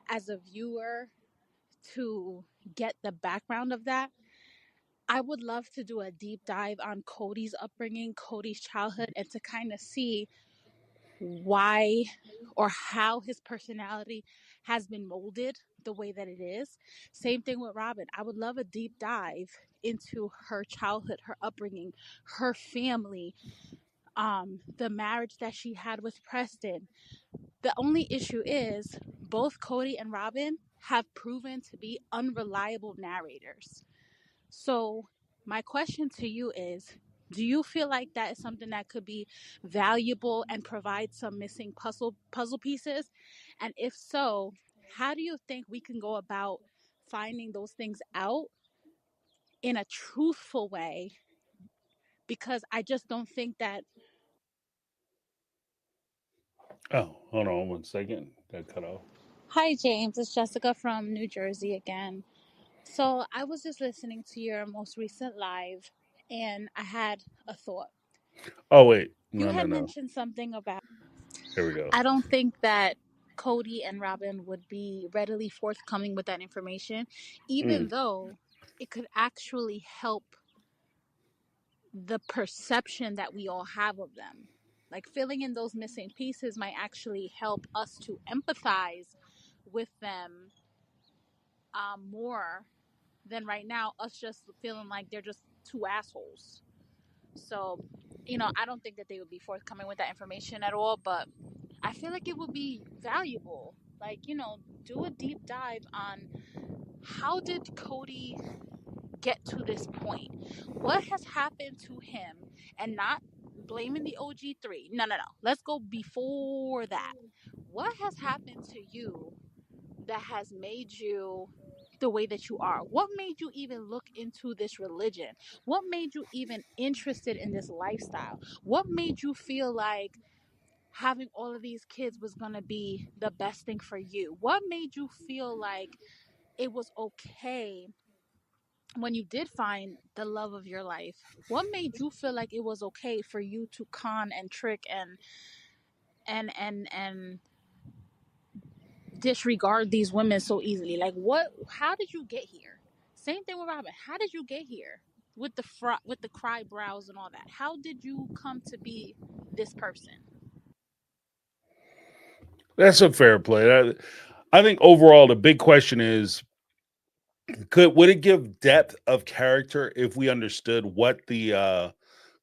as a viewer, to get the background of that. I would love to do a deep dive on Cody's upbringing, Cody's childhood, and to kind of see why or how his personality has been molded the way that it is. Same thing with Robyn. I would love a deep dive into her childhood, her upbringing, her family, the marriage that she had with Preston. The only issue is both Cody and Robyn have proven to be unreliable narrators. So my question to you is, do you feel like that is something that could be valuable and provide some missing puzzle pieces? And if so, how do you think we can go about finding those things out in a truthful way? Because I just don't think that. Oh, hold on one second. Got cut off. Hi, James. It's Jessica from New Jersey again. So I was just listening to your most recent live, and I had a thought. Oh, wait. You No, no, had no. mentioned something about. Here we go. I don't think that Cody and Robyn would be readily forthcoming with that information, even though it could actually help the perception that we all have of them. Like, filling in those missing pieces might actually help us to empathize with them more than right now, us just feeling like they're just two assholes. So, I don't think that they would be forthcoming with that information at all, but I feel like it would be valuable. Like, do a deep dive on how did Cody get to this point? What has happened to him? And not blaming the OG3. No. Let's go before that. What has happened to you that has made you the way that you are? What made you even look into this religion? What made you even interested in this lifestyle? What made you feel like having all of these kids was going to be the best thing for you? What made you feel like it was okay when you did find the love of your life? What made you feel like it was okay for you to con and trick and disregard these women so easily? Like, what? How did you get here? Same thing with Robyn. How did you get here with the cry brows and all that? How did you come to be this person? That's a fair play. I think overall the big question is, would it give depth of character if we understood what the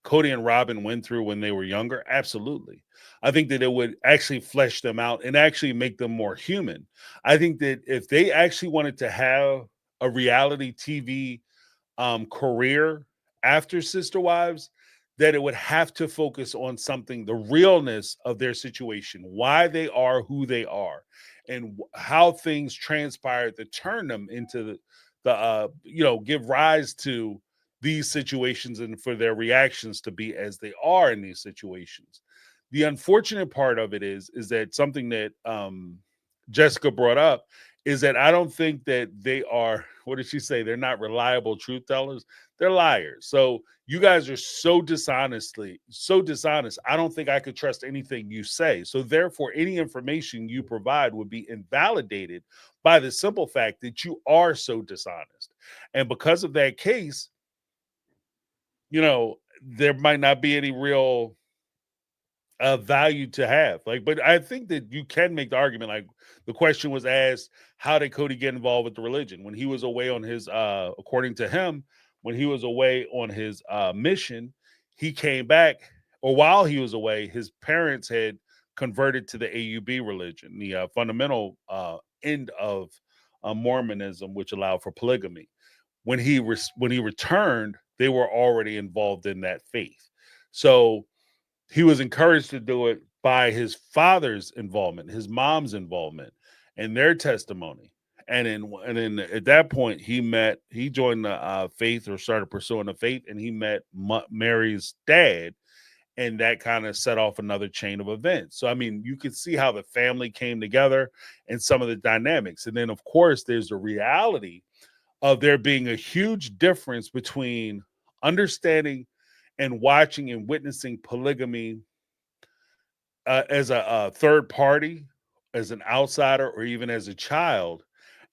Cody and Robyn went through when they were younger? Absolutely. I think that it would actually flesh them out and actually make them more human. I think that if they actually wanted to have a reality TV career after Sister Wives, that it would have to focus on something, the realness of their situation, why they are who they are, and how things transpired to turn them into give rise to these situations and for their reactions to be as they are in these situations. The unfortunate part of it is that something that Jessica brought up is that I don't think that they are, what did she say? They're not reliable truth tellers. They're liars. So you guys are so dishonest. I don't think I could trust anything you say. So therefore, any information you provide would be invalidated by the simple fact that you are so dishonest. And because of that case, there might not be any real value to have. But I think that you can make the argument. Like, the question was asked, how did Cody get involved with the religion when he was away on his according to him, when he was away on his mission? He came back, or while he was away, his parents had converted to the AUB religion, the fundamental end of Mormonism, which allowed for polygamy. When he returned, they were already involved in that faith. So he was encouraged to do it by his father's involvement, his mom's involvement, and their testimony. And then at that point, he joined the faith, or started pursuing the faith, and he met Mary's dad, and that kind of set off another chain of events. So, I mean, you could see how the family came together and some of the dynamics. And then, of course, there's the reality of there being a huge difference between understanding and watching and witnessing polygamy as a third party, as an outsider, or even as a child,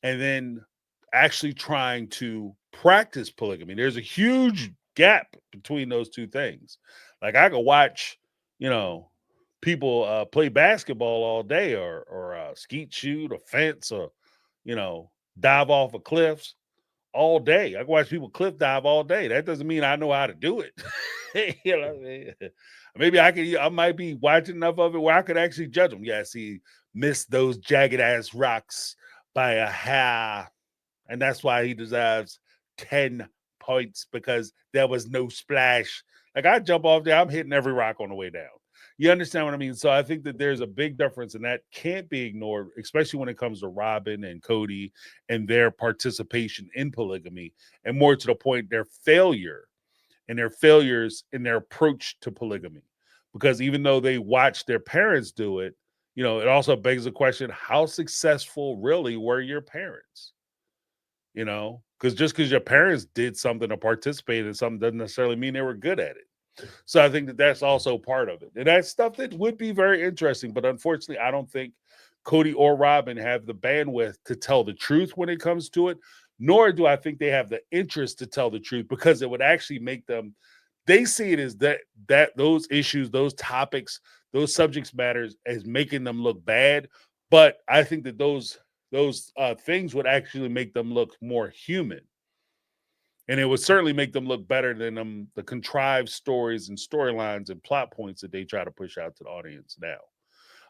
and then actually trying to practice polygamy. There's a huge gap between those two things. Like, I could watch, people play basketball all day, or skeet shoot, or fence, or dive off of cliffs all day. I can watch people cliff dive all day. That doesn't mean I know how to do it. Maybe I might be watching enough of it where I could actually judge them. Yes, he missed those jagged ass rocks by a hair, and that's why he deserves 10 points, because there was no splash. Like, I jump off there, I'm hitting every rock on the way down. You understand what I mean? So I think that there's a big difference, and that can't be ignored, especially when it comes to Robyn and Cody and their participation in polygamy, and more to the point, their failures in their approach to polygamy. Because even though they watched their parents do it, it also begs the question, how successful really were your parents? Because just because your parents did something or participated in something doesn't necessarily mean they were good at it. So I think that that's also part of it. And that's stuff that would be very interesting. But unfortunately, I don't think Cody or Robyn have the bandwidth to tell the truth when it comes to it, nor do I think they have the interest to tell the truth, because it would actually make them, they see it as that those issues, those topics, those subjects matters as making them look bad. But I think that those things would actually make them look more human. And it would certainly make them look better than the contrived stories and storylines and plot points that they try to push out to the audience now.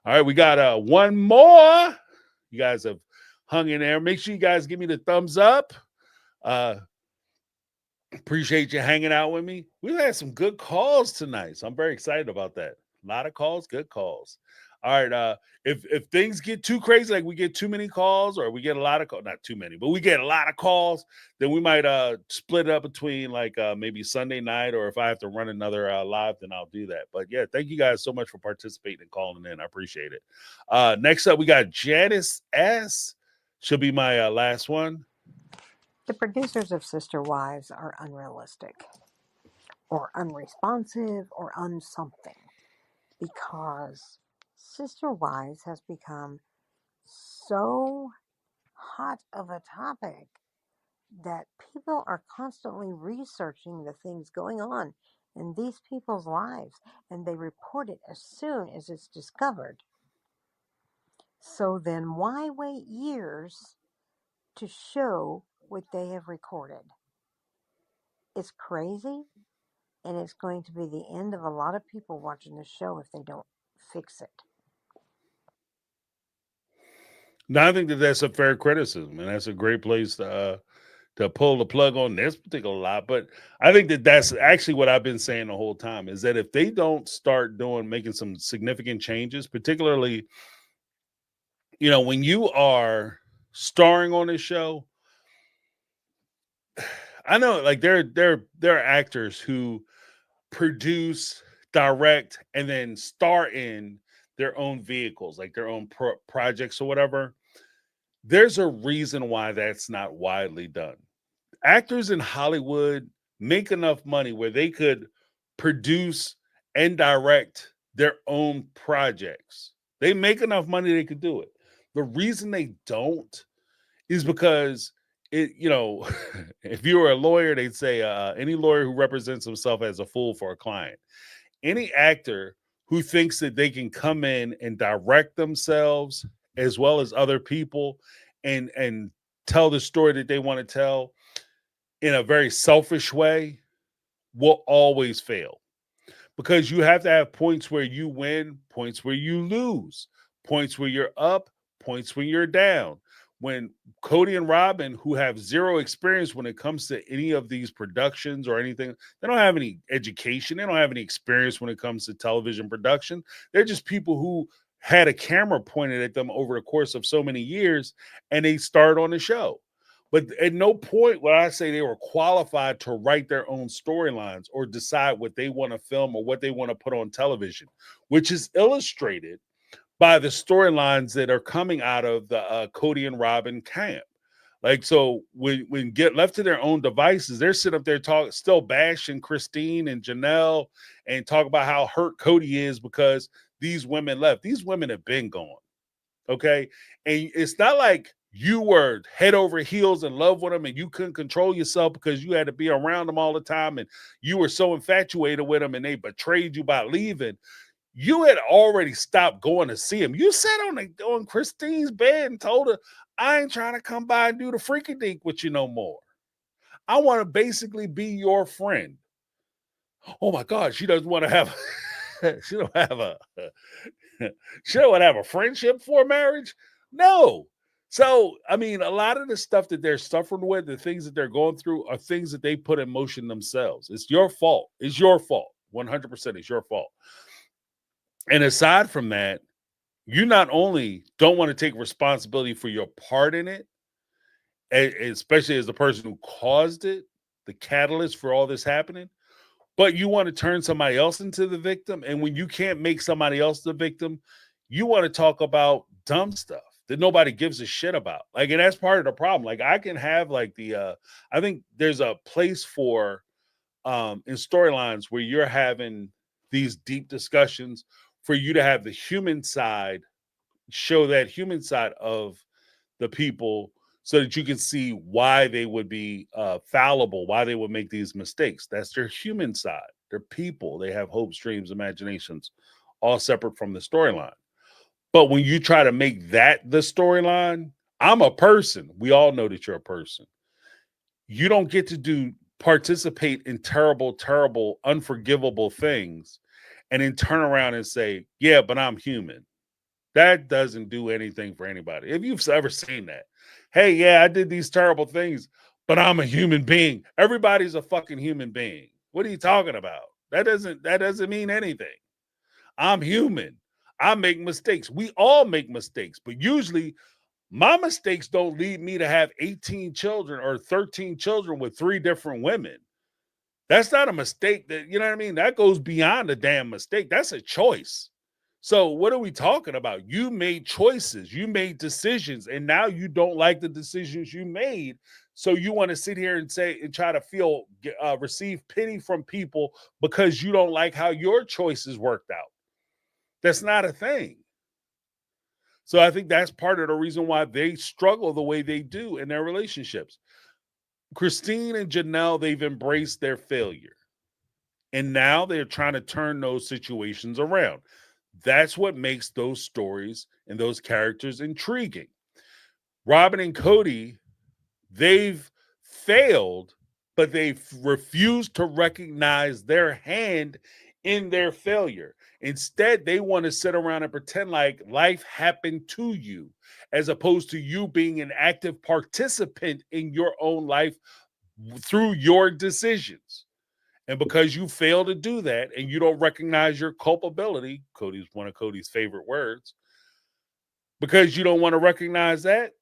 All right, we got one more. You guys have hung in there. Make sure you guys give me the thumbs up. Appreciate you hanging out with me. We've had some good calls tonight, so I'm very excited about that. A lot of calls, good calls. All right. If things get too crazy, like we get too many calls, or we get a lot of calls, not too many, but we get a lot of calls, then we might split it up between like maybe Sunday night, or if I have to run another live, then I'll do that. But yeah, thank you guys so much for participating and calling in. I appreciate it. Next up, we got Janice S. She'll be my last one. The producers of Sister Wives are unrealistic or unresponsive or unsomething because Sister Wives has become so hot of a topic that people are constantly researching the things going on in these people's lives and they report it as soon as it's discovered. So then why wait years to show what they have recorded? It's crazy, and it's going to be the end of a lot of people watching the show if they don't fix it. Now, I think that that's a fair criticism, and that's a great place to pull the plug on this particular lot. But I think that that's actually what I've been saying the whole time, is that if they don't start making some significant changes, particularly, when you are starring on this show, I know like there are actors who produce, direct, and then star in their own vehicles, like their own projects or whatever. There's a reason why that's not widely done. Actors in Hollywood make enough money where they could produce and direct their own projects. They make enough money they could do it. The reason they don't is because if you were a lawyer, they'd say any lawyer who represents himself as a fool for a client. Any actor who thinks that they can come in and direct themselves as well as other people and tell the story that they want to tell in a very selfish way will always fail, because you have to have points where you win, points where you lose, points where you're up, points when you're down. When Cody and Robyn, who have zero experience when it comes to any of these productions or anything, they don't have any education, they don't have any experience when it comes to television production. They're just people who had a camera pointed at them over the course of so many years, and they started on the show. But at no point would I say they were qualified to write their own storylines or decide what they want to film or what they want to put on television, which is illustrated by the storylines that are coming out of the Cody and Robyn camp. Like, so when get left to their own devices, they're sitting up there still bashing Christine and Janelle and talk about how hurt Cody is because these women left. These women have been gone. Okay. And it's not like you were head over heels in love with them and you couldn't control yourself because you had to be around them all the time and you were so infatuated with them and they betrayed you by leaving. You had already stopped going to see him. You sat on Christine's bed and told her, I ain't trying to come by and do the freaky dink with you no more. I want to basically be your friend. Oh my God, she doesn't want to have she don't have a she don't want to have a friendship for marriage. No. So, I mean, a lot of the stuff that they're suffering with, the things that they're going through are things that they put in motion themselves. It's your fault. It's your fault. 100% it's your fault. And aside from that, you not only don't want to take responsibility for your part in it, especially as the person who caused it, the catalyst for all this happening, but you want to turn somebody else into the victim. And when you can't make somebody else the victim, you want to talk about dumb stuff that nobody gives a shit about. Like, and that's part of the problem. Like, I can have like I think there's a place for in storylines where you're having these deep discussions for you to have the human side, show that human side of the people so that you can see why they would be fallible, why they would make these mistakes. That's their human side. They're people. They have hopes, dreams, imaginations, all separate from the storyline. But when you try to make that the storyline, I'm a person. We all know that you're a person. You don't get to participate in terrible, terrible, unforgivable things and then turn around and say, yeah, but I'm human. That doesn't do anything for anybody. If you've ever seen that, hey, yeah, I did these terrible things, but I'm a human being. Everybody's a fucking human being. What are you talking about? That doesn't mean anything. I'm human. I make mistakes. We all make mistakes, but usually my mistakes don't lead me to have 18 children or 13 children with 3 different women. That's not a mistake. That, you know what I mean? That goes beyond a damn mistake. That's a choice. So what are we talking about? You made choices, you made decisions, and now you don't like the decisions you made. So you want to sit here and say and try to receive pity from people because you don't like how your choices worked out. That's not a thing. So I think that's part of the reason why they struggle the way they do in their relationships. Christine and Janelle, they've embraced their failure. And now they're trying to turn those situations around. That's what makes those stories and those characters intriguing. Robyn and Cody, they've failed, but they've refused to recognize their hand in their failure. Instead, they want to sit around and pretend like life happened to you, as opposed to you being an active participant in your own life through your decisions. And because you fail to do that and you don't recognize your culpability, Cody's one of Cody's favorite words, because you don't want to recognize that,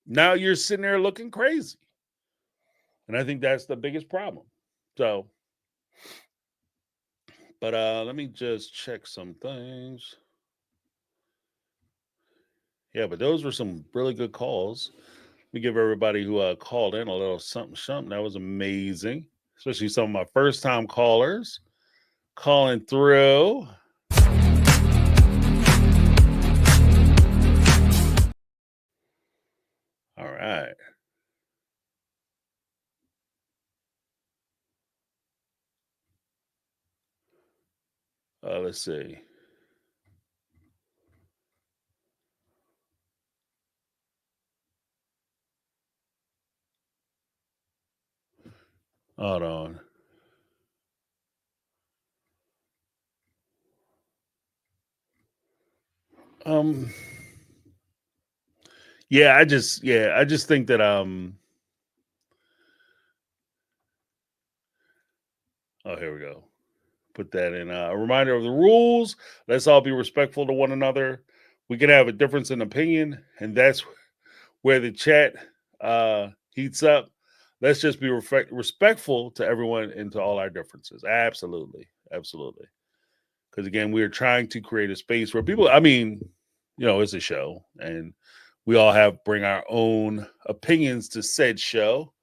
now you're sitting there looking crazy. And I think that's the biggest problem. So, but let me just check some things. Yeah, but those were some really good calls. Let me give everybody who called in a little something. That was amazing. Especially some of my first time callers calling through. All right. Let's see. Hold on. Yeah, I just think that oh, here we go. Put that in a reminder of the rules. Let's all be respectful to one another. We can have a difference in opinion, and that's where the chat heats up. Let's just be respectful to everyone and to all our differences. Absolutely. Absolutely. Because again, we're trying to create a space where people, I mean, you know, it's a show and we all bring our own opinions to said show.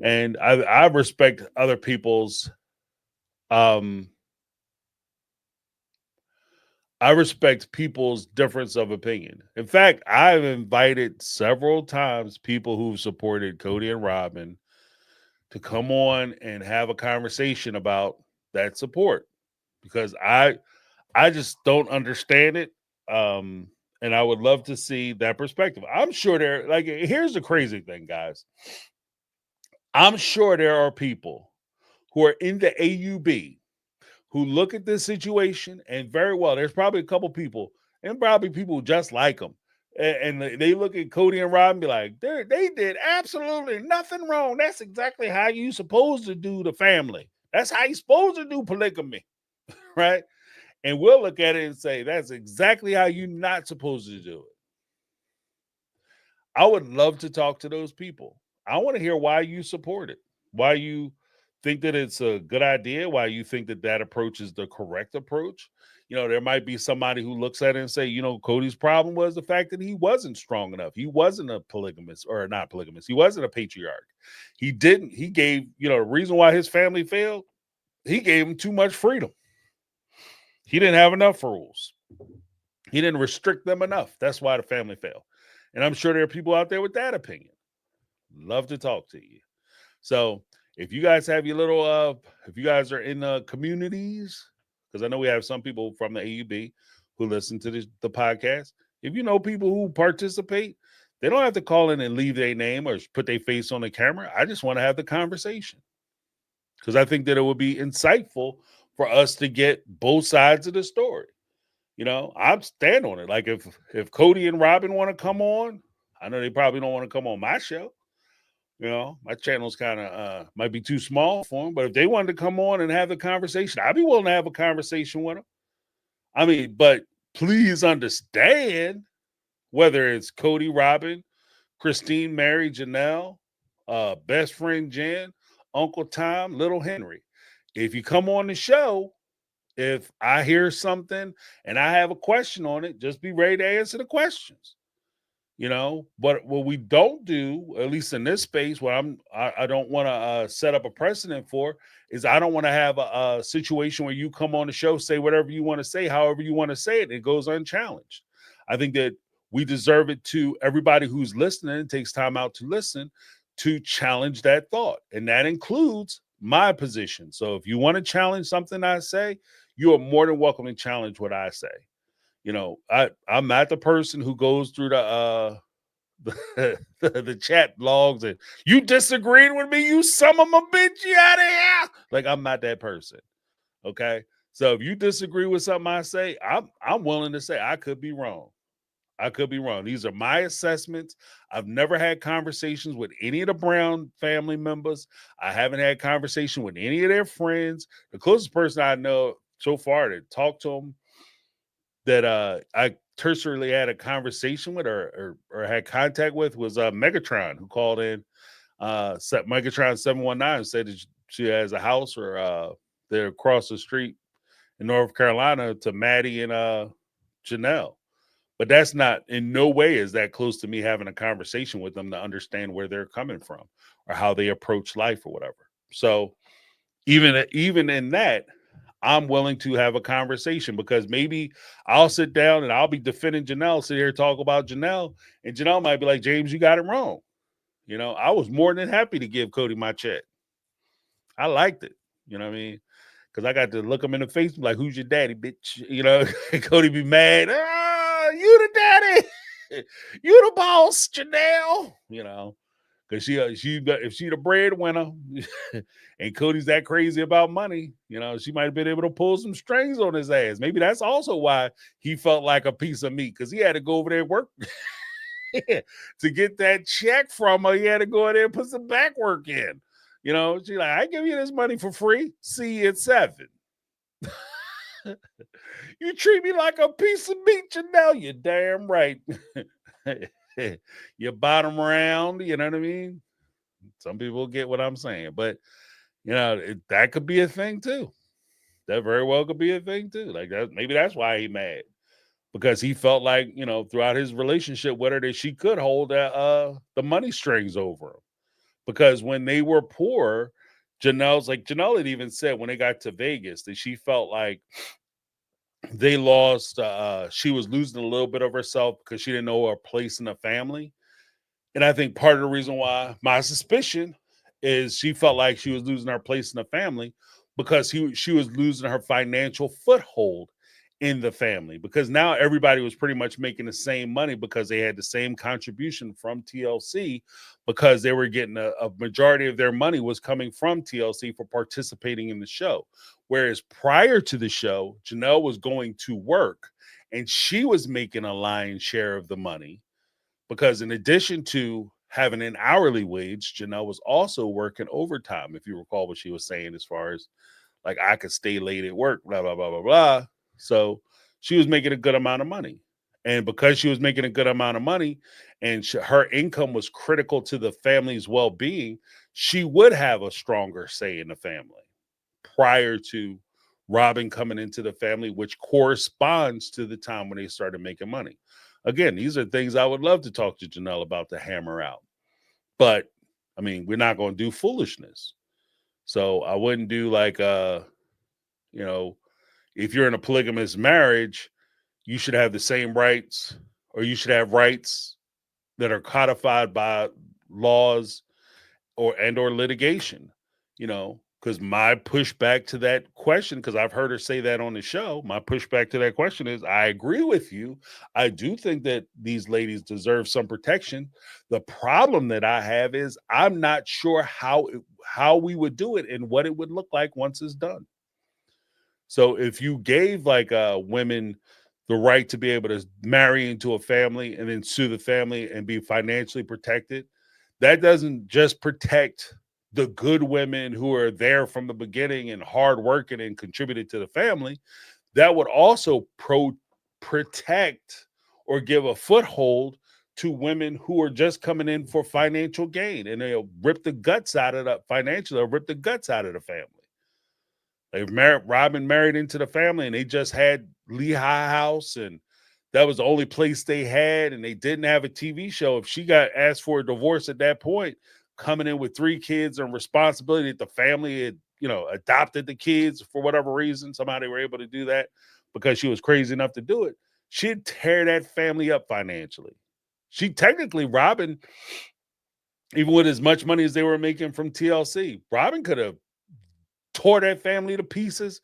And I respect other people's I respect people's difference of opinion. In fact, I've invited several times people who've supported Cody and Robyn to come on and have a conversation about that support because I just don't understand it. And I would love to see that perspective. I'm sure here's the crazy thing, guys. I'm sure there are people who are in the AUB who look at this situation and very well, there's probably a couple people and probably people just like them. And they look at Cody and Rob and be like, they did absolutely nothing wrong. That's exactly how you supposed to do the family. That's how you supposed to do polygamy, right? And we'll look at it and say, that's exactly how you're not supposed to do it. I would love to talk to those people. I want to hear why you support it, why you think that it's a good idea, why you think that approach is the correct approach. You know, there might be somebody who looks at it and say, you know, Cody's problem was the fact that he wasn't strong enough. He wasn't a polygamist or not polygamist. He wasn't a patriarch. He gave, you know, the reason why his family failed, he gave him too much freedom. He didn't have enough rules. He didn't restrict them enough. That's why the family failed. And I'm sure there are people out there with that opinion. Love to talk to you. So if you guys have your little, if you guys are in the communities, because I know we have some people from the AUB who listen to the podcast. If you know people who participate, they don't have to call in and leave their name or put their face on the camera. I just want to have the conversation because I think that it would be insightful for us to get both sides of the story. You know, I'm stand on it. Like if Cody and Robyn want to come on, I know they probably don't want to come on my show. My channel's kind of might be too small for them. But if they wanted to come on and have the conversation, I'd be willing to have a conversation with them. I mean, but please understand, whether it's Cody, Robyn, Christine, Mary, Janelle, best friend Jen, Uncle Tom, Little Henry. If you come on the show, if I hear something and I have a question on it, just be ready to answer the questions. But what we don't do, at least in this space, what I don't want to set up a precedent for, is I don't want to have a situation where you come on the show, say whatever you want to say, however you want to say it, and it goes unchallenged. I think that we deserve it to everybody who's listening and takes time out to listen, to challenge that thought. And that includes my position. So if you want to challenge something I say, you are more than welcome to challenge what I say. I'm not the person who goes through the chat logs and you disagreed with me, you son of a bitch, you out of here. Like, I'm not that person. Okay. So if you disagree with something I say, I'm willing to say I could be wrong. I could be wrong. These are my assessments. I've never had conversations with any of the Brown family members. I haven't had conversation with any of their friends. The closest person I know so far to talk to them that I tertiarily had a conversation with or had contact with was Megatron, who called in. Megatron 719 said that she has a house or they're across the street in North Carolina to Maddie and Janelle. But that's not, in no way is that close to me having a conversation with them to understand where they're coming from or how they approach life or whatever. So even in that, I'm willing to have a conversation, because maybe I'll sit down and I'll be defending Janelle, sit here talk about Janelle, and Janelle might be like, James, you got it wrong. I was more than happy to give Cody my check. I liked it. You know what I mean? Because I got to look him in the face, like, who's your daddy, bitch? Cody be mad. You the daddy. You the boss, Janelle. Because if she the breadwinner and Cody's that crazy about money, she might have been able to pull some strings on his ass. Maybe that's also why he felt like a piece of meat, because he had to go over there and work to get that check from her. He had to go in there and put some back work in. She's like, I give you this money for free. See you at 7. You treat me like a piece of meat, Janelle. You're damn right. Your bottom round, you know what I mean? Some people get what I'm saying, but that could be a thing too. That very well could be a thing too. Like that, maybe that's why he mad, because he felt like throughout his relationship with her that she could hold the money strings over him. Because when they were poor, Janelle had even said when they got to Vegas that she felt like they lost. She was losing a little bit of herself because she didn't know her place in the family. And I think part of the reason why, my suspicion, is she felt like she was losing her place in the family because she was losing her financial foothold in the family, because now everybody was pretty much making the same money because they had the same contribution from TLC, because they were getting a majority of their money was coming from TLC for participating in the show. Whereas prior to the show, Janelle was going to work and she was making a lion's share of the money, because in addition to having an hourly wage, Janelle was also working overtime. If you recall what she was saying, as far as like, I could stay late at work, blah, blah, blah, blah, blah. So she was making a good amount of money. And because she was making a good amount of money and her income was critical to the family's well-being, she would have a stronger say in the family prior to Robyn coming into the family, which corresponds to the time when they started making money. Again, these are things I would love to talk to Janelle about to hammer out. But, I mean, we're not going to do foolishness. So I wouldn't do like, if you're in a polygamous marriage, you should have the same rights, or you should have rights that are codified by laws or litigation, because my pushback to that question, because I've heard her say that on the show, my pushback to that question is, I agree with you. I do think that these ladies deserve some protection. The problem that I have is I'm not sure how we would do it and what it would look like once it's done. So if you gave like women the right to be able to marry into a family and then sue the family and be financially protected. That doesn't just protect the good women who are there from the beginning and hardworking and contributed to the family. That would also protect or give a foothold to women who are just coming in for financial gain, and they'll rip the guts out of the financially, they'll rip the guts out of the family. They've married Robyn married into the family, and they just had Lehigh House, and that was the only place they had, and they didn't have a TV show. If she got asked for a divorce at that point, coming in with 3 kids and responsibility that the family had, adopted the kids for whatever reason, somehow they were able to do that because she was crazy enough to do it, she'd tear that family up financially. She technically, Robyn, even with as much money as they were making from TLC, Robyn could have tore that family to pieces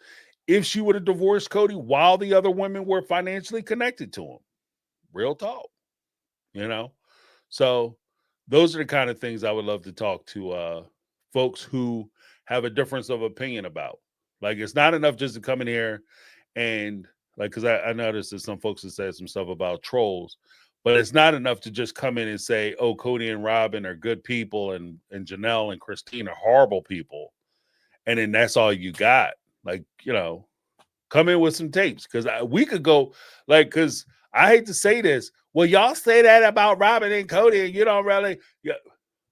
if she would have divorced Cody while the other women were financially connected to him. Real talk, So those are the kind of things I would love to talk to folks who have a difference of opinion about. Like, it's not enough just to come in here and, like, because I noticed that some folks have said some stuff about trolls, but it's not enough to just come in and say, oh, Cody and Robyn are good people and Janelle and Christine are horrible people. And then that's all you got. Like, come in with some tapes, because we could go, like, because I hate to say this. Well, y'all say that about Robyn and Cody, and you don't really. Yeah,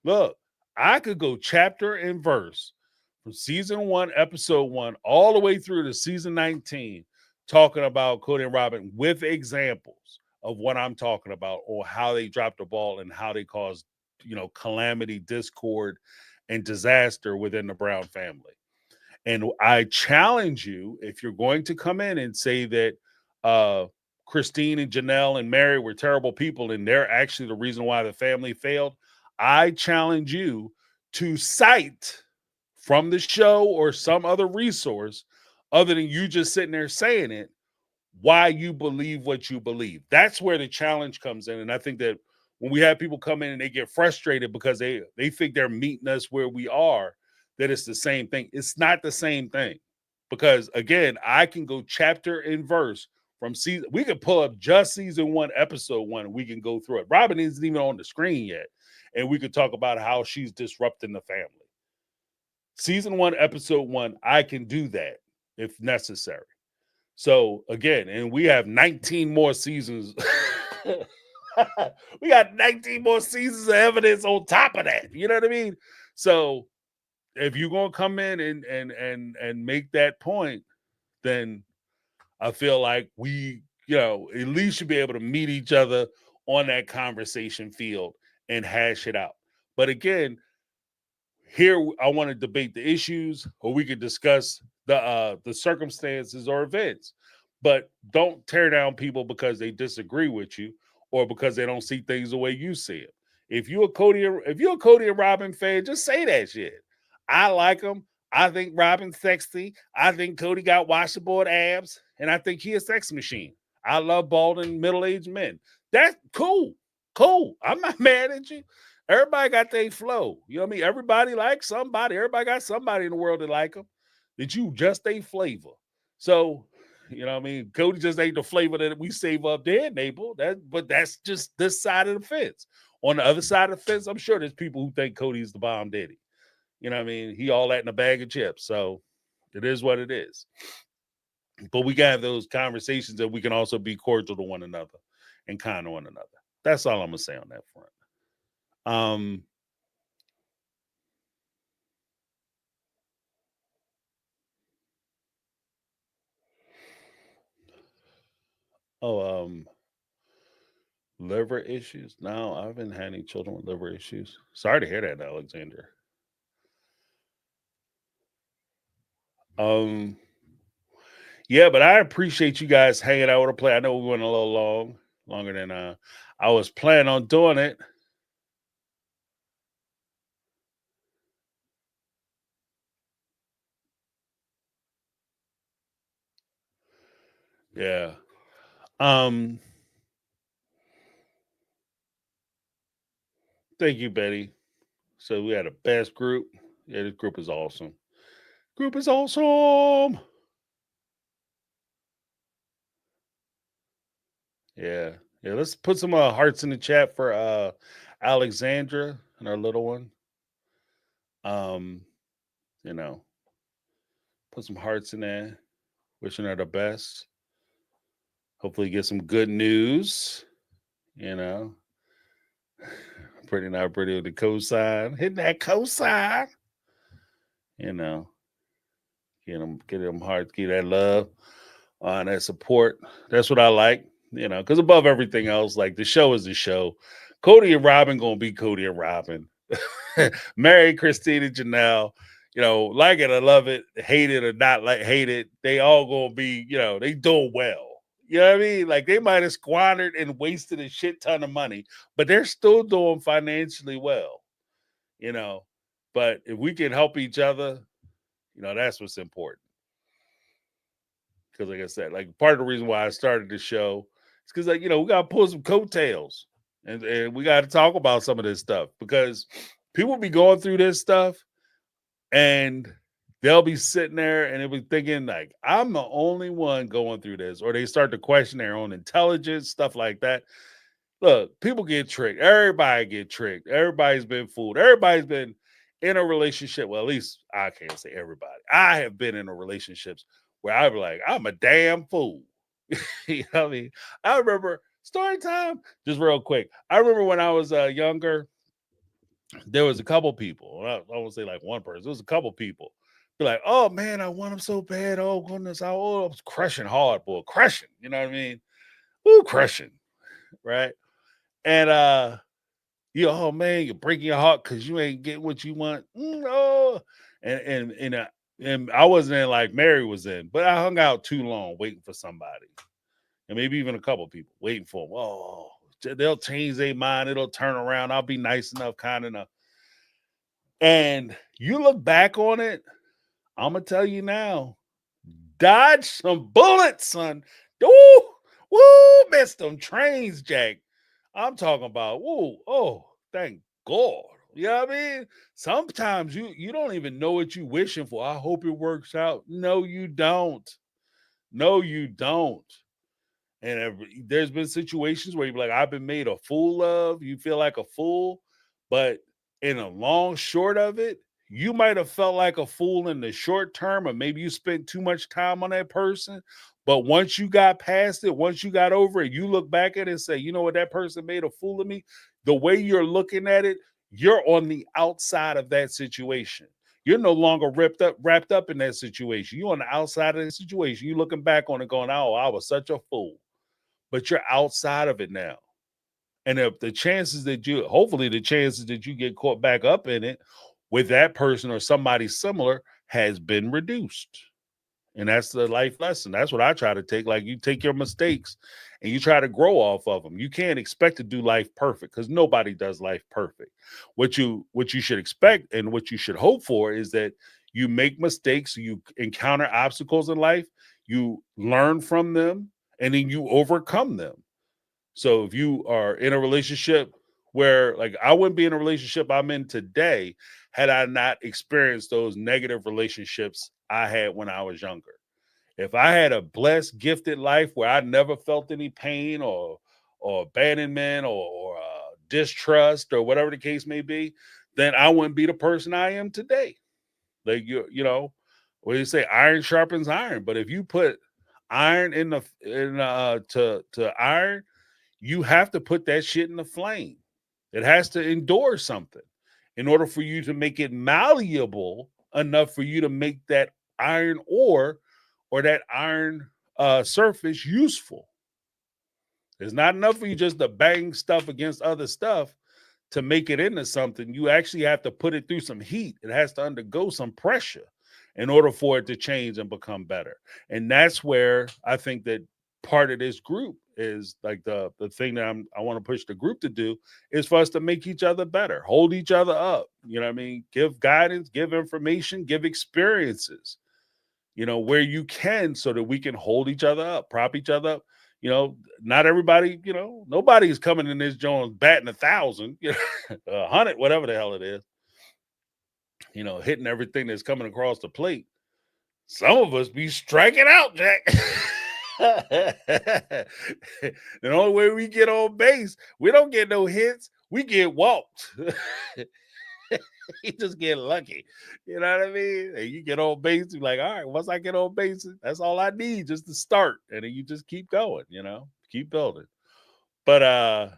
look, I could go chapter and verse from season 1, episode 1, all the way through to season 19, talking about Cody and Robyn with examples of what I'm talking about, or how they dropped the ball and how they caused, calamity, discord, and disaster within the Brown family. And I challenge you, if you're going to come in and say that Christine and Janelle and Mary were terrible people and they're actually the reason why the family failed, I challenge you to cite from the show or some other resource other than you just sitting there saying it, why you believe what you believe. That's where the challenge comes in. And I think that when we have people come in and they get frustrated because they think they're meeting us where we are, that it's the same thing. It's not the same thing, because again, I can go chapter and verse from season. We can pull up just season 1, episode 1, and we can go through it. Robyn isn't even on the screen yet, and we could talk about how she's disrupting the family. Season 1, episode 1, I can do that if necessary. So again, and we have 19 more seasons. We got 19 more seasons of evidence on top of that. You know what I mean? So if you're gonna come in and make that point, then I feel like we, at least should be able to meet each other on that conversation field and hash it out. But again, here I want to debate the issues, or we could discuss the circumstances or events. But don't tear down people because they disagree with you or because they don't see things the way you see it. If you're a Cody and Robyn fan, just say that shit. I like them. I think Robyn's sexy. I think Cody got washboard abs, and I think he a sex machine. I love balding middle-aged men. That's cool. Cool. I'm not mad at you. Everybody got their flow. You know what I mean? Everybody likes somebody. Everybody got somebody in the world that like them. That you just a flavor. So, you know what I mean? Cody just ain't the flavor that we save up there, Naples. But that's just this side of the fence. On the other side of the fence, I'm sure there's people who think Cody's the bomb daddy. You know what I mean? He all that in a bag of chips. So it is what it is. But we got to have those conversations that we can also be cordial to one another and kind to one another. That's all I'm going to say on that front. Liver issues. No, I haven't had any children with liver issues. Sorry to hear that, Alexander. Yeah, but I appreciate you guys hanging out with a play. I know we went a little longer than I was planning on doing it. Yeah. Thank you, Betty. So we had a best group. Yeah, this group is awesome. Group is awesome. Yeah. Yeah. Let's put some hearts in the chat for Alexandra and our little one. You know, put some hearts in there. Wishing her the best. Hopefully get some good news. You know. Pretty not pretty with the cosign. Hitting that cosign. You know. Get them hearts, get that love, and that support. That's what I like. You know, because above everything else, like the show is the show. Cody and Robyn gonna be Cody and Robyn. Mary, Christina, Janelle, like it or love it, hate it or not like hate it, they all gonna be, they doing well. You know what I mean? Like they might have squandered and wasted a shit ton of money, but they're still doing financially well, you know. But if we can help each other, that's what's important. Because like I said, like part of the reason why I started the show is because we gotta pull some coattails and we gotta talk about some of this stuff because people be going through this stuff and they'll be sitting there and they'll be thinking like I'm the only one going through this, or they start to question their own intelligence, stuff like that. Look, people get tricked. Everybody get tricked. Everybody's been fooled. Everybody's been in a relationship. Well, at least I can't say everybody. I have been in a relationships where I be like, I'm a damn fool. You know what I mean? I remember story time, just real quick. I remember when I was younger, there was a couple people. I won't say like one person. There was a couple people. Be like, oh man, I want him so bad. Oh goodness, I was crushing hard, boy, crushing. You know what I mean? Ooh, crushing, right? And oh man, you're breaking your heart because you ain't getting what you want. Oh, and I wasn't in like Mary was in, but I hung out too long waiting for somebody, and maybe even a couple people waiting for them. Oh, they'll change their mind. It'll turn around. I'll be nice enough, kind enough. And you look back on it, I'm gonna tell you now, dodge some bullets, son. Woo, woo, missed them trains, Jack. I'm talking about, woo, oh, thank God. You know what I mean? Sometimes you don't even know what you're wishing for. I hope it works out. No, you don't. No, you don't. And there's been situations where you're like, I've been made a fool of. You feel like a fool. But in a long short of it, you might have felt like a fool in the short term, or maybe you spent too much time on that person. But once you got past it, once you got over it, you look back at it and say, you know what, that person made a fool of me. The way you're looking at it, you're on the outside of that situation. You're no longer wrapped up in that situation. You're on the outside of the situation. You're looking back on it going, oh, I was such a fool. But you're outside of it now. And if the chances that hopefully the chances that you get caught back up in it with that person or somebody similar has been reduced. And that's the life lesson. That's what I try to take. Like you take your mistakes and you try to grow off of them. You can't expect to do life perfect because nobody does life perfect. What you should expect and what you should hope for is that you make mistakes, you encounter obstacles in life, you learn from them, and then you overcome them. So if you are in a relationship where, like, I wouldn't be in a relationship I'm in today had I not experienced those negative relationships I had when I was younger. If I had a blessed, gifted life where I never felt any pain or abandonment or distrust or whatever the case may be, then I wouldn't be the person I am today. Like what do you say? Iron sharpens iron. But if you put iron to iron, you have to put that shit in the flame. It has to endure something in order for you to make it malleable enough for you to make that iron ore or that iron surface useful. It's not enough for you just to bang stuff against other stuff to make it into something. You actually have to put it through some heat. It has to undergo some pressure in order for it to change and become better. And that's where I think that part of this group is like the thing that I want to push the group to do is for us to make each other better, hold each other up. You know what I mean? Give guidance, give information, give experiences, where you can, so that we can hold each other up, prop each other up. Not everybody, nobody's coming in this joint batting 1,000, 100, whatever the hell it is, hitting everything that's coming across the plate. Some of us be striking out, Jack. The only way we get on base, we don't get no hits. We get walked. You just get lucky. You know what I mean? And you get on base, you're like, all right, once I get on base, that's all I need just to start. And then you just keep going, keep building. But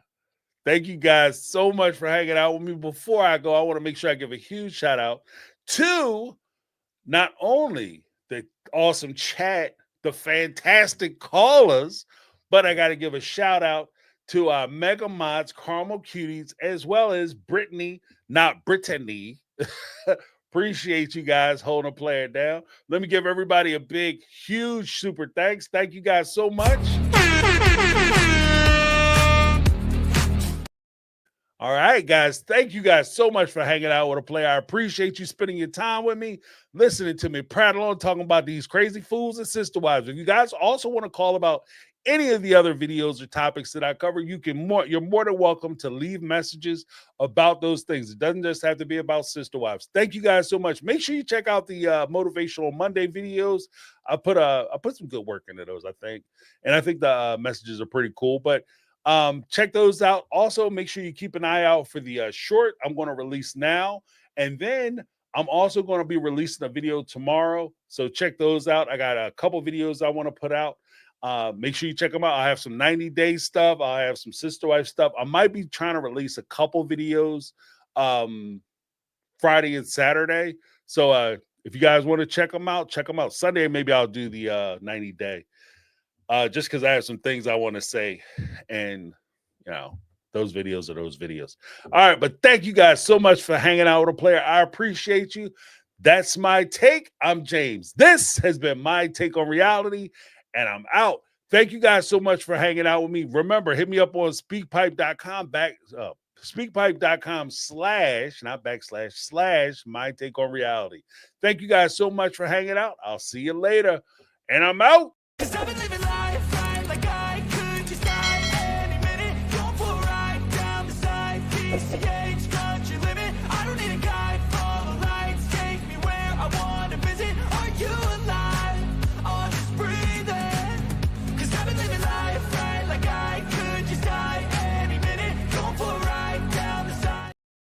thank you guys so much for hanging out with me. Before I go, I want to make sure I give a huge shout out to not only the awesome chat, the fantastic callers, but I got to give a shout out to our mega mods, Caramel Cuties, as well as Brittany, not Brittany. Appreciate you guys holding a player down. Let me give everybody a big, huge super thanks. Thank you guys so much. All right, guys. Thank you guys so much for hanging out with a player. I appreciate you spending your time with me, listening to me prattle on, talking about these crazy fools and sister wives. If you guys also want to call about any of the other videos or topics that I cover, you're more than welcome to leave messages about those things. It doesn't just have to be about sister wives. Thank you guys so much. Make sure you check out the Motivational Monday videos. I put some good work into those, I think. And I think the messages are pretty cool. But check those out. Also, make sure you keep an eye out for the short I'm going to release now. And then I'm also going to be releasing a video tomorrow. So check those out. I got a couple videos I want to put out. Make sure you check them out. I have some 90-day stuff. I have some sister wife stuff. I might be trying to release a couple videos Friday and Saturday. So if you guys want to check them out, check them out. Sunday, maybe I'll do the 90-day. Just because I have some things I want to say, and those videos are those videos. All right, but thank you guys so much for hanging out with a player. I appreciate you. That's my take. I'm James. This has been my take on reality, and I'm out. Thank you guys so much for hanging out with me. Remember, hit me up on speakpipe.com speakpipe.com / not backslash / my take on reality. Thank you guys so much for hanging out. I'll see you later, and I'm out.